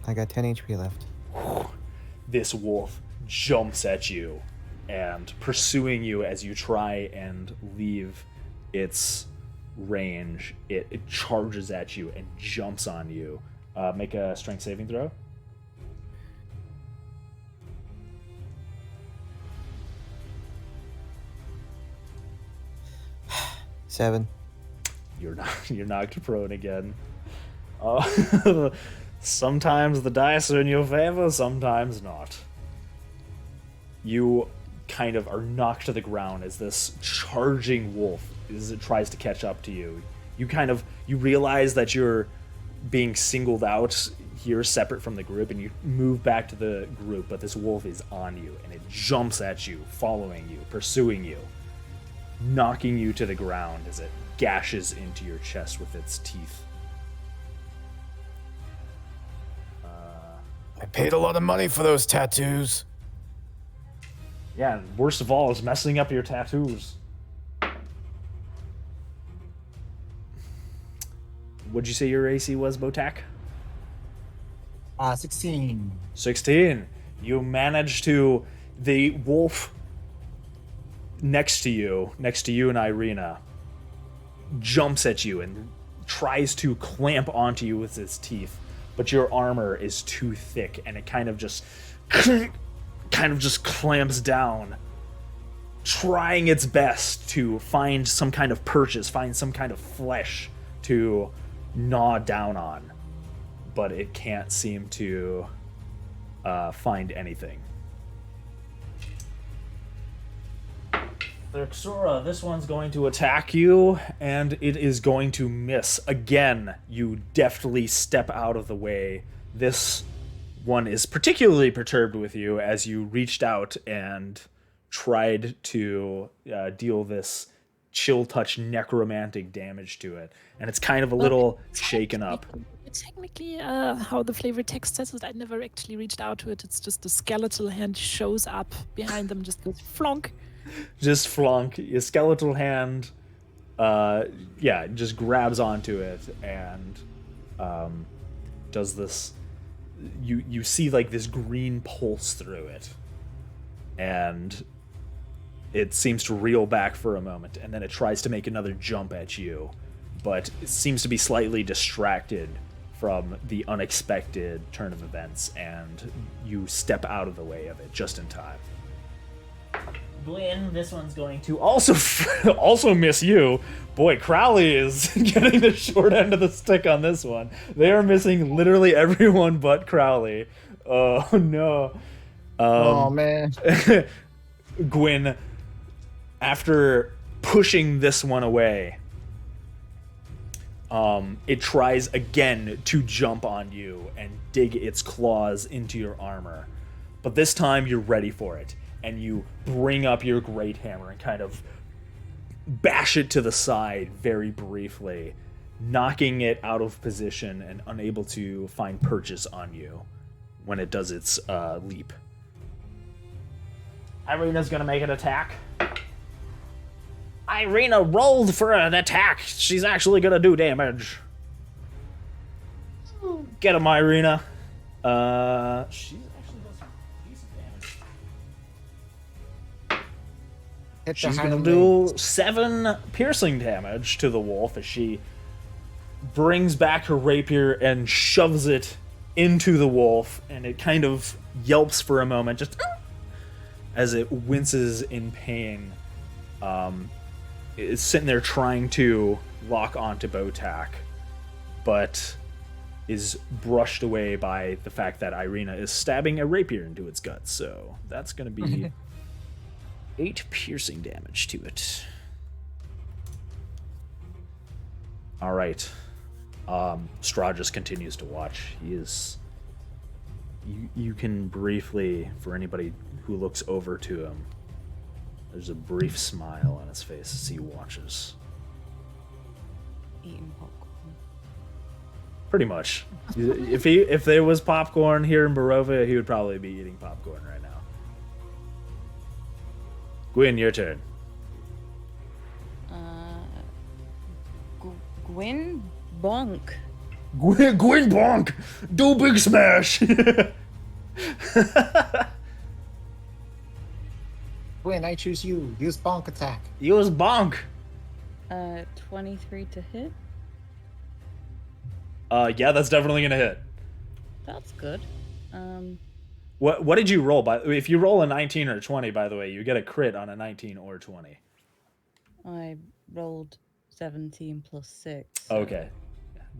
I got 10 HP left. This wolf jumps at you and pursuing you as you try and leave its range. It charges at you and jumps on you. Make a strength saving throw. Seven. You're knocked prone again. Sometimes the dice are in your favor, sometimes not. You kind of are knocked to the ground as this charging wolf, as it tries to catch up to you. You realize that you're being singled out here, separate from the group, and you move back to the group, but this wolf is on you, and it jumps at you, following you, pursuing you, knocking you to the ground as it gashes into your chest with its teeth. I paid a lot of money for those tattoos. Yeah, and worst of all is messing up your tattoos. What'd you say your AC was, Botak? 16. 16. You managed to... The wolf next to you and Irina, jumps at you and tries to clamp onto you with its teeth, but your armor is too thick and it kind of just clamps down, trying its best to find some kind of purchase, find some kind of flesh to gnaw down on, but it can't seem to find anything. Xora, this one's going to attack you, and it is going to miss. Again, you deftly step out of the way. This one is particularly perturbed with you as you reached out and tried to deal this chill touch necromantic damage to it, and it's kind of a little shaken up. Technically, how the flavor text says it, I never actually reached out to it. It's just a skeletal hand shows up behind them, just goes flonk. Just flonk. Your skeletal hand, just grabs onto it and does this. You see like this green pulse through it, and it seems to reel back for a moment, and then it tries to make another jump at you, but it seems to be slightly distracted from the unexpected turn of events, and you step out of the way of it just in time. Gwen, this one's going to also miss you. Boy, Crowley is getting the short end of the stick on this one. They are missing literally everyone but Crowley. Oh no. Oh man. Gwen, after pushing this one away, it tries again to jump on you and dig its claws into your armor. But this time you're ready for it, and you bring up your great hammer and kind of bash it to the side very briefly, knocking it out of position and unable to find purchase on you when it does its leap. Irina's gonna make an attack. I Irina rolled for an attack. She's actually gonna do damage. Get him, Irina. She actually does some decent damage. Hit the She's gonna hind do leg. 7 piercing damage to the wolf as she brings back her rapier and shoves it into the wolf, and it kind of yelps for a moment, just as it winces in pain. It's sitting there trying to lock onto Botak, but is brushed away by the fact that Irina is stabbing a rapier into its gut. So that's going to be 8 piercing damage to it. All right. Strahd just continues to watch. He is... You can briefly, for anybody who looks over to him, there's a brief smile on his face as he watches. Eating popcorn. Pretty much. If there was popcorn here in Barovia, he would probably be eating popcorn right now. Gwyn, your turn. Gwyn Bonk. Gwyn Bonk! Do big smash! Gwyn, I choose you. Use bonk attack. Use Bonk! 23 to hit. Yeah, that's definitely gonna hit. That's good. What did you roll? If you roll a 19 or 20, by the way, you get a crit on a 19 or 20. I rolled 17 plus 6. So. Okay.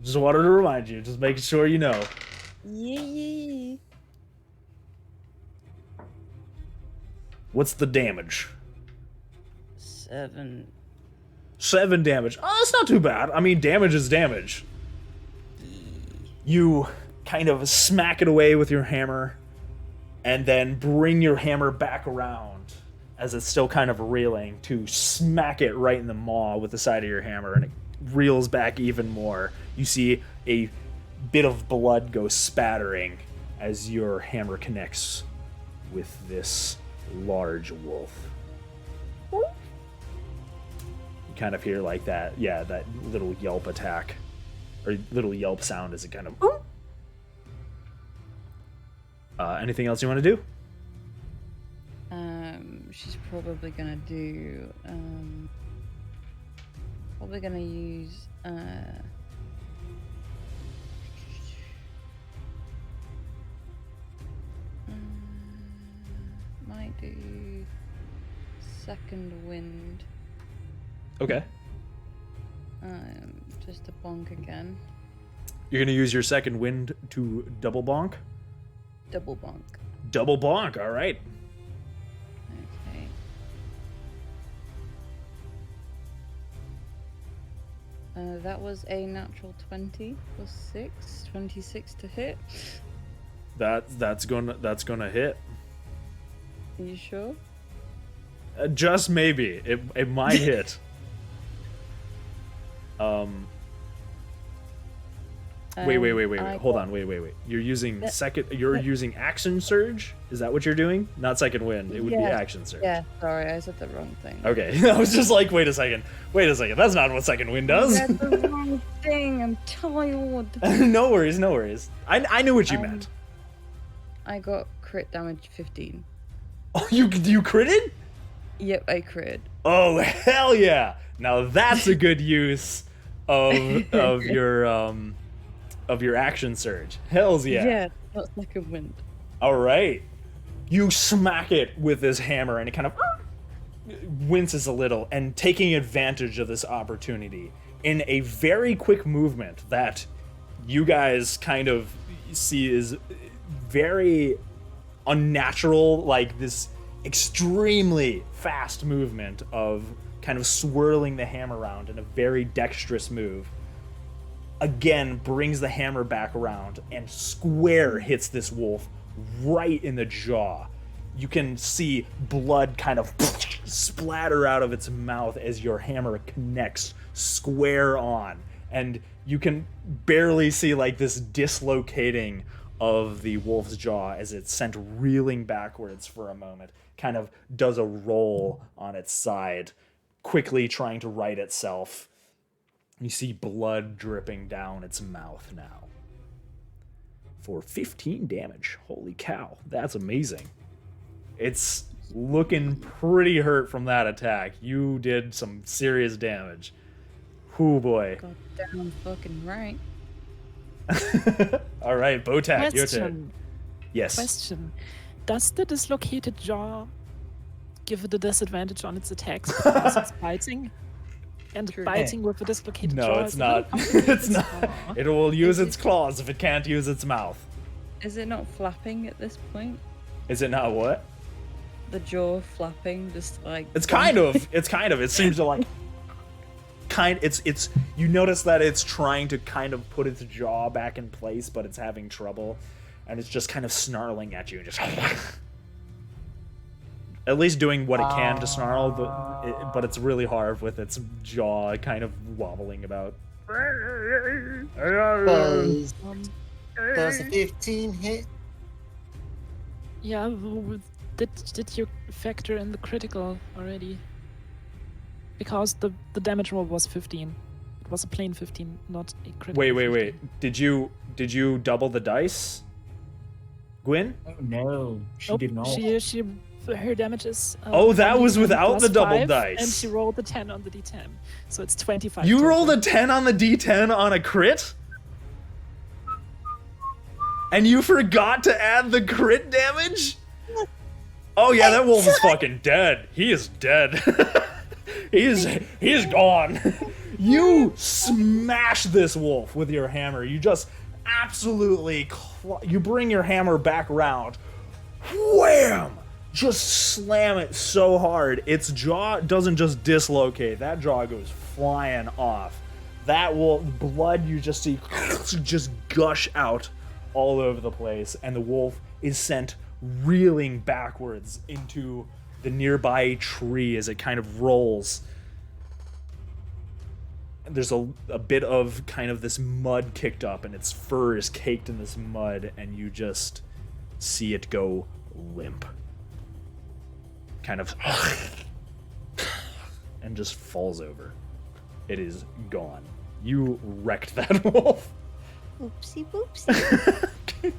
Just wanted to remind you, just making sure you know. Yeah. What's the damage? 7. 7 damage. Oh, that's not too bad. I mean, damage is damage. You kind of smack it away with your hammer, and then bring your hammer back around as it's still kind of reeling to smack it right in the maw with the side of your hammer, and it reels back even more. You see a bit of blood go spattering as your hammer connects with this large wolf. You kind of hear like that, yeah, that little yelp attack, or little yelp sound as it kind of... anything else you want to do? She's probably gonna do. Probably gonna use. Might do second wind. Okay. Just a bonk again. You're going to use your second wind to double bonk? Double bonk. Double bonk, all right. Okay. That was a natural 20 plus 6, 26 to hit. That's gonna hit. Are you sure? Just maybe. It might hit. Wait. Hold on. Wait. You're using using action surge? Is that what you're doing? Not second wind. It would be action surge. Yeah, sorry, I said the wrong thing. Okay. I was just like, wait a second. That's not what second wind does. That's the wrong thing. I'm tired. No worries. I knew what you meant. I got crit damage 15. Oh, you critted? Yep, I crit. Oh, hell yeah. Now that's a good use of your action surge. Hells yeah. Yeah, not second wind. All right. You smack it with this hammer and it kind of winces a little, and taking advantage of this opportunity in a very quick movement that you guys kind of see is very unnatural, like this extremely fast movement of kind of swirling the hammer around in a very dexterous move. Again, brings the hammer back around and square hits this wolf right in the jaw. You can see blood kind of splatter out of its mouth as your hammer connects square on. And you can barely see like this dislocating of the wolf's jaw as it's sent reeling backwards for a moment. Kind of does a roll on its side quickly trying to right itself. You see blood dripping down its mouth now. For 15 damage. Holy cow, that's amazing. It's looking pretty hurt from that attack. You did some serious damage. Whoo boy. God damn fucking right. All right, Botak, your turn. Question. Yes. Question. Does the dislocated jaw give it a disadvantage on its attacks because it's biting? And biting with a dislocated jaw No, it's is not. really It's not. Aw. It will use Is its claws if it can't use its mouth. Is it not flapping at this point? Is it not what? The jaw flapping, just like. It's kind of. It seems to like. It's. You notice that it's trying to kind of put its jaw back in place, but it's having trouble, and it's just kind of snarling at you, and just. At least doing what it can to snarl, but it's really hard with its jaw kind of wobbling about. Does a 15 hit? Yeah, did you factor in the critical already? Because the damage roll was 15. It was a plain 15, not a critical. Wait. Did you double the dice, Gwyn? Oh, no, she Nope, did not. She her damage is. Oh, that was without plus the double 5, dice. And she rolled the 10 on the d10, so it's 25. You total. rolled a 10 on the d10 on a crit? And you forgot to add the crit damage? Oh yeah, that wolf is fucking dead. He is dead. he is gone. You smash this wolf with your hammer. You just absolutely you bring your hammer back around. Wham! Just slam it so hard. Its jaw doesn't just dislocate. That jaw goes flying off. That wolf blood you just see just gush out all over the place, and the wolf is sent reeling backwards into the nearby tree as it kind of rolls. There's a bit of kind of this mud kicked up, and its fur is caked in this mud, and you just see it go limp. Kind of and just falls over. It is gone. You wrecked that wolf. Oopsie boopsie.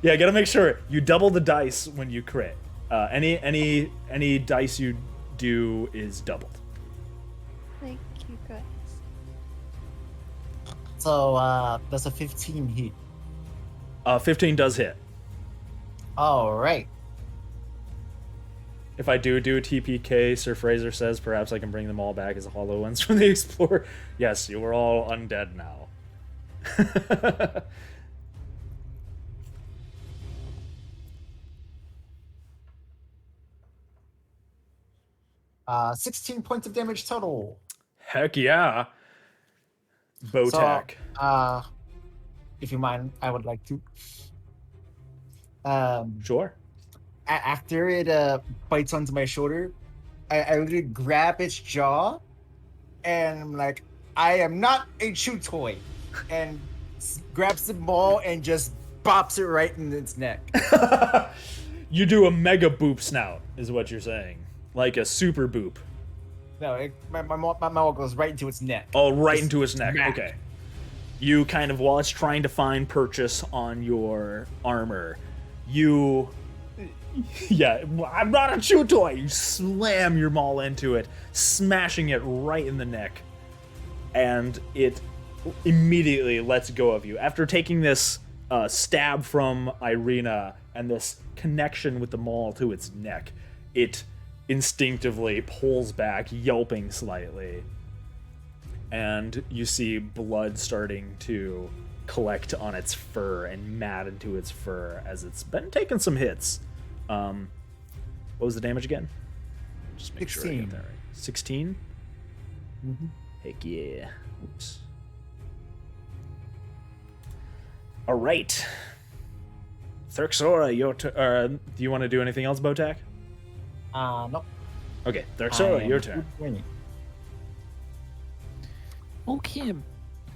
Yeah, gotta make sure you double the dice when you crit. Any dice you do is doubled. Thank you guys. So, does a 15 hit? 15 does hit. Alright. If I do a TPK, Sir Fraser says perhaps I can bring them all back as hollow ones from the Explorer. Yes, you are all undead now. 16 points of damage total. Heck yeah. Botak. So, if you mind, I would like to. Sure. After it bites onto my shoulder, I literally grab its jaw, and I'm like, I am not a chew toy, and grabs the ball and just bops it right in its neck. You do a mega boop snout, is what you're saying. Like a super boop. No, my maul goes right into its neck. Oh, right Just into its neck. smack. Okay. You kind of, while it's trying to find purchase on your armor, you... Yeah, I'm not a chew toy! You slam your maul into it, smashing it right in the neck. And it immediately lets go of you. After taking this stab from Irina and this connection with the maul to its neck, it instinctively pulls back, yelping slightly. And you see blood starting to collect on its fur and mat into its fur as it's been taking some hits. What was the damage again? Just make 16. sure I get that right. 16? Mm-hmm. Heck yeah. Oops. All right. Therxora, your turn. Do you want to do anything else, Botak? Nope. Okay, Therxora, your turn. Okay,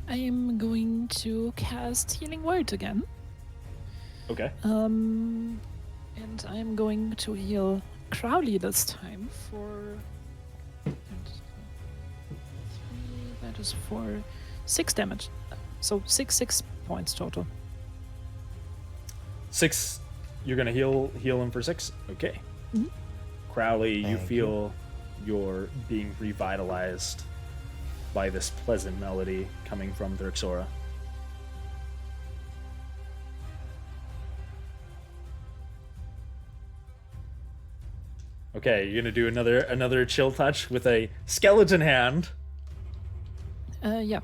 I am going to cast Healing Word again. Okay. And I'm going to heal Crowley this time for that is for 6 damage. So 6 points total. 6. You're gonna heal him for 6. Okay. Mhm. Crowley, you Thank feel you're being revitalized by this pleasant melody coming from Thrixora. Okay, you're gonna do another chill touch with a skeleton hand. Yeah.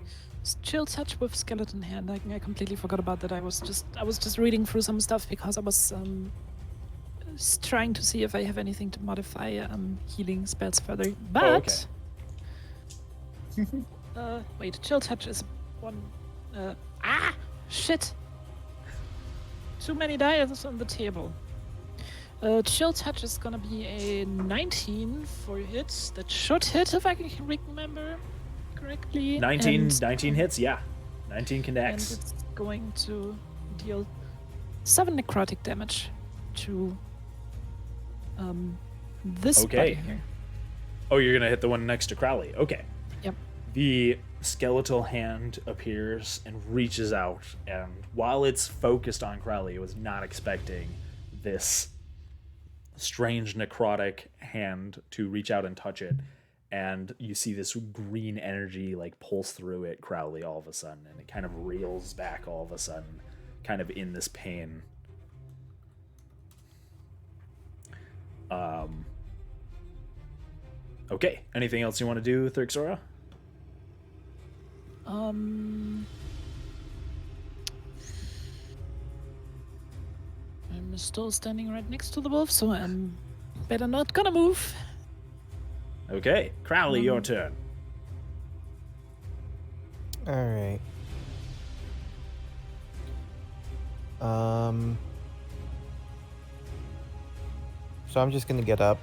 Chill touch with skeleton hand. I completely forgot about that. I was just reading through some stuff because I was trying to see if I have anything to modify healing spells further. But wait, chill touch is one. Shit! Too many dice on the table. Chill touch is gonna be a 19 for hits. That should hit if I can remember correctly. 19 And, hits, yeah. 19 and connects. it's going to deal 7 necrotic damage to this Okay. buddy here. Oh, you're gonna hit the one next to Crowley. Okay. Yep. The skeletal hand appears and reaches out, and while it's focused on Crowley, it was not expecting this strange necrotic hand to reach out and touch it. And you see this green energy like pulse through it, Crowley, all of a sudden, and it kind of reels back all of a sudden, kind of in this pain. Okay. Anything else you want to do, Thrixora? I'm still standing right next to the wolf, so I'm better not gonna move. Okay. Crowley, your turn. All right. So I'm just gonna get up.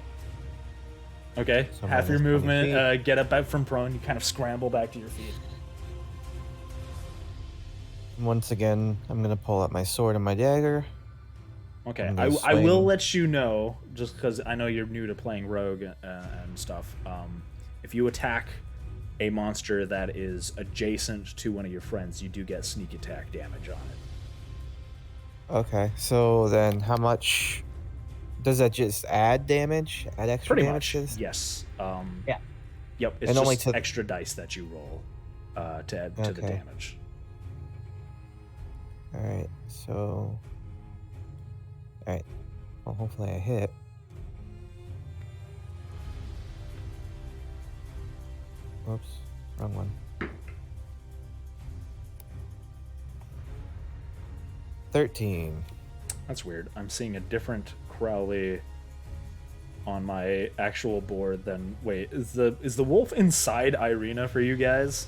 Okay. So Half your minus 20 movement, get up out from prone. You kind of scramble back to your feet. Once again, I'm gonna pull out my sword and my dagger. Okay. I'm I gonna will swing. let you know, just because I know you're new to playing rogue and stuff. If you attack a monster that is adjacent to one of your friends, you do get sneak attack damage on it. Okay, so then how much does that just add damage? Add extra Pretty damage? much. to this? Yes. Yeah. Yep. It's And only just to- extra dice that you roll to add to the Okay. damage. All right. So. All right. Well, hopefully I hit. Whoops, wrong one. 13. That's weird. I'm seeing a different Crowley on my actual board than wait, is the wolf inside Irina for you guys?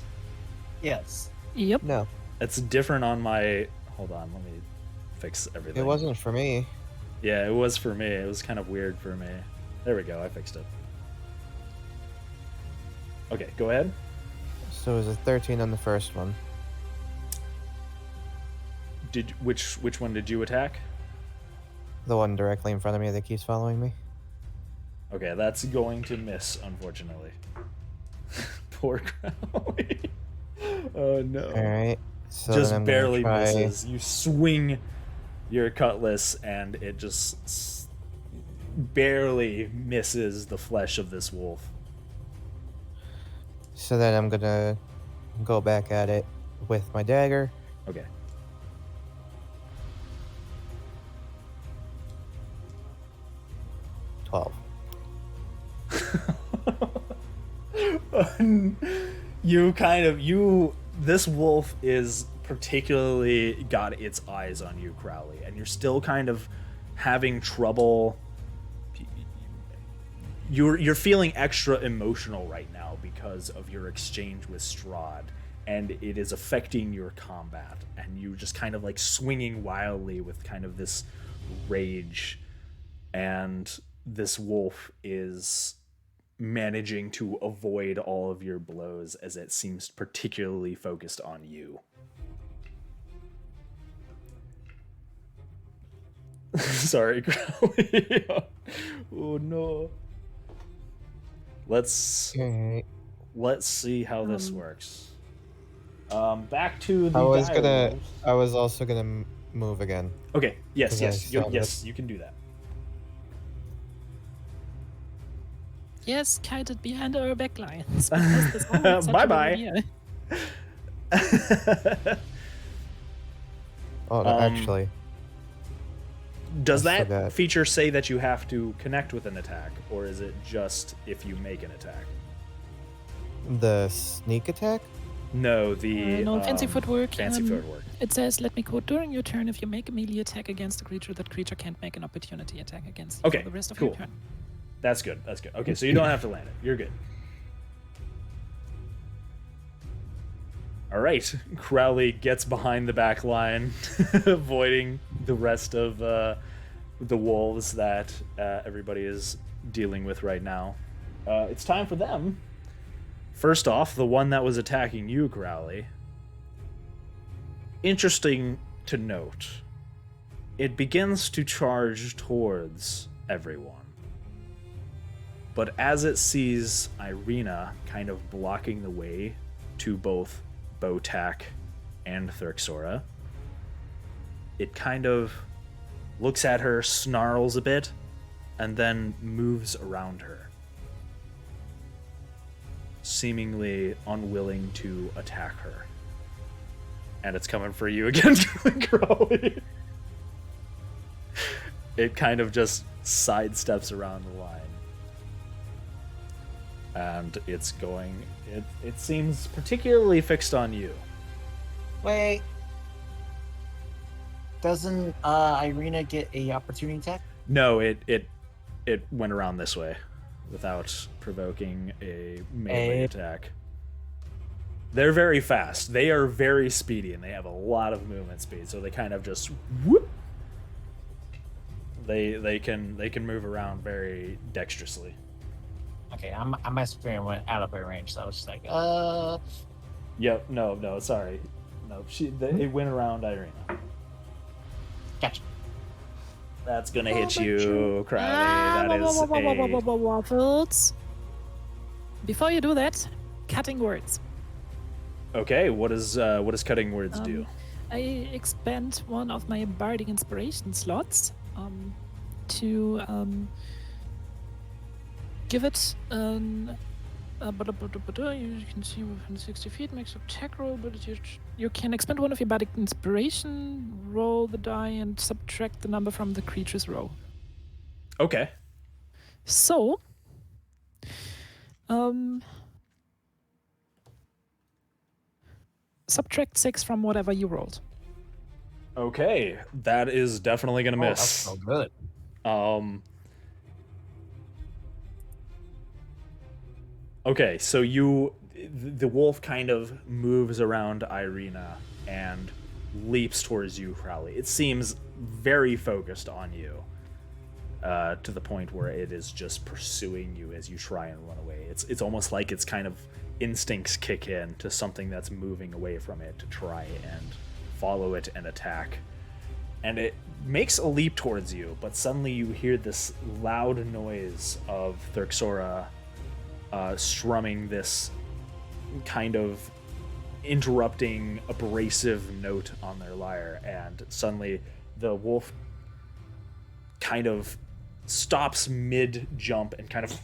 Yes. Yep. No, It's different on my hold on, let me fix everything. it wasn't for me. Yeah, it was for me. It was kind of weird for me. There we go, I fixed it. Okay, go ahead. So it was a 13 on the first one. Did which one did you attack? The one directly in front of me that keeps following me. Okay, that's going to miss, unfortunately. Poor Crowley. Oh no. All right. So Just then I'm barely gonna try... misses. You swing your cutlass and it just barely misses the flesh of this wolf. So then I'm gonna go back at it with my dagger. Okay. $12. This wolf is particularly got its eyes on you, Crowley, and you're still kind of having trouble. You're feeling extra emotional right now because of your exchange with Strahd, and it is affecting your combat, and you just kind of like swinging wildly with kind of this rage, and this wolf is managing to avoid all of your blows as it seems particularly focused on you. Sorry, Crowley. Oh no. Let's Alright. let's see how this works. Back to the I was also gonna move again. Okay. Yes. 'Cause I Yes. saw Yes. You can do that. Yes, kited behind our backlines. Because this always such a good Bye-bye. idea. Oh, no, actually, Does I that forgot. feature say that you have to connect with an attack, or is it just if you make an attack? the sneak attack? No, the No, fancy footwork. Fancy footwork. It says, let me quote, during your turn, if you make a melee attack against a creature, that creature can't make an opportunity attack against you Okay, for the rest of cool. your turn. That's good. That's good. Okay, so you don't have to land it. You're good. All right. Crowley gets behind the back line, avoiding the rest of the wolves that everybody is dealing with right now. It's time for them. First off, the one that was attacking you, Crowley. Interesting to note, it begins to charge towards everyone. But as it sees Irina kind of blocking the way to both Botak and Thurxora, it kind of looks at her, snarls a bit, and then moves around her, seemingly unwilling to attack her. And it's coming for you again, Crowley. It kind of just sidesteps around the line. And it's going... It seems particularly fixed on you. Wait. Doesn't Irina get a opportunity attack? No, it went around this way without provoking a melee attack. They're very fast. They are very speedy, and they have a lot of movement speed. So they kind of just whoop. They can move around very dexterously. Okay, my spirit went out of her range, so I was just like, Yep. No. Sorry. No. It went around Irina. Gotcha. That's gonna hit you, Crowley. That is a... Waffles. Before you do that, cutting words. Okay. What does cutting words do? I expend one of my bardic inspiration slots to give it an. You can see within 60 feet, makes attack roll, but you can expend one of your bardic inspiration, roll the die, and subtract the number from the creature's roll. Okay. So, subtract 6 from whatever you rolled. Okay. That is definitely gonna miss. That's so good. Okay, so the wolf kind of moves around Irina and leaps towards you, Crowley. It seems very focused on you, to the point where it is just pursuing you as you try and run away. It's almost like its kind of instincts kick in to something that's moving away from it to try and follow it and attack. And it makes a leap towards you, but suddenly you hear this loud noise of Thurxora strumming this kind of interrupting, abrasive note on their lyre, and suddenly the wolf kind of stops mid-jump and kind of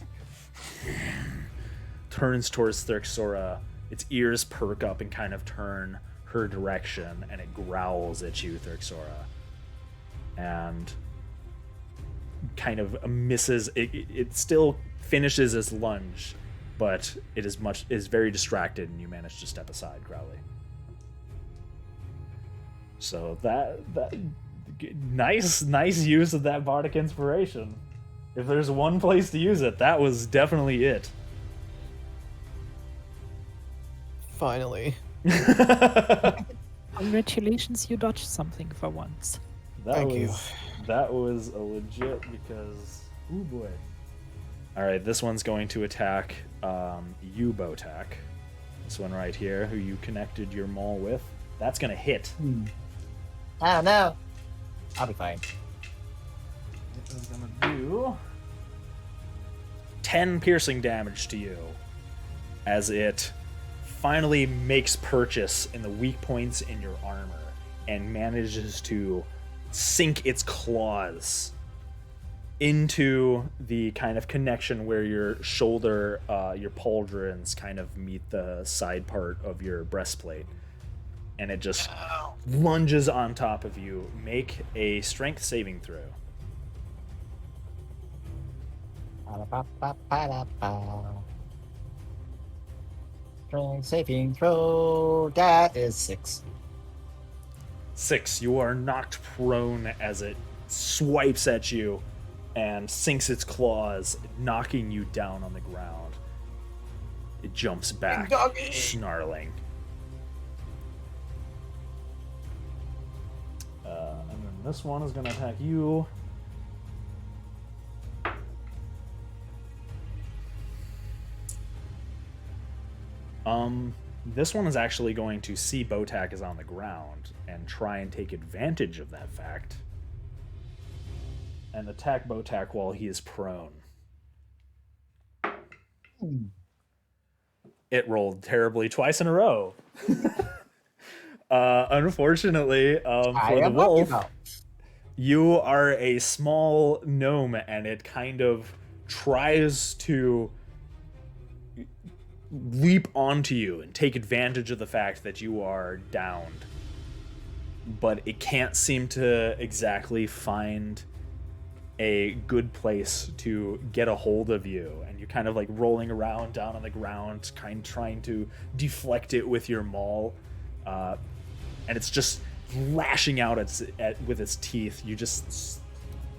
turns towards Thurxora. Its ears perk up and kind of turn her direction, and it growls at you, Thurxora. And kind of misses. It still finishes its lunge, but it is very distracted, and you manage to step aside, Crowley. So that nice use of that bardic inspiration. If there's one place to use it, that was definitely it. Finally. Congratulations, you dodged something for once. Thank you. That was a legit because... Oh boy. Alright, this one's going to attack you, Botak. This one right here, who you connected your maul with. That's going to hit. Oh no! I'll be fine. It is going to do 10 piercing damage to you. as it finally makes purchase in the weak points in your armor and manages to sink its claws into the kind of connection where your shoulder, your pauldrons kind of meet the side part of your breastplate. And it just lunges on top of you. Make a strength saving throw. Strength saving throw. That is 6. 6. You are knocked prone as it swipes at you and sinks its claws, knocking you down on the ground. It jumps back, snarling. And then this one is going to attack you. This one is actually going to see Botak is on the ground and try and take advantage of that fact and attack Botak while he is prone. It rolled terribly twice in a row. Unfortunately, for the wolf, you are a small gnome and it kind of tries to leap onto you and take advantage of the fact that you are downed. But it can't seem to exactly find a good place to get a hold of you, and you're kind of like rolling around down on the ground, kind of trying to deflect it with your maul, and it's just lashing out with its teeth. You just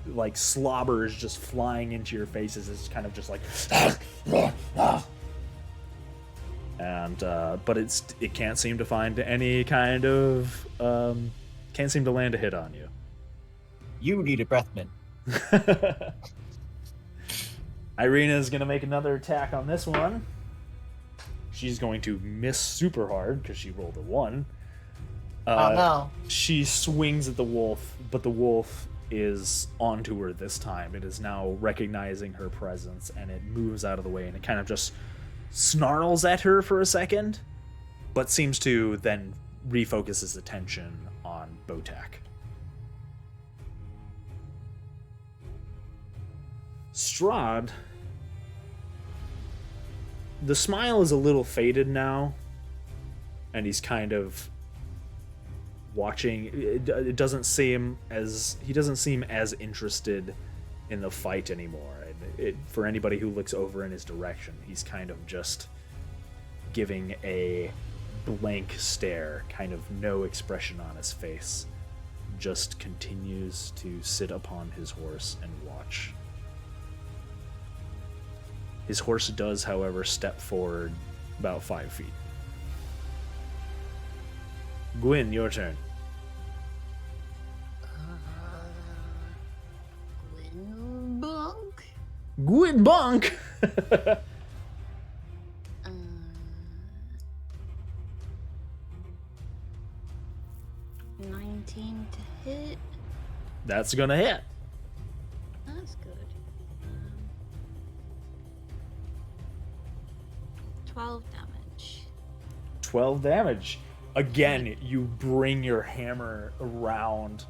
like slobber is just flying into your faces. It's kind of just like and but it can't seem to find any kind of can't seem to land a hit on you. You need a breath mint. Irina's gonna make another attack on this one. She's going to miss super hard because she rolled a 1. Oh no. She swings at the wolf, but the wolf is onto her this time. It is now recognizing her presence and it moves out of the way and it kind of just snarls at her for a second, but seems to then refocus his attention on Botak. Strahd, the smile is a little faded now, and he's kind of watching. It doesn't seem as he doesn't seem as interested in the fight anymore. For anybody who looks over in his direction, he's kind of just giving a blank stare, kind of no expression on his face. Just continues to sit upon his horse and watch. His horse does, however, step forward about 5 feet. Gwyn, your turn. Gwyn Bonk. Gwyn Bonk! 19 to hit. That's gonna hit. That's good. 12 damage. 12 damage. Again, you bring your hammer around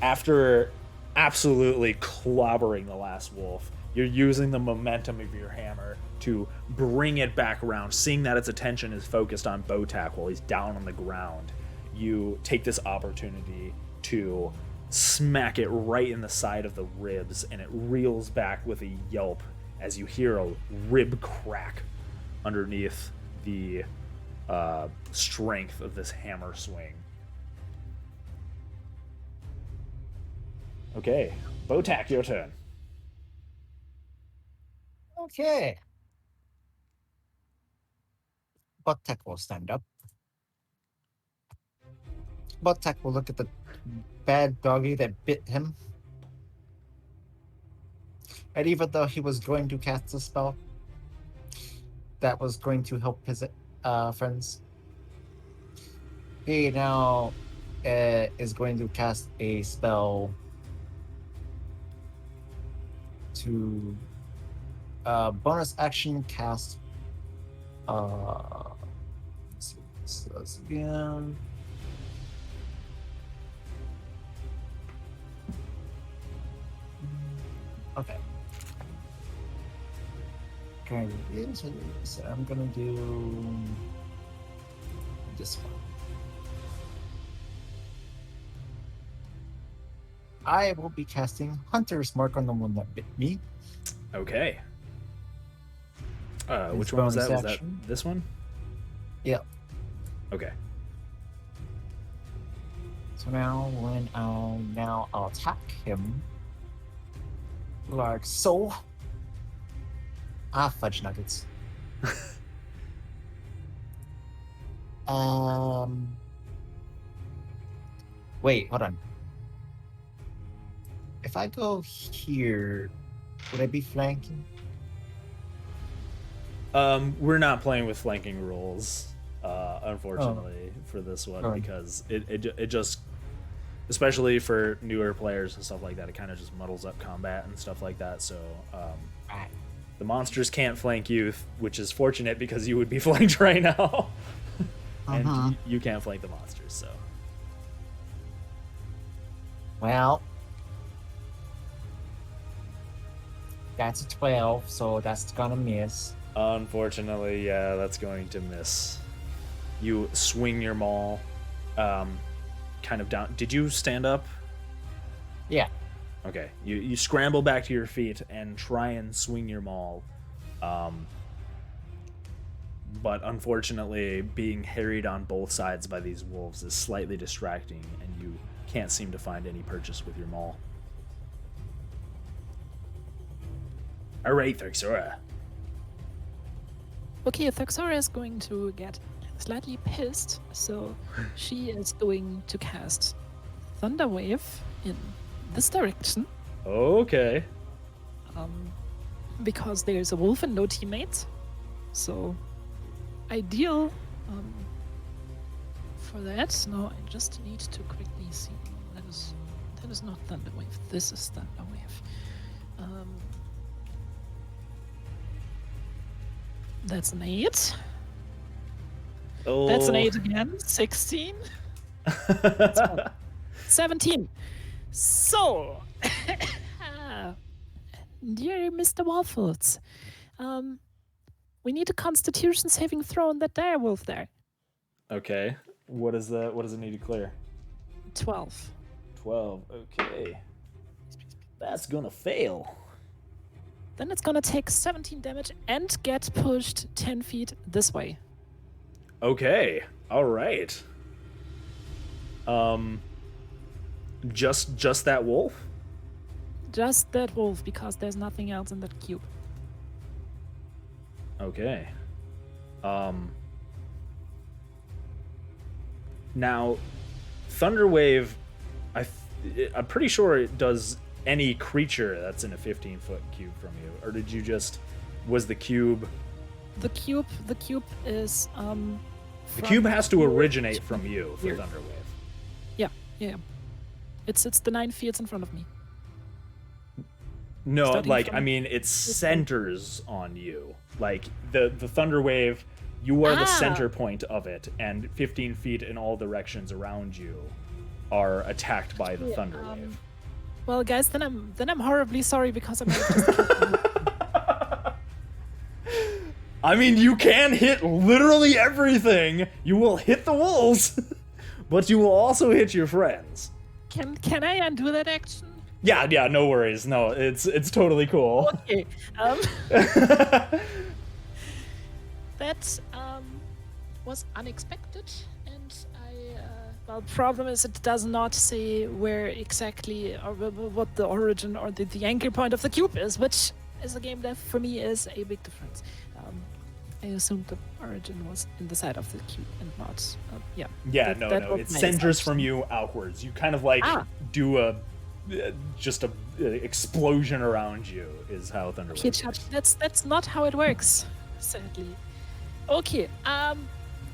after absolutely clobbering the last wolf. You're using the momentum of your hammer to bring it back around, seeing that its attention is focused on Botak while he's down on the ground. You take this opportunity to smack it right in the side of the ribs, and it reels back with a yelp as you hear a rib crack underneath the strength of this hammer swing. Okay, Botak, your turn. Okay. Botak will stand up. Botak will look at the bad doggy that bit him. And even though he was going to cast a spell that was going to help his friends, he now is going to cast a spell to bonus action cast Let's see what this does again. Okay. Okay, so I'm gonna do this one. I will be casting Hunter's Mark on the one that bit me. Okay. Which His one was bonus that? Was that action. this one? Yep. Okay. So now I'll attack him like so. Fudge nuggets. Wait, hold on. If I go here, would I be flanking? We're not playing with flanking rules, unfortunately, for this one Alright. because it just, especially for newer players and stuff like that, it kind of just muddles up combat and stuff like that. So Right. the monsters can't flank you, which is fortunate because you would be flanked right now, and you can't flank the monsters. So Well, that's a 12, so that's gonna miss. unfortunately, yeah, that's going to miss. You swing your maul, kind of down. Did you stand up? Yeah. Okay, you scramble back to your feet and try and swing your maul, but unfortunately, being harried on both sides by these wolves is slightly distracting, and you can't seem to find any purchase with your maul. All right, Thrixora. Okay, Thuxora is going to get slightly pissed, so she is going to cast Thunder Wave in this direction, Okay. because there's a wolf and no teammates. So, ideal for that. Now I just need to quickly see. That is not Thunder Wave. This is Thunder Wave. That's an 8. Oh. That's an 8 again. 16. 17. So, dear Mr. Waffles, we need a Constitution saving throw on that dire wolf there. Okay. What does it need to clear? 12. 12. Okay. That's gonna fail. Then it's gonna take 17 damage and get pushed 10 feet this way. Okay. All right. Just that wolf? Just that wolf, because there's nothing else in that cube. Okay. Now, Thunderwave, I'm pretty sure it does any creature that's in a 15-foot cube from you. Or did you just... Was the cube... The cube is The cube has to originate from you for here. Thunderwave. Yeah. It's the 9 feet in front of me. No, Starting like, from I mean, it centers on you. Like, the Thunderwave, you are the center point of it, and 15 feet in all directions around you are attacked by the Thunderwave. Well, guys, then I'm horribly sorry because I'm just I mean, you can hit literally everything. You will hit the wolves, but you will also hit your friends. Can I undo that action? Yeah, no worries. No, it's totally cool. Okay. That was unexpected, and well, problem is it does not say where exactly or what the origin or the anchor point of the cube is, which is a game that for me is a big difference. I assumed the origin was in the side of the cube and not, Yeah, that no, was it my centers assumption. from you outwards. You kind of like do a just a explosion around you is how Thunderwave Pitch up. That's not how it works, sadly. Okay,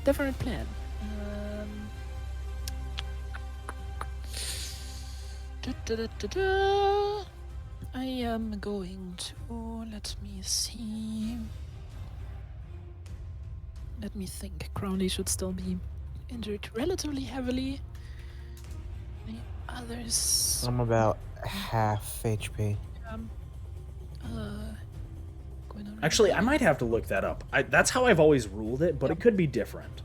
different plan. I am going to let me see. Let me think. Crowley should still be injured relatively heavily. The others. I'm about half HP. Um, uh, going on Actually, I might have to look that up. That's how I've always ruled it, but it could be different.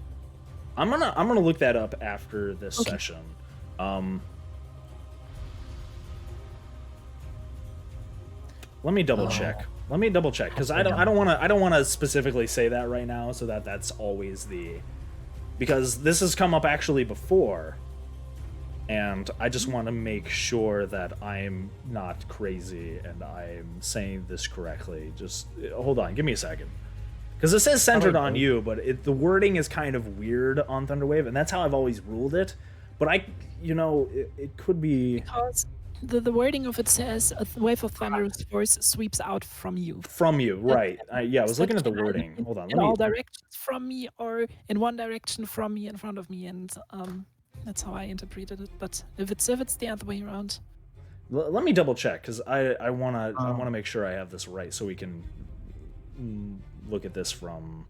I'm gonna look that up after this session. Let me double check. Let me double check because I don't want to specifically say that right now, so that's always because this has come up actually before, and I just want to make sure that I'm not crazy and I'm saying this correctly. Just hold on, give me a second. Because it says centered on you, but the wording is kind of weird on Thunderwave, and that's how I've always ruled it. But it could be... Because the wording of it says, a wave of thunderous force sweeps out from you. From you, right. I was looking at the wording. Hold on. In all directions from me, or in one direction from me, in front of me, and that's how I interpreted it. But if it's the other way around... Let me double check, because I wanna make sure I have this right, so we can... look at this from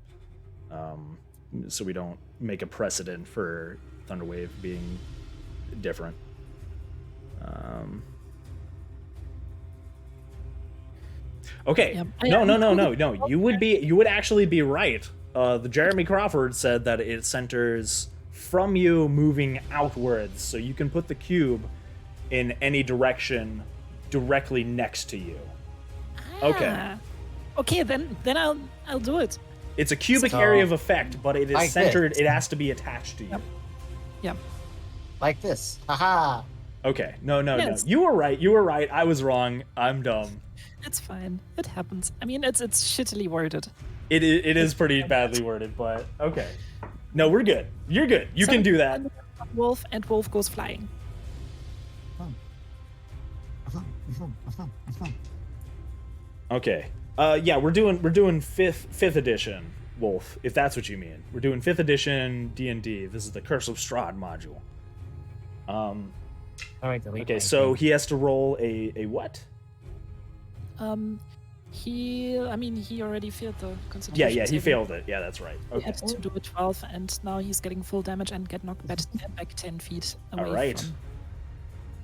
so we don't make a precedent for Thunderwave being different. Okay. Yep. No. You would actually be right. The Jeremy Crawford said that it centers from you moving outwards, so you can put the cube in any direction directly next to you. Okay. Okay, then I'll do it. It's a cubic area of effect, but it is like centered. this. It has to be attached to you. Yep. Like this. Haha. Okay. No. Yes. You were right. I was wrong. I'm dumb. It's fine. It happens. I mean, it's shittily worded. It is pretty badly worded, but okay. No, we're good. You're good. You can do that. Wolf, and Wolf goes flying. Okay. Yeah, we're doing fifth edition Wolf, if that's what you mean. We're doing 5th edition D&D. This is the Curse of Strahd module. Okay, so he has to roll a what? He already failed the concentration. Yeah, he saving. failed it. Yeah, that's right. He Okay. had to do a 12, and now he's getting full damage and get knocked back 10 feet away. All right. From...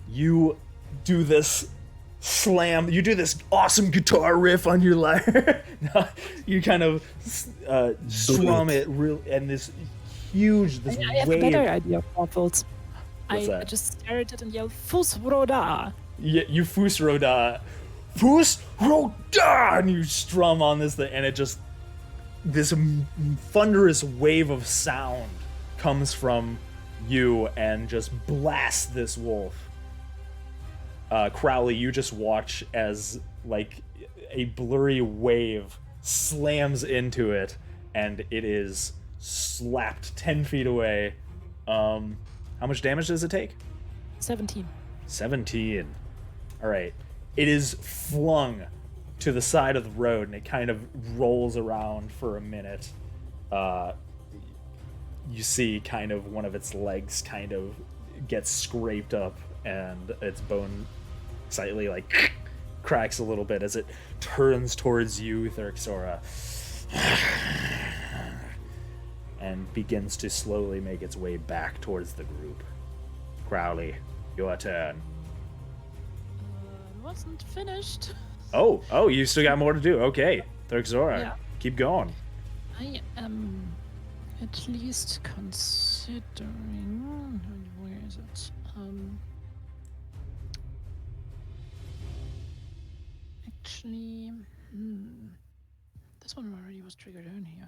You do this slam. You do this awesome guitar riff on your lyre. No, you kind of strum it real, and this huge I have wave. a better idea of waffles. What's I that? just stare at it and yell, Fus Roda! You Fus Roda. Fus Roda! And you strum on this thing, and it just... This thunderous wave of sound comes from you and just blasts this wolf. Crowley, you just watch as, like, a blurry wave slams into it, and it is slapped 10 feet away. How much damage does it take? 17. 17. All right. It is flung to the side of the road, and it kind of rolls around for a minute. You see kind of one of its legs kind of gets scraped up, and its bone slightly, like, cracks a little bit as it turns towards you, Therxora, and begins to slowly make its way back towards the group. Crowley, your turn. Wasn't finished. Oh, you still got more to do. Okay, Therxora, Yeah. keep going. I am at least considering. Where is it? Actually, this one already was triggered in here.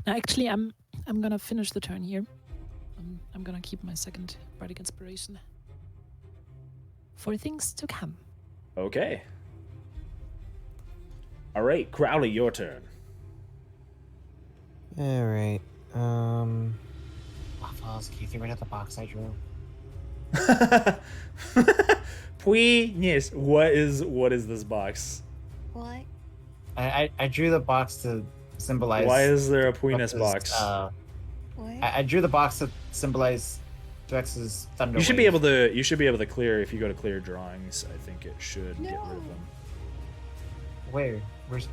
Now, actually, I'm gonna finish the turn here. I'm gonna keep my second bardic inspiration for things to come. Okay. All right, Crowley, your turn. All right. Waffles, can you get rid of the box I drew? Yes. What is this box? What? I drew the box to symbolize. Why is there a Puiness Drex's, box? What? I drew the box to symbolize Drex's thunder. You should be wave. able to clear if you go to clear drawings. I think it should get rid of them. Where's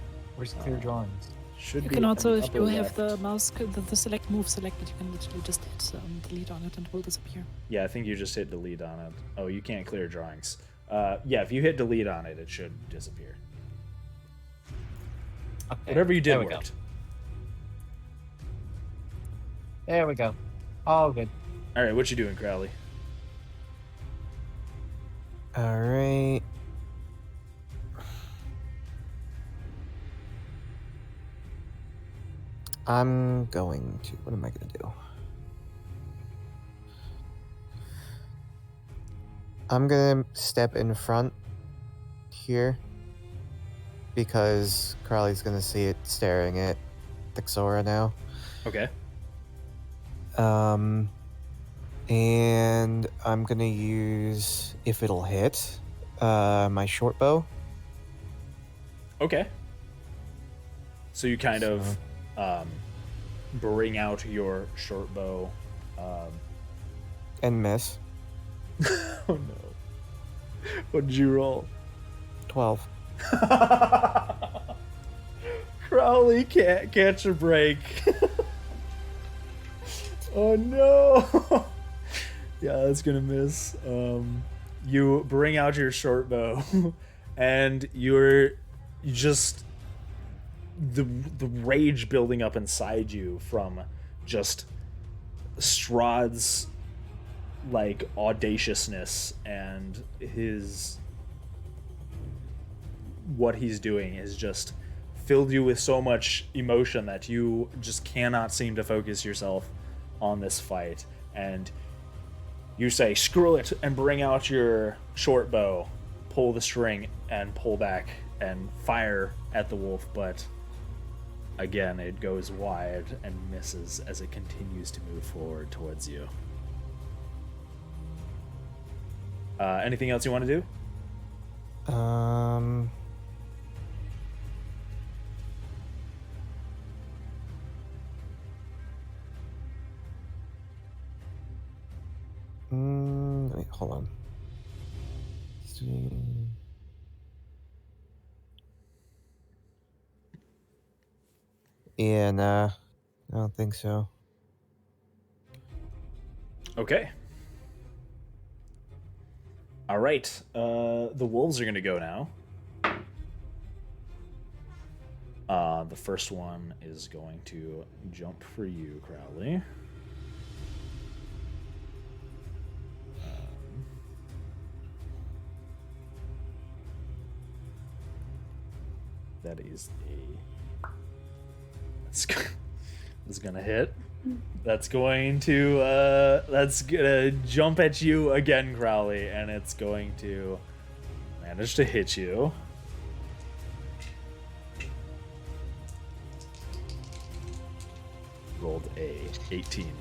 clear drawings? Should You be can in also, the if upper you have the left. mouse, the select move selected, you can literally just hit delete on it and it will disappear. Yeah, I think you just hit delete on it. Oh, you can't clear drawings. Yeah, if you hit delete on it, it should disappear. Okay, Whatever you did there we go. worked. There we go. All good. All right, what you doing, Crowley? All right. I'm going to. What am I going to do? I'm going to step in front here because Crowley's going to see it staring at Thixora now. Okay. And I'm going to use, if it'll hit, my short bow. Okay. So you kind of bring out your short bow. And miss. Oh no. What did you roll? 12. Crowley can't catch a break. Oh no. Yeah, that's gonna miss. You bring out your short bow and you just the rage building up inside you from just Strahd's like audaciousness and what he's doing is just filled you with so much emotion that you just cannot seem to focus yourself on this fight. And you say, screw it, and bring out your short bow, pull the string, and pull back and fire at the wolf, but again, it goes wide and misses as it continues to move forward towards you. Anything else you want to do? Wait, hold on. Yeah, nah. I don't think so. Okay. All right. The wolves are going to go now. The first one is going to jump for you, Crowley. That is that's gonna hit. That's going to jump at you again, Crowley, and it's going to manage to hit you. Rolled a 18.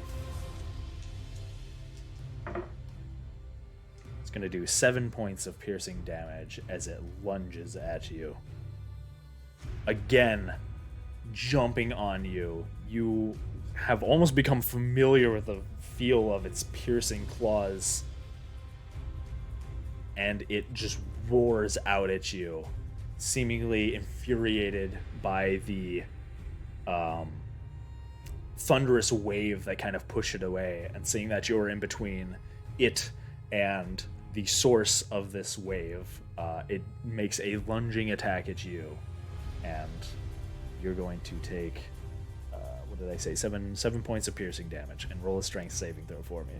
It's gonna do 7 points of piercing damage as it lunges at you. Again, jumping on you. You have almost become familiar with the feel of its piercing claws, and it just roars out at you, seemingly infuriated by the thunderous wave that kind of pushed it away, and seeing that you're in between it and the source of this wave, it makes a lunging attack at you, and you're going to take what did I say? 7 points of piercing damage, and roll a strength saving throw for me.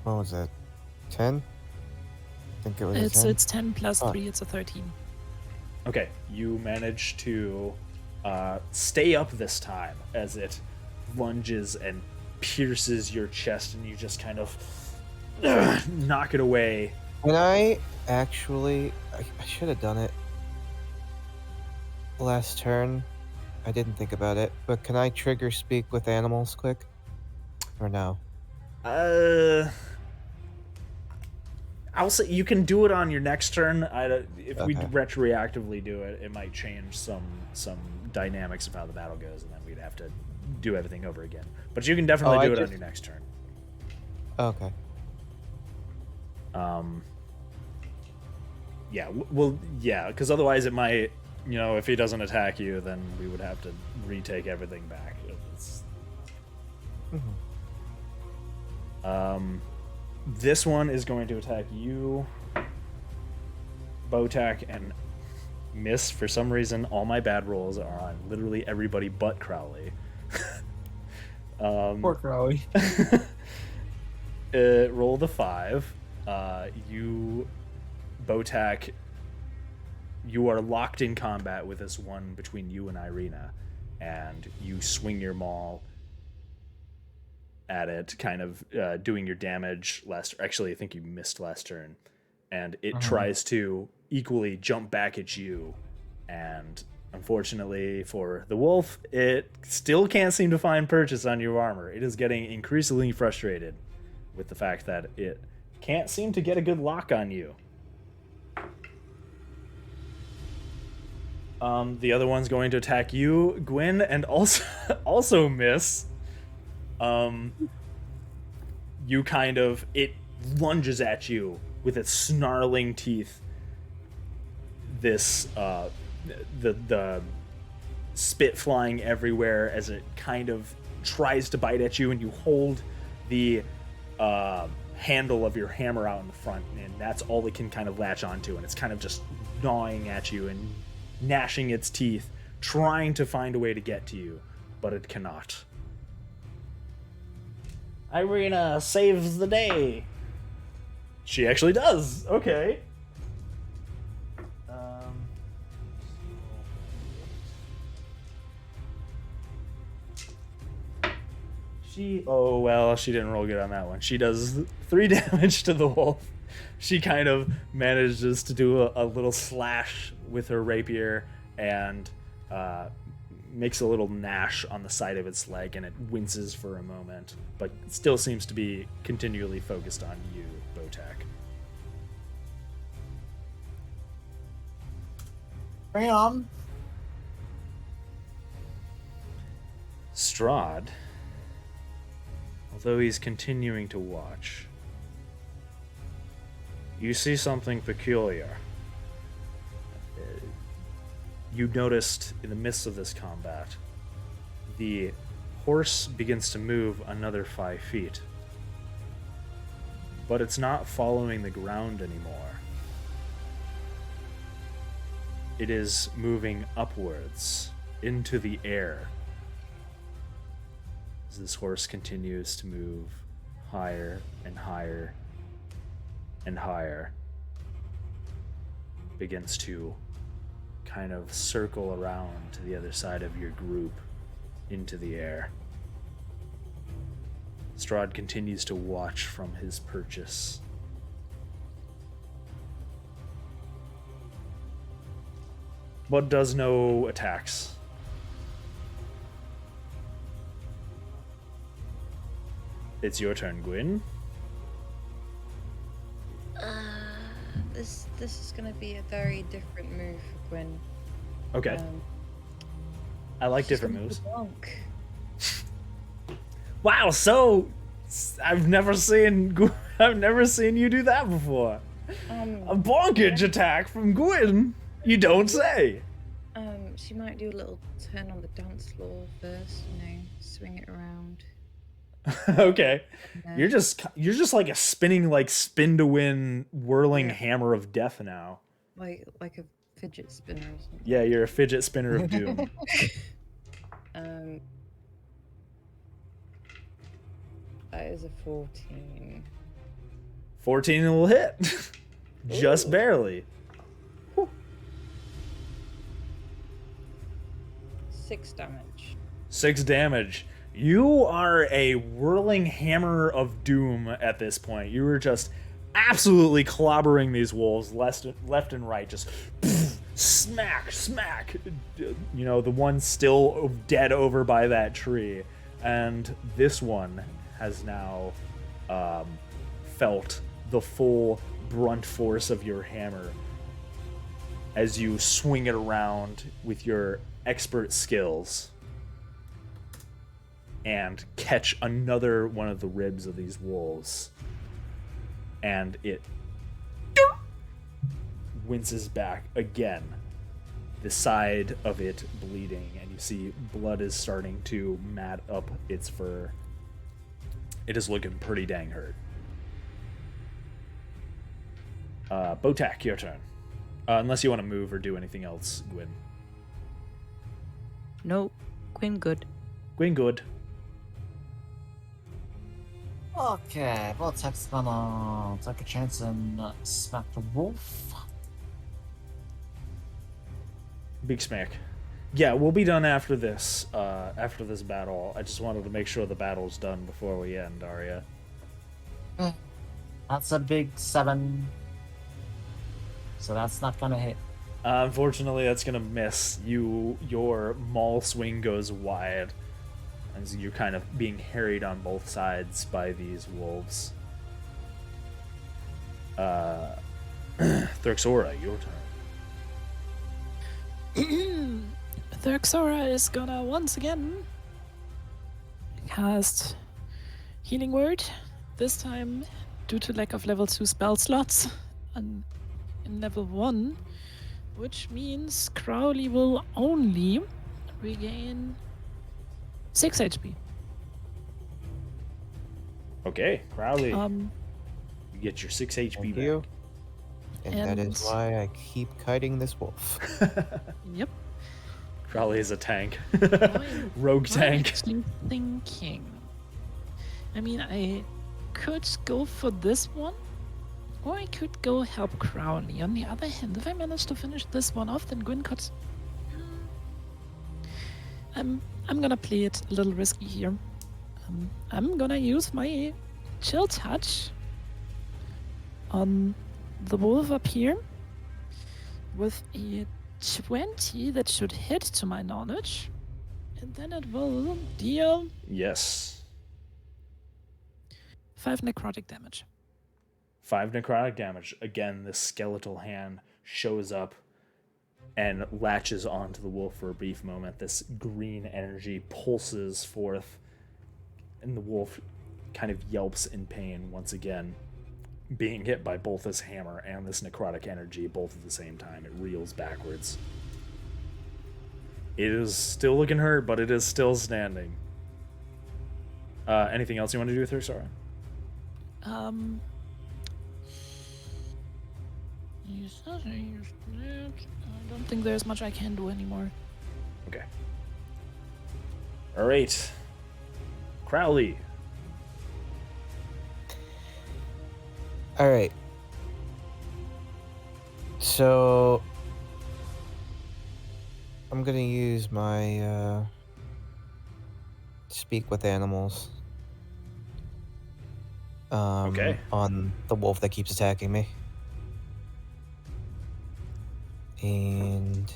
What was that? 10? I think it was a 10. It's 10 plus 3, it's a 13. Okay, you manage to stay up this time as it lunges and pierces your chest, and you just kind of knock it away. When I actually... I should have done it last turn. I didn't think about it. But can I trigger speak with animals quick? Or no? I'll say you can do it on your next turn. If we Okay. retroactively do it, it might change some dynamics of how the battle goes, and then we'd have to do everything over again. But you can definitely I do it on just- your next turn. Okay. Yeah, well, yeah, because otherwise it might, if he doesn't attack you, then we would have to retake everything back. This one is going to attack you, Botak, and miss. For some reason, all my bad rolls are on literally everybody but Crowley. Poor Crowley. Roll the 5. You, Botak, you are locked in combat with this one between you and Irina, and you swing your maul at it, kind of doing your damage last. Actually, I think you missed last turn, and it tries to equally jump back at you, and unfortunately for the wolf, it still can't seem to find purchase on your armor. It is getting increasingly frustrated with the fact that it can't seem to get a good lock on you. The other one's going to attack you, Gwyn, and also miss. You kind of, it lunges at you with its snarling teeth. This the spit flying everywhere as it kind of tries to bite at you, and you hold the handle of your hammer out in the front, and that's all it can kind of latch onto, and it's kind of just gnawing at you and gnashing its teeth, trying to find a way to get to you, but it cannot. Irina saves the day. She actually does. Okay. She didn't roll good on that one. She does 3 damage to the wolf. She kind of manages to do a little slash with her rapier and makes a little gnash on the side of its leg, and it winces for a moment, but still seems to be continually focused on you, Botak. Bring it on. Strahd, although he's continuing to watch, you see something peculiar. You noticed in the midst of this combat, the horse begins to move another 5 feet. But it's not following the ground anymore. It is moving upwards into the air. As this horse continues to move higher and higher and higher, begins to kind of circle around to the other side of your group into the air. Strahd continues to watch from his purchase. But does no attacks. It's your turn, Gwyn. This is gonna be a very different move for Gwyn. Okay. I like different moves. Bonk. Wow, so I've never seen you do that before. A bonkage attack from Gwyn. You don't say. She might do a little turn on the dance floor first, swing it around. Okay. You're just like a spinning, like spin to win whirling hammer of death now. Like a fidget spinner or something. Yeah, you're a fidget spinner of doom. That is a 14. 14 will hit. Just barely. 6 damage. 6 damage. You are a whirling hammer of doom at this point. You were just absolutely clobbering these wolves left and right. Just smack, smack. The one still dead over by that tree. And this one has now felt the full brunt force of your hammer as you swing it around with your expert skills and catch another one of the ribs of these wolves. And it winces back again, the side of it bleeding, and you see blood is starting to mat up its fur. It is looking pretty dang hurt. Botak, your turn. Unless you want to move or do anything else, Gwyn. No, Quinn good. Gwyn, good. Okay, Voltek's gonna take a chance and smack the wolf. Big smack. Yeah, we'll be done after this battle. I just wanted to make sure the battle's done before we end, Arya. That's a big 7. So that's not gonna hit. Unfortunately, that's gonna miss. Your maul swing goes wide, as you're kind of being harried on both sides by these wolves. Therxora, your turn. Therxora is gonna once again cast Healing Word. This time, due to lack of level 2 spell slots, and in level 1, which means Crowley will only regain 6 HP. Okay, Crowley, Um, you get your 6 HP Thank back. you. And that is And- why I keep kiting this wolf. Yep. Crowley is a tank. I'm- Rogue I'm tank. actually thinking. I mean, I could go for this one, or I could go help Crowley. On the other hand, if I manage to finish this one off, then Gwyn could. I'm gonna play it a little risky here. I'm gonna use my Chill Touch on the wolf up here with a 20 that should hit to my knowledge, and then it will deal Yes. 5 necrotic damage. 5 necrotic damage. Again, this skeletal hand shows up and latches onto the wolf for a brief moment. This green energy pulses forth, and the wolf kind of yelps in pain once again, being hit by both this hammer and this necrotic energy both at the same time. It reels backwards. It is still looking hurt, but it is still standing. Anything else you want to do with her, Sora? I don't think there's much I can do anymore. Okay. All right. Crowley. All right. So I'm gonna use my speak with animals. Okay. On the wolf that keeps attacking me. And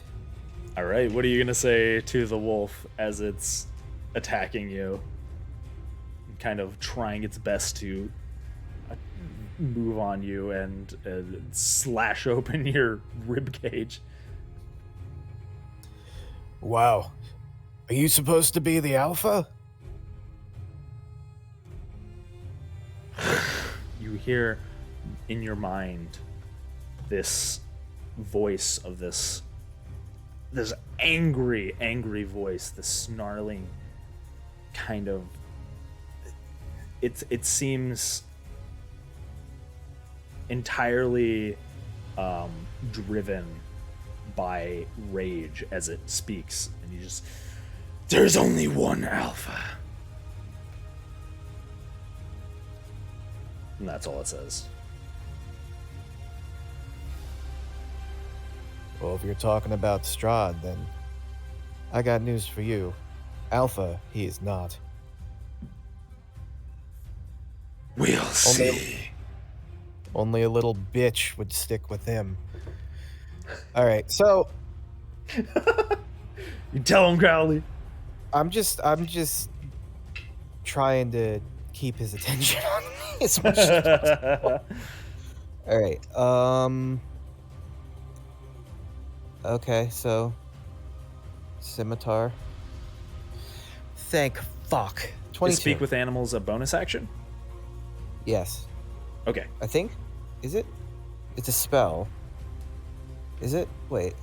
All right. What are you gonna say to the wolf as it's attacking you, kind of trying its best to move on you and slash open your rib cage? wow, are you supposed to be the alpha? You hear in your mind this voice of this angry voice, this snarling kind of, it seems entirely driven by rage as it speaks, and you just, there's only one alpha. And that's all it says. Well, if you're talking about Strahd, then I got news for you. Alpha, he is not. We'll see. Only a little bitch would stick with him. All right, so You tell him, Crowley. I'm just trying to keep his attention on me as much as possible. All right. Okay, so scimitar. Thank fuck. Is 22. speak with animals a bonus action? Yes, Okay. I think. Is it? It's a spell. Is it? Wait.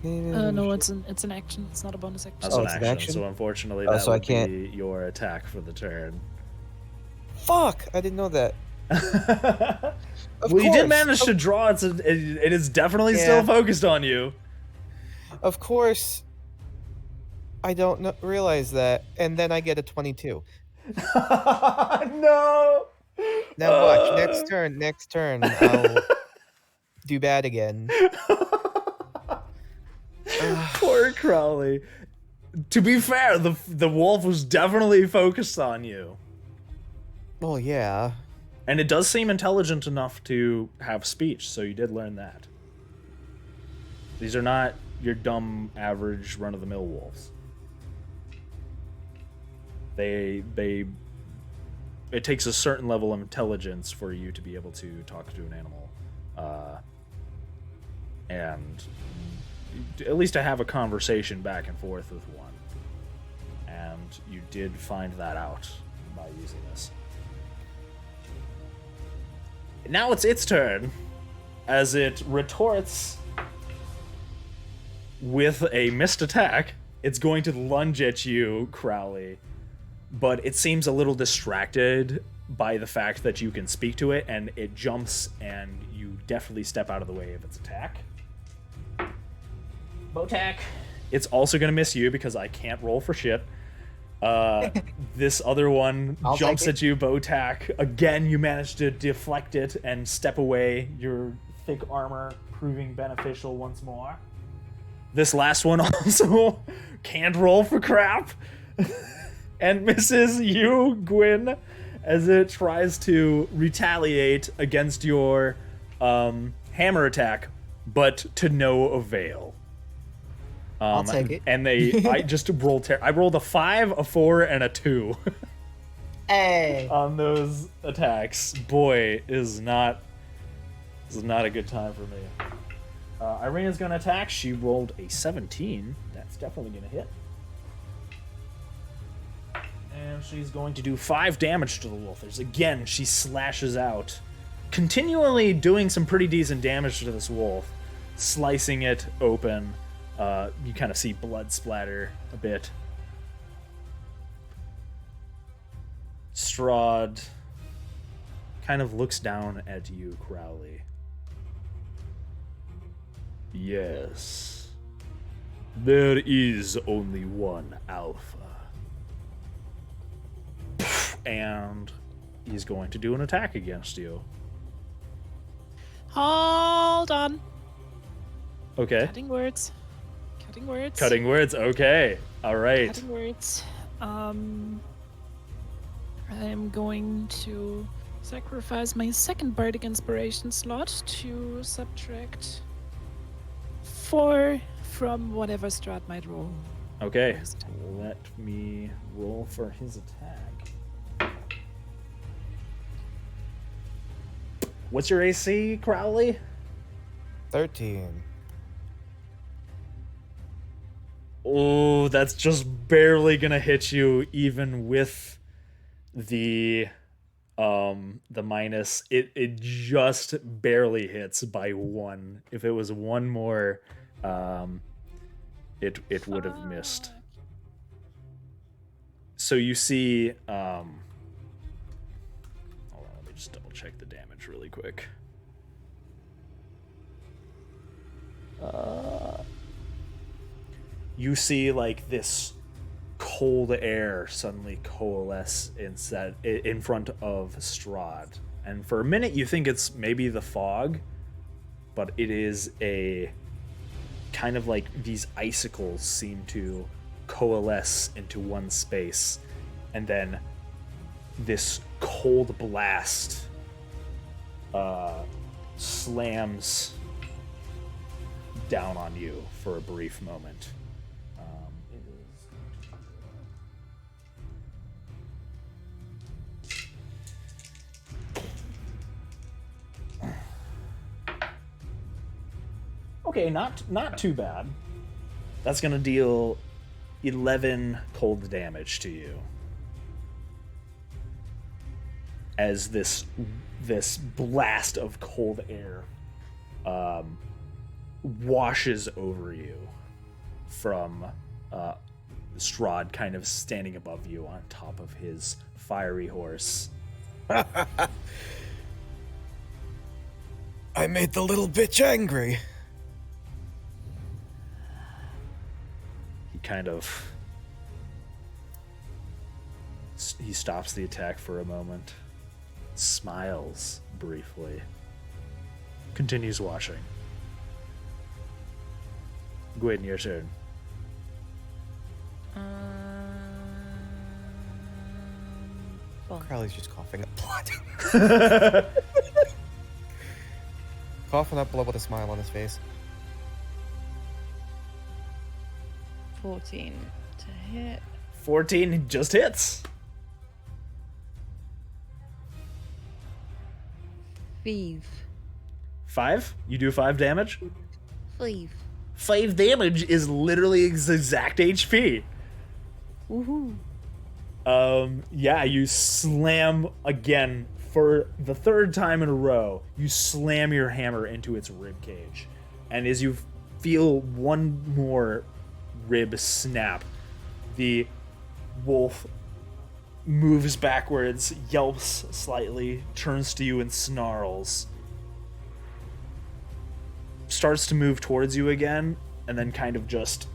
No, it's an action. It's not a bonus action. That's Oh, an it's an action, action? so unfortunately Oh, that so I would can't- be your attack for the turn. Fuck! I didn't know that. Of Well, you did course, manage to of- draw. It is definitely Yeah. still focused on you. Of course. I don't realize that, and then I get a 22. No. Now watch. Next turn, I'll do bad again. Poor Crowley. To be fair, the wolf was definitely focused on you. Well, yeah. And it does seem intelligent enough to have speech, so you did learn that. These are not your dumb, average, run-of-the-mill wolves. It takes a certain level of intelligence for you to be able to talk to an animal. And at least to have a conversation back and forth with one. And you did find that out by using this. Now it's its turn, as it retorts with a missed attack. It's going to lunge at you, Crowley, but it seems a little distracted by the fact that you can speak to it, and it jumps, and you definitely step out of the way of its attack. Botac. It's also going to miss you because I can't roll for shit. This other one I'll jumps take it. at you, Botac. Again, you manage to deflect it and step away, your thick armor proving beneficial once more. This last one also can't roll for crap and misses you, Gwyn, as it tries to retaliate against your hammer attack, but to no avail. I'll take it. And I just rolled. I rolled a 5, a 4, and a 2 Hey. on those attacks. Boy, this is not a good time for me. Irina's gonna attack. She rolled a 17. That's definitely gonna hit. And she's going to do 5 damage to the wolf. Again, she slashes out, continually doing some pretty decent damage to this wolf, slicing it open. You kind of see blood splatter a bit. Strahd kind of looks down at you, Crowley. Yes. There is only one alpha. And he's going to do an attack against you. Hold on. Okay. Cutting words. Cutting words. Cutting words. Okay. All right. Cutting words. I'm going to sacrifice my second bardic inspiration slot to subtract 4 from whatever Strahd might roll. Okay. Let me roll for his attack. What's your AC, Crowley? 13. Oh, that's just barely gonna hit you, even with the minus. It just barely hits by 1. If it was 1 more, it would have missed. So you see, hold on, let me just double check the damage really quick. You see like this cold air suddenly coalesce in front of Strahd. And for a minute you think it's maybe the fog, but it is a kind of like these icicles seem to coalesce into one space, and then this cold blast slams down on you for a brief moment. Okay, not too bad. That's gonna deal 11 cold damage to you. As this blast of cold air washes over you from Strahd kind of standing above you on top of his fiery horse. I made the little bitch angry. He kind of... He stops the attack for a moment, smiles briefly, continues washing. Gwyn, your turn. Crowley's just coughing up blood. Coughing up blood with a smile on his face. 14 to hit. 14 just hits. 5. 5? You do 5 damage? 5. 5 damage is literally his exact HP. Woohoo. Yeah, you slam again for the 3rd time in a row. You slam your hammer into its rib cage, and as you feel one more rib snap, the wolf moves backwards, yelps slightly, turns to you and snarls, starts to move towards you again, and then kind of just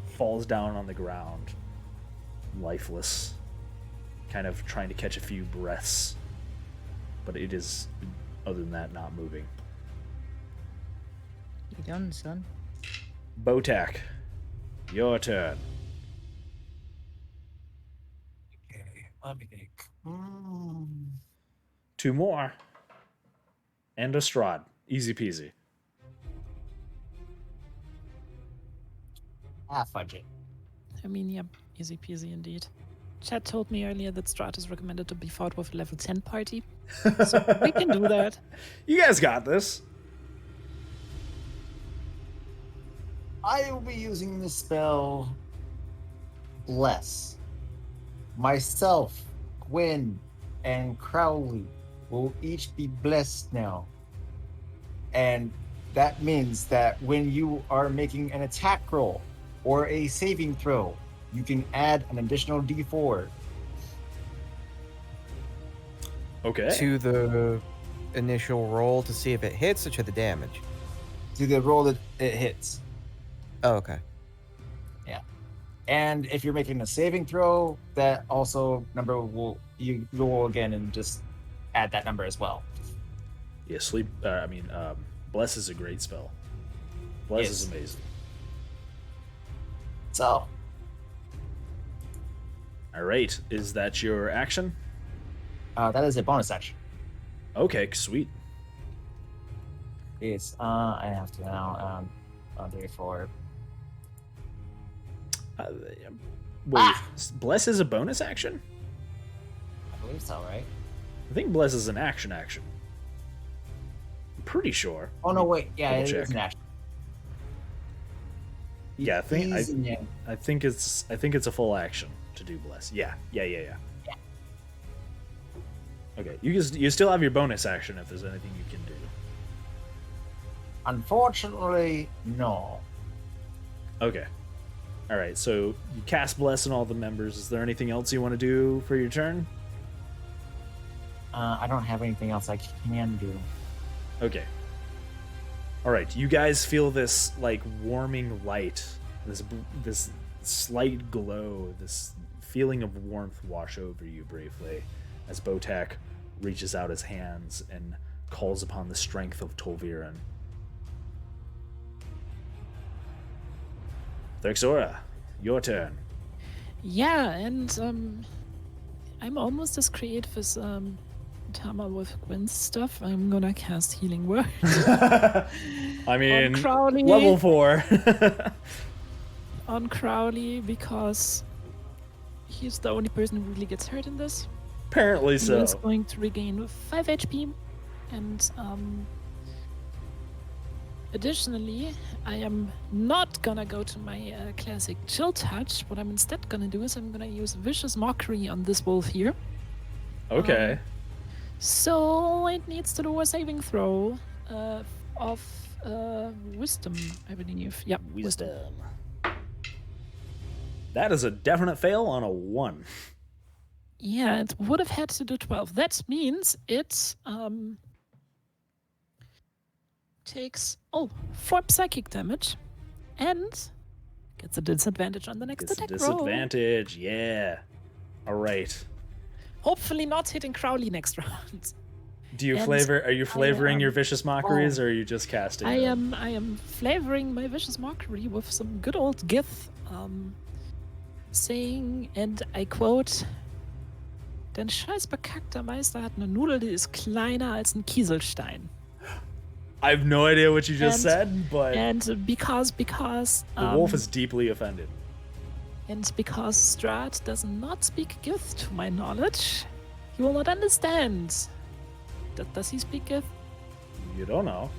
falls down on the ground, lifeless, kind of trying to catch a few breaths, but it is, other than that, not moving. You done, son? Botak, your turn. Okay, let me think. 2 more. And a Strahd. Easy peasy. Fudge it. I mean, yeah, easy peasy indeed. Chad told me earlier that Strahd is recommended to be fought with a level 10 party. So we can do that. You guys got this. I will be using the spell Bless. Myself, Gwyn, and Crowley will each be blessed now. And that means that when you are making an attack roll or a saving throw, you can add an additional d4. Okay. To the initial roll to see if it hits or to the damage? To the roll that it hits. Oh, okay. And if you're making a saving throw, that also number will you roll again and just add that number as well. Yeah, Bless is a great spell. Bless is Yes. amazing. So, All right, is that your action? that is a bonus action. Okay, sweet. It's I have to now therefore Wait, Bless is a bonus action? I believe so, right? I think Bless is an action. I'm pretty sure. Oh no, wait, yeah, Double it check. is an action. Yeah, Yeah. I think it's a full action to do Bless. Yeah. Okay, you still have your bonus action if there's anything you can do. Unfortunately, no. Okay. All right, so you cast Bless on all the members. Is there anything else you want to do for your turn? I don't have anything else I can do. Okay. All right, you guys feel this like warming light, this slight glow, this feeling of warmth wash over you briefly as Botak reaches out his hands and calls upon the strength of Tolviran. Thexora, your turn. Yeah, and I'm almost as creative as Tama with Gwyn's stuff. I'm gonna cast Healing Word. I mean, Crowley. level 4. On Crowley, because he's the only person who really gets hurt in this. Apparently so. He's going to regain 5 HP, and additionally, I am not gonna go to my classic chill touch. What I'm instead gonna do is I'm gonna use Vicious Mockery on this wolf here. Okay. So it needs to do a saving throw of wisdom, I believe. Yep, wisdom. That is a definite fail on a 1. Yeah, it would have had to do 12. That means it takes 4 psychic damage and gets a disadvantage on the next It's a attack roll. disadvantage, yeah. All right. Hopefully not hitting Crowley next round. Do you And Are you flavoring your vicious mockeries, oh. or are you just casting I them? am flavoring my vicious mockery with some good old gith, saying, and I quote: Dein scheiß bekackter Meister hat eine Nudel, die ist kleiner als ein Kieselstein. I have no idea what you just said, but And because the wolf is deeply offended. and because Strahd does not speak Gith to my knowledge, he will not understand. Does he speak Gith? You don't know.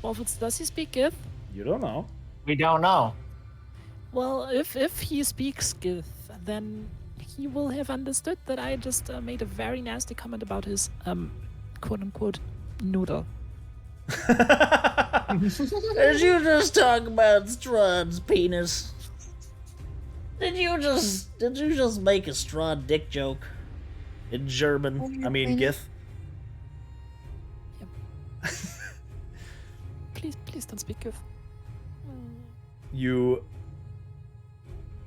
Waffles, does he speak Gith? You don't know. We don't know. Well, if he speaks Gith, then he will have understood that I just made a very nasty comment about his quote-unquote noodle. Did you just talk about Strahd's penis? Did you just make a Strahd dick joke? In German? I mean, Gith? Yep. Please don't speak Gith. You,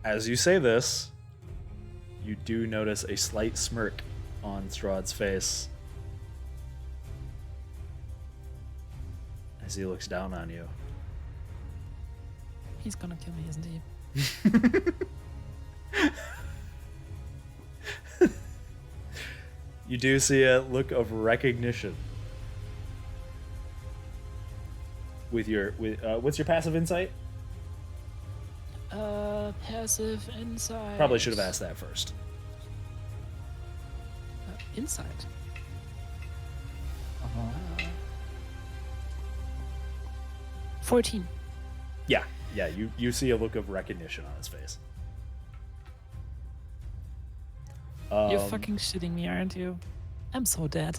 as you say this, you do notice a slight smirk on Strahd's face as he looks down on you. He's gonna kill me, isn't he? You do see a look of recognition with what's your passive insight? Passive insight. Probably should have asked that first. Insight. 14. Yeah, you see a look of recognition on his face. You're fucking shitting me, aren't you? I'm so dead.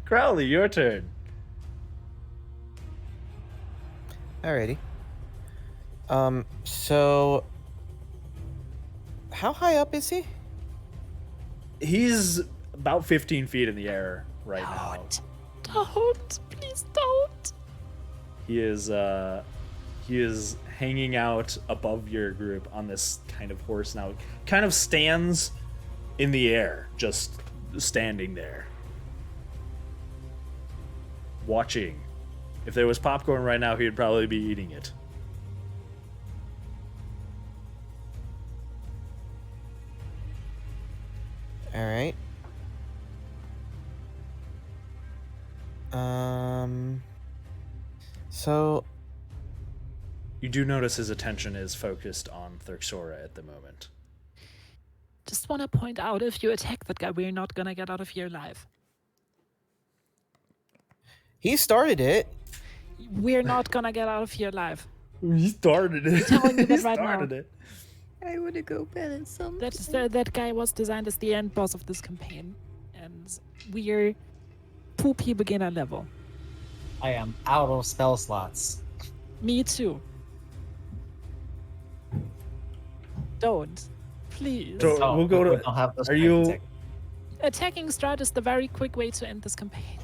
Crowley, your turn. Alrighty. So how high up is he? He's about 15 feet in the air right now. Don't. Please don't. He is hanging out above your group on this kind of horse now. Kind of stands in the air, just standing there. Watching. If there was popcorn right now, he'd probably be eating it. Alright. So You do notice his attention is focused on Thurxora at the moment. Just want to point out, if you attack that guy, we're not gonna get out of here alive. he started it. We're not gonna get out of here alive. He started it. Telling you that He right now. started it. I want to go bed at some That guy was designed as the end boss of this campaign, and we're poopy beginner level. I am out of spell slots. Me too. Don't. Please. So Oh, we'll go we to. don't have those Are type you? of tech. Attacking Strahd is the very quick way to end this campaign.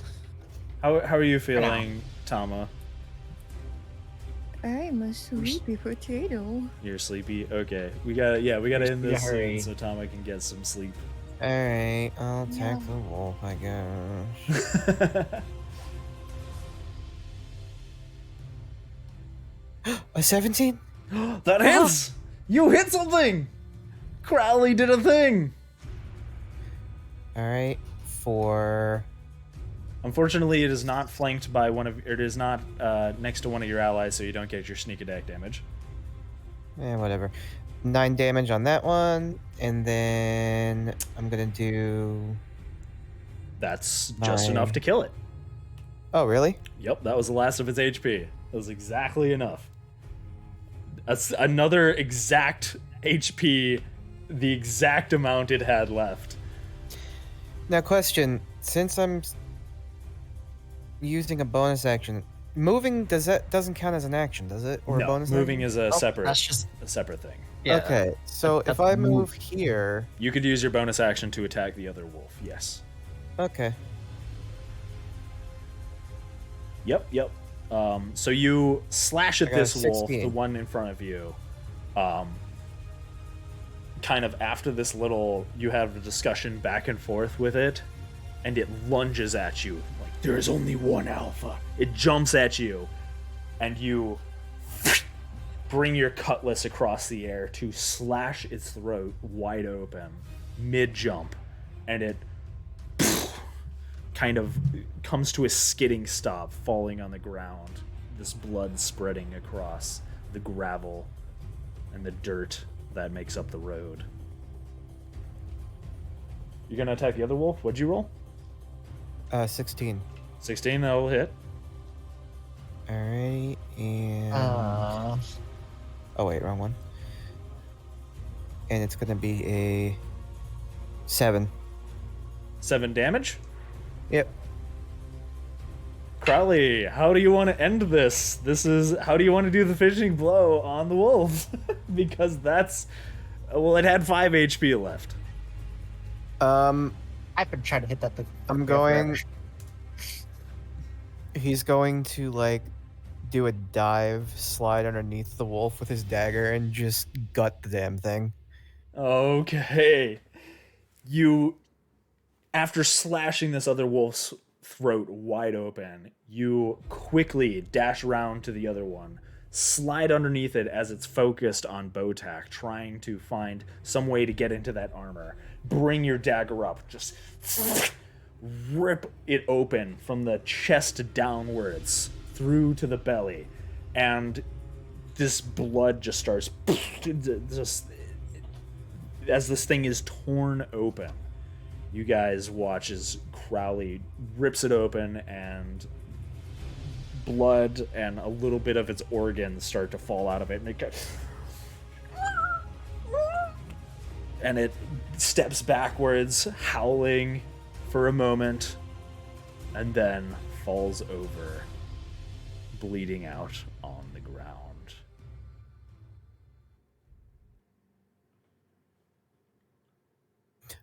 How are you feeling, Tama? I'm a sleepy potato. You're sleepy. Okay, we gotta end this hurry. soon so Tama can get some sleep. Alright, I'll attack Yeah. the wolf, I guess. A 17? That hits! You hit something! Crowley did a thing! Alright, for Unfortunately, it is not flanked by it is not next to one of your allies, so you don't get your sneak attack damage. whatever. 9 damage on that one, and then I'm gonna do. That's just 9. enough to kill it. Oh, really? Yep, that was the last of its HP. That was exactly enough. That's another exact HP, the exact amount it had left. Now, question: since I'm using a bonus action. Moving doesn't count as an action, does it? Or a No, bonus moving action? is a Oh, separate that's just a separate thing. yeah. Okay, so if That's I a move here, You could use your bonus action to attack the other wolf. Yes. okay. Yep. So you slash at I got a this wolf, the 16. one in front of you. Kind of after this little, you have a discussion back and forth with it, and it lunges at you like there is only one alpha. It jumps at you, and you bring your cutlass across the air to slash its throat wide open mid jump, and it kind of comes to a skidding stop, falling on the ground, this blood spreading across the gravel and the dirt that makes up the road. You're gonna attack the other wolf? What'd you roll? 16. 16, that will hit. Alright, and... Oh wait, wrong one. And it's gonna be a 7. 7 damage? Yep. Crowley, how do you want to end this? How do you want to do the finishing blow on the wolf? Because that's... Well, it had 5 HP left. I've been trying to hit that thing. I'm going... He's going to, like, do a dive, slide underneath the wolf with his dagger, and just gut the damn thing. Okay. You... After slashing this other wolf's throat wide open, you quickly dash around to the other one, slide underneath it as it's focused on Botak, trying to find some way to get into that armor. Bring your dagger up, just rip it open from the chest downwards through to the belly, and this blood just starts just as this thing is torn open. You guys watch as Crowley rips it open, and blood and a little bit of its organs start to fall out of it, and it steps backwards, howling for a moment, and then falls over, bleeding out on the ground.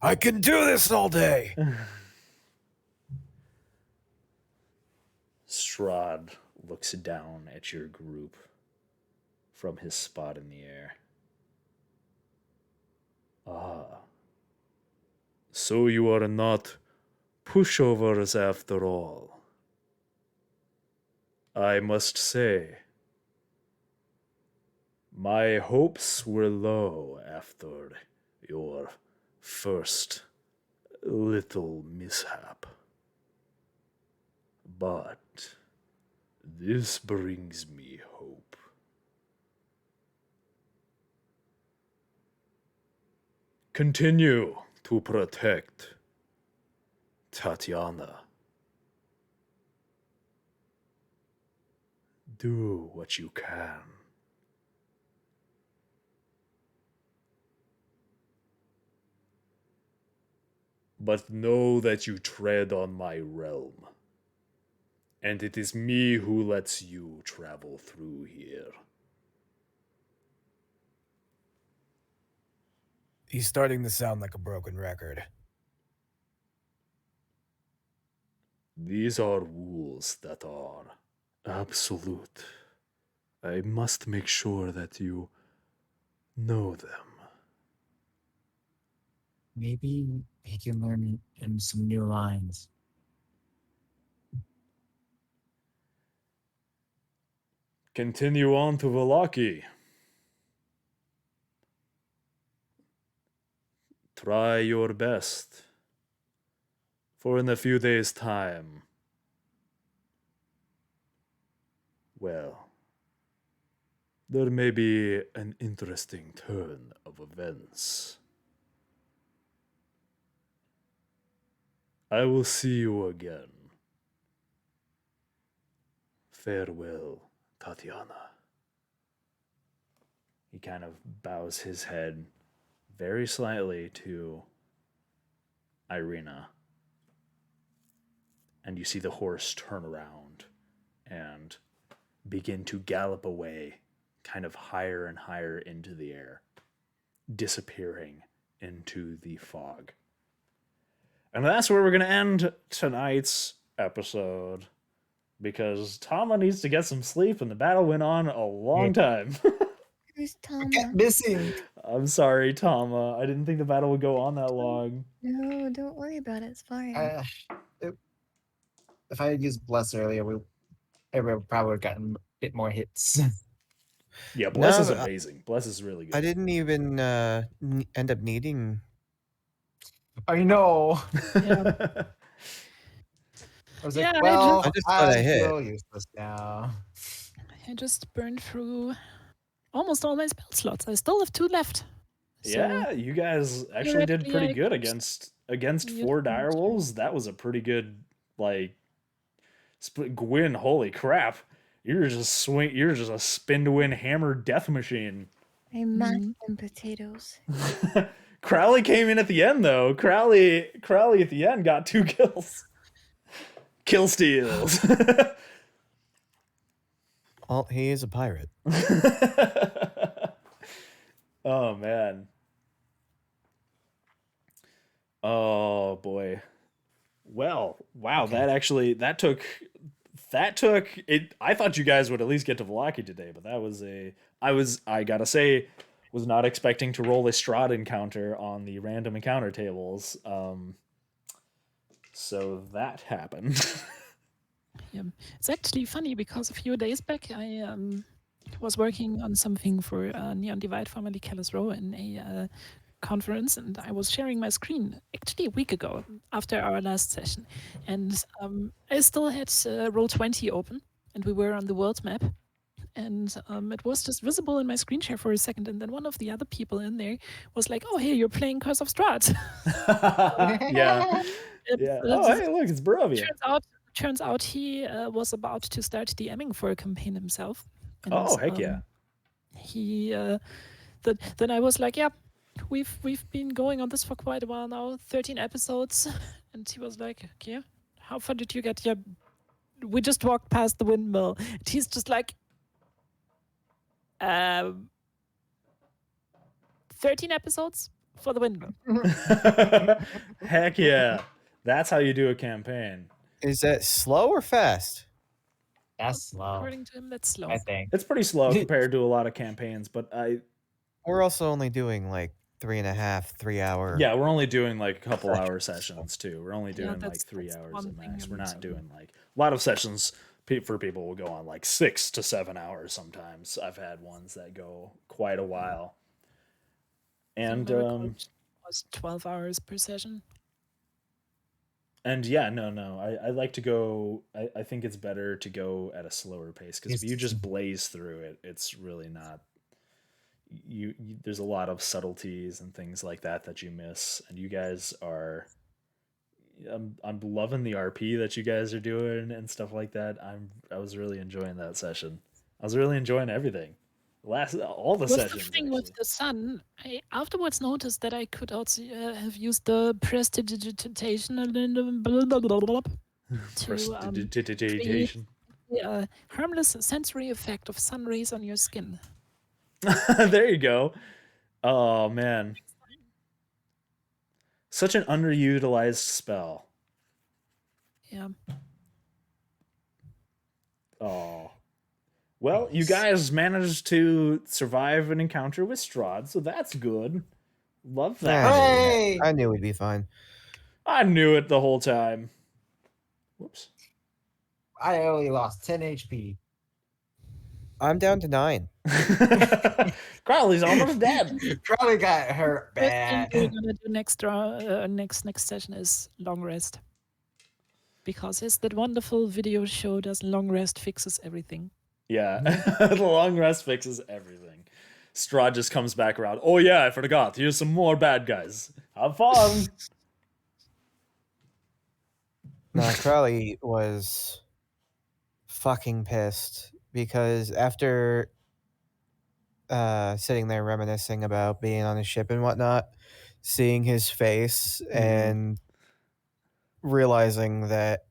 I can do this all day! Strahd looks down at your group from his spot in the air. Ah. So you are not pushovers after all. I must say, my hopes were low after your first little mishap. But this brings me hope. Continue to protect Tatiana. Do what you can. But know that you tread on my realm, and it is me who lets you travel through here. He's starting to sound like a broken record. These are rules that are absolute. I must make sure that you know them. Maybe he can learn in some new lines. Continue on to Valaki. Try your best. For in a few days' time, well, there may be an interesting turn of events. I will see you again. Farewell, Tatiana. He kind of bows his head very slightly to Irina and you see the horse turn around and begin to gallop away, kind of higher and higher into the air, disappearing into the fog. And that's where we're going to end tonight's episode, because Tama needs to get some sleep and the battle went on a long time. Who's I Tama? kept missing. I'm sorry, Tama. I didn't think the battle would go on that long. No, don't worry about it. It's fine. If I had used Bless earlier, I would probably have gotten a bit more hits. Yeah, Bless No, is amazing. Bless is really good. I didn't even end up needing. I know. Yeah. I was Yeah, like, well, I just thought I hit. feel useless now. I just burned through almost all my spell slots. I still have 2 left. So Yeah, you guys actually did theoretically, pretty I good could against use 4 them dire to- wolves. That was a pretty good Gwyn. Holy crap! You're just a spin to win hammer death machine. I mashed them potatoes. Crowley came in at the end though. Crowley at the end got 2 kills. Kill steals. Well, he is a pirate. Oh man. Oh boy. Well, wow, Okay. that took it. I thought you guys would at least get to Velaki today, but I gotta say, was not expecting to roll a Strahd encounter on the random encounter tables. So that happened. Yeah. It's actually funny because a few days back I was working on something for Neon Divide, formerly Callous Row, in a conference, and I was sharing my screen actually a week ago after our last session, and I still had Roll20 open, and we were on the world map, and it was just visible in my screen share for a second, and then one of the other people in there was like, "Oh, hey, you're playing Curse of Strahd." Yeah. Yeah. Oh, hey, look, it's Barovia. Turns out he was about to start DMing for a campaign himself. And, Oh, heck yeah. He then I was like, yeah, we've been going on this for quite a while now, 13 episodes, and he was like, okay, how far did you get? Yeah, we just walked past the windmill. And he's just like, 13 episodes for the windmill. Heck yeah. That's how you do a campaign. Is that slow or fast? That's slow. According to him, that's slow. I think. It's pretty slow compared to a lot of campaigns, but We're also only doing like 3.5, 3 hour. yeah, we're only doing like a couple hour sessions too. We're only Yeah, doing like that's 3 hours one at thing, max. We're and not doing like a lot of sessions for people will go on like 6 to 7 hours sometimes. I've had ones that go quite a while. And was 12 hours per session. and yeah, no. I like to go. I think it's better to go at a slower pace because if you just blaze through it, it's really not. You there's a lot of subtleties and things like that you miss, and you guys are. I'm loving the RP that you guys are doing and stuff like that. I was really enjoying that session. I was really enjoying everything. All the With sessions. the thing with actually. the sun, I afterwards noticed that I could also have used the prestidigitation Prestidigitation. the harmless sensory effect of sun rays on your skin. There you go. Oh man. Such an underutilized spell. Yeah. Oh. Well, you guys managed to survive an encounter with Strahd, so that's good. Love that. Hey! I knew we'd be fine. I knew it the whole time. Whoops. I only lost 10 HP. I'm down to 9. Crowley's almost dead. Probably got hurt First thing bad. we're gonna do next session is long rest. Because as that wonderful video showed us, long rest fixes everything. Yeah, the long rest fixes everything. Strahd just comes back around. Oh yeah, I forgot. Here's some more bad guys. Have fun. No, Crowley was fucking pissed because after sitting there reminiscing about being on the ship and whatnot, seeing his face and realizing that,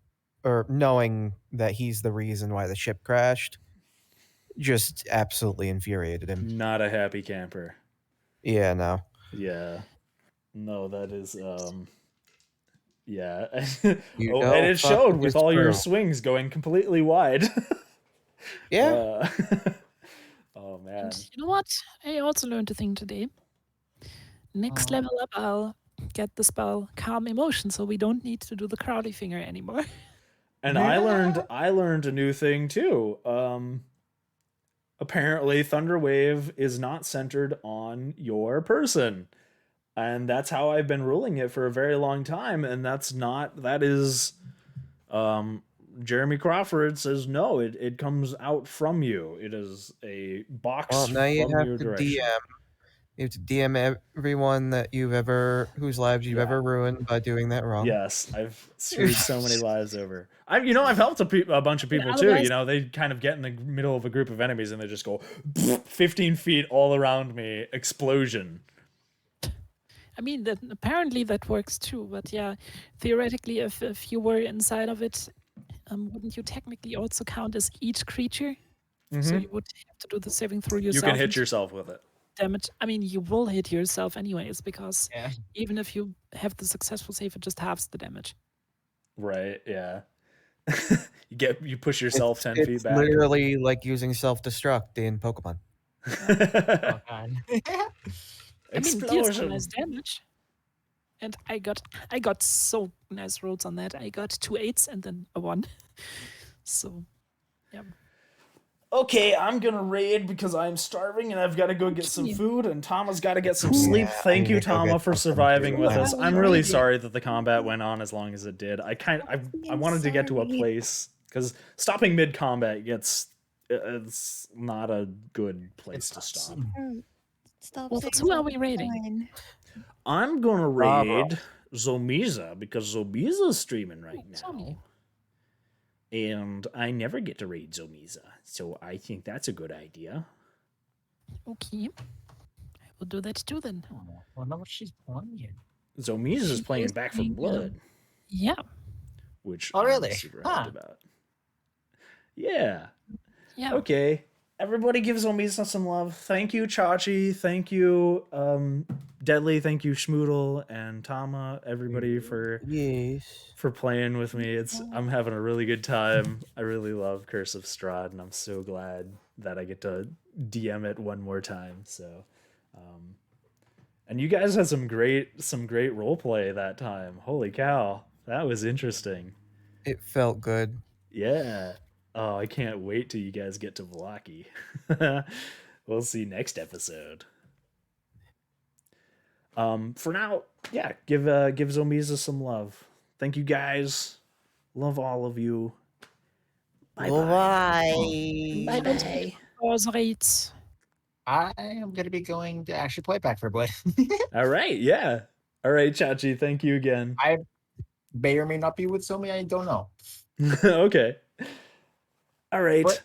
or knowing that he's the reason why the ship crashed, just absolutely infuriated him. Not a happy camper. Yeah, no. Yeah. No, that is yeah. You Oh, know, and it fuck showed with with his all your crew. swings going completely wide. Yeah. Oh man. And you know what? I also learned a thing today. Next level up, I'll get the spell Calm Emotion, so we don't need to do the Crowley finger anymore. And I learned a new thing too. Apparently Thunderwave is not centered on your person. And that's how I've been ruling it for a very long time. And that is Jeremy Crawford says no, it comes out from you. It is a box Well, now you from have your to direction. DM. You have to DM everyone that whose lives you've ever ruined by doing that wrong. Yes, I've screwed so many lives over. I've helped a bunch of people too. You know, they kind of get in the middle of a group of enemies and they just go 15 feet all around me, explosion. I mean, apparently that works too. But yeah, theoretically, if you were inside of it, wouldn't you technically also count as each creature? So you would have to do the saving through yourself. You can hit yourself with it. Damage. I mean, you will hit yourself anyways, because even if you have the successful save, it just halves the damage. Right, yeah. you push yourself 10 feet back. It's literally like using self-destruct in Pokemon. Oh god. I mean, it deals some nice damage. And I got so nice rolls on that. I got 2 8s and then a 1. So, yeah. Okay, I'm gonna raid because I'm starving and I've got to go get some food, and Tama's got to get some sleep. Thank you, Tama, for surviving with us. I'm really sorry that the combat went on as long as it did. I wanted to get to a place because stopping mid combat it's not a good place to stop. Stop. Well, who are we raiding? I'm gonna raid Zomiza because Zomiza's streaming right now. And I never get to raid Zomiza, so I think that's a good idea. Okay. I will do that too then. Oh, well, know what she's playing. Zomiza's playing Back for Blood. Yeah. Which really? I'm super hyped about. Yeah. Yeah. Okay. Everybody give Zomiza some love. Thank you, Chachi. Thank you, Deadly. Thank you, Schmoodle and Tama. Everybody for playing with me. I'm having a really good time. I really love Curse of Strahd, and I'm so glad that I get to DM it one more time. So, and you guys had some great role play that time. Holy cow, that was interesting. It felt good. Yeah. Oh, I can't wait till you guys get to Velaki. We'll see next episode. For now, yeah, give Zomiza some love. Thank you guys. Love all of you. Bye bye. Bye bye. I am going to be going to actually play Back for Blood. All right, yeah. All right, Chachi, thank you again. I may or may not be with somebody, I don't know. Okay. All right. But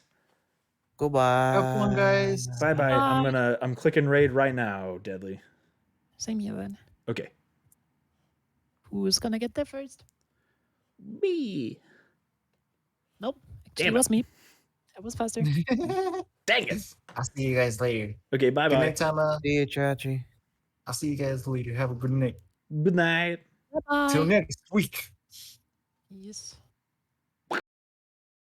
goodbye. Have fun, guys. Bye bye. I'm clicking raid right now, Deadly. Same here then. Okay. Who's gonna get there first? Me. Nope. Actually, it was me. That was faster. Dang it. I'll see you guys later. Okay, bye Good bye. night, Tama. See you, Chachi. I'll see you guys later. Have a good night. Good night. Bye bye. Till next week. Yes.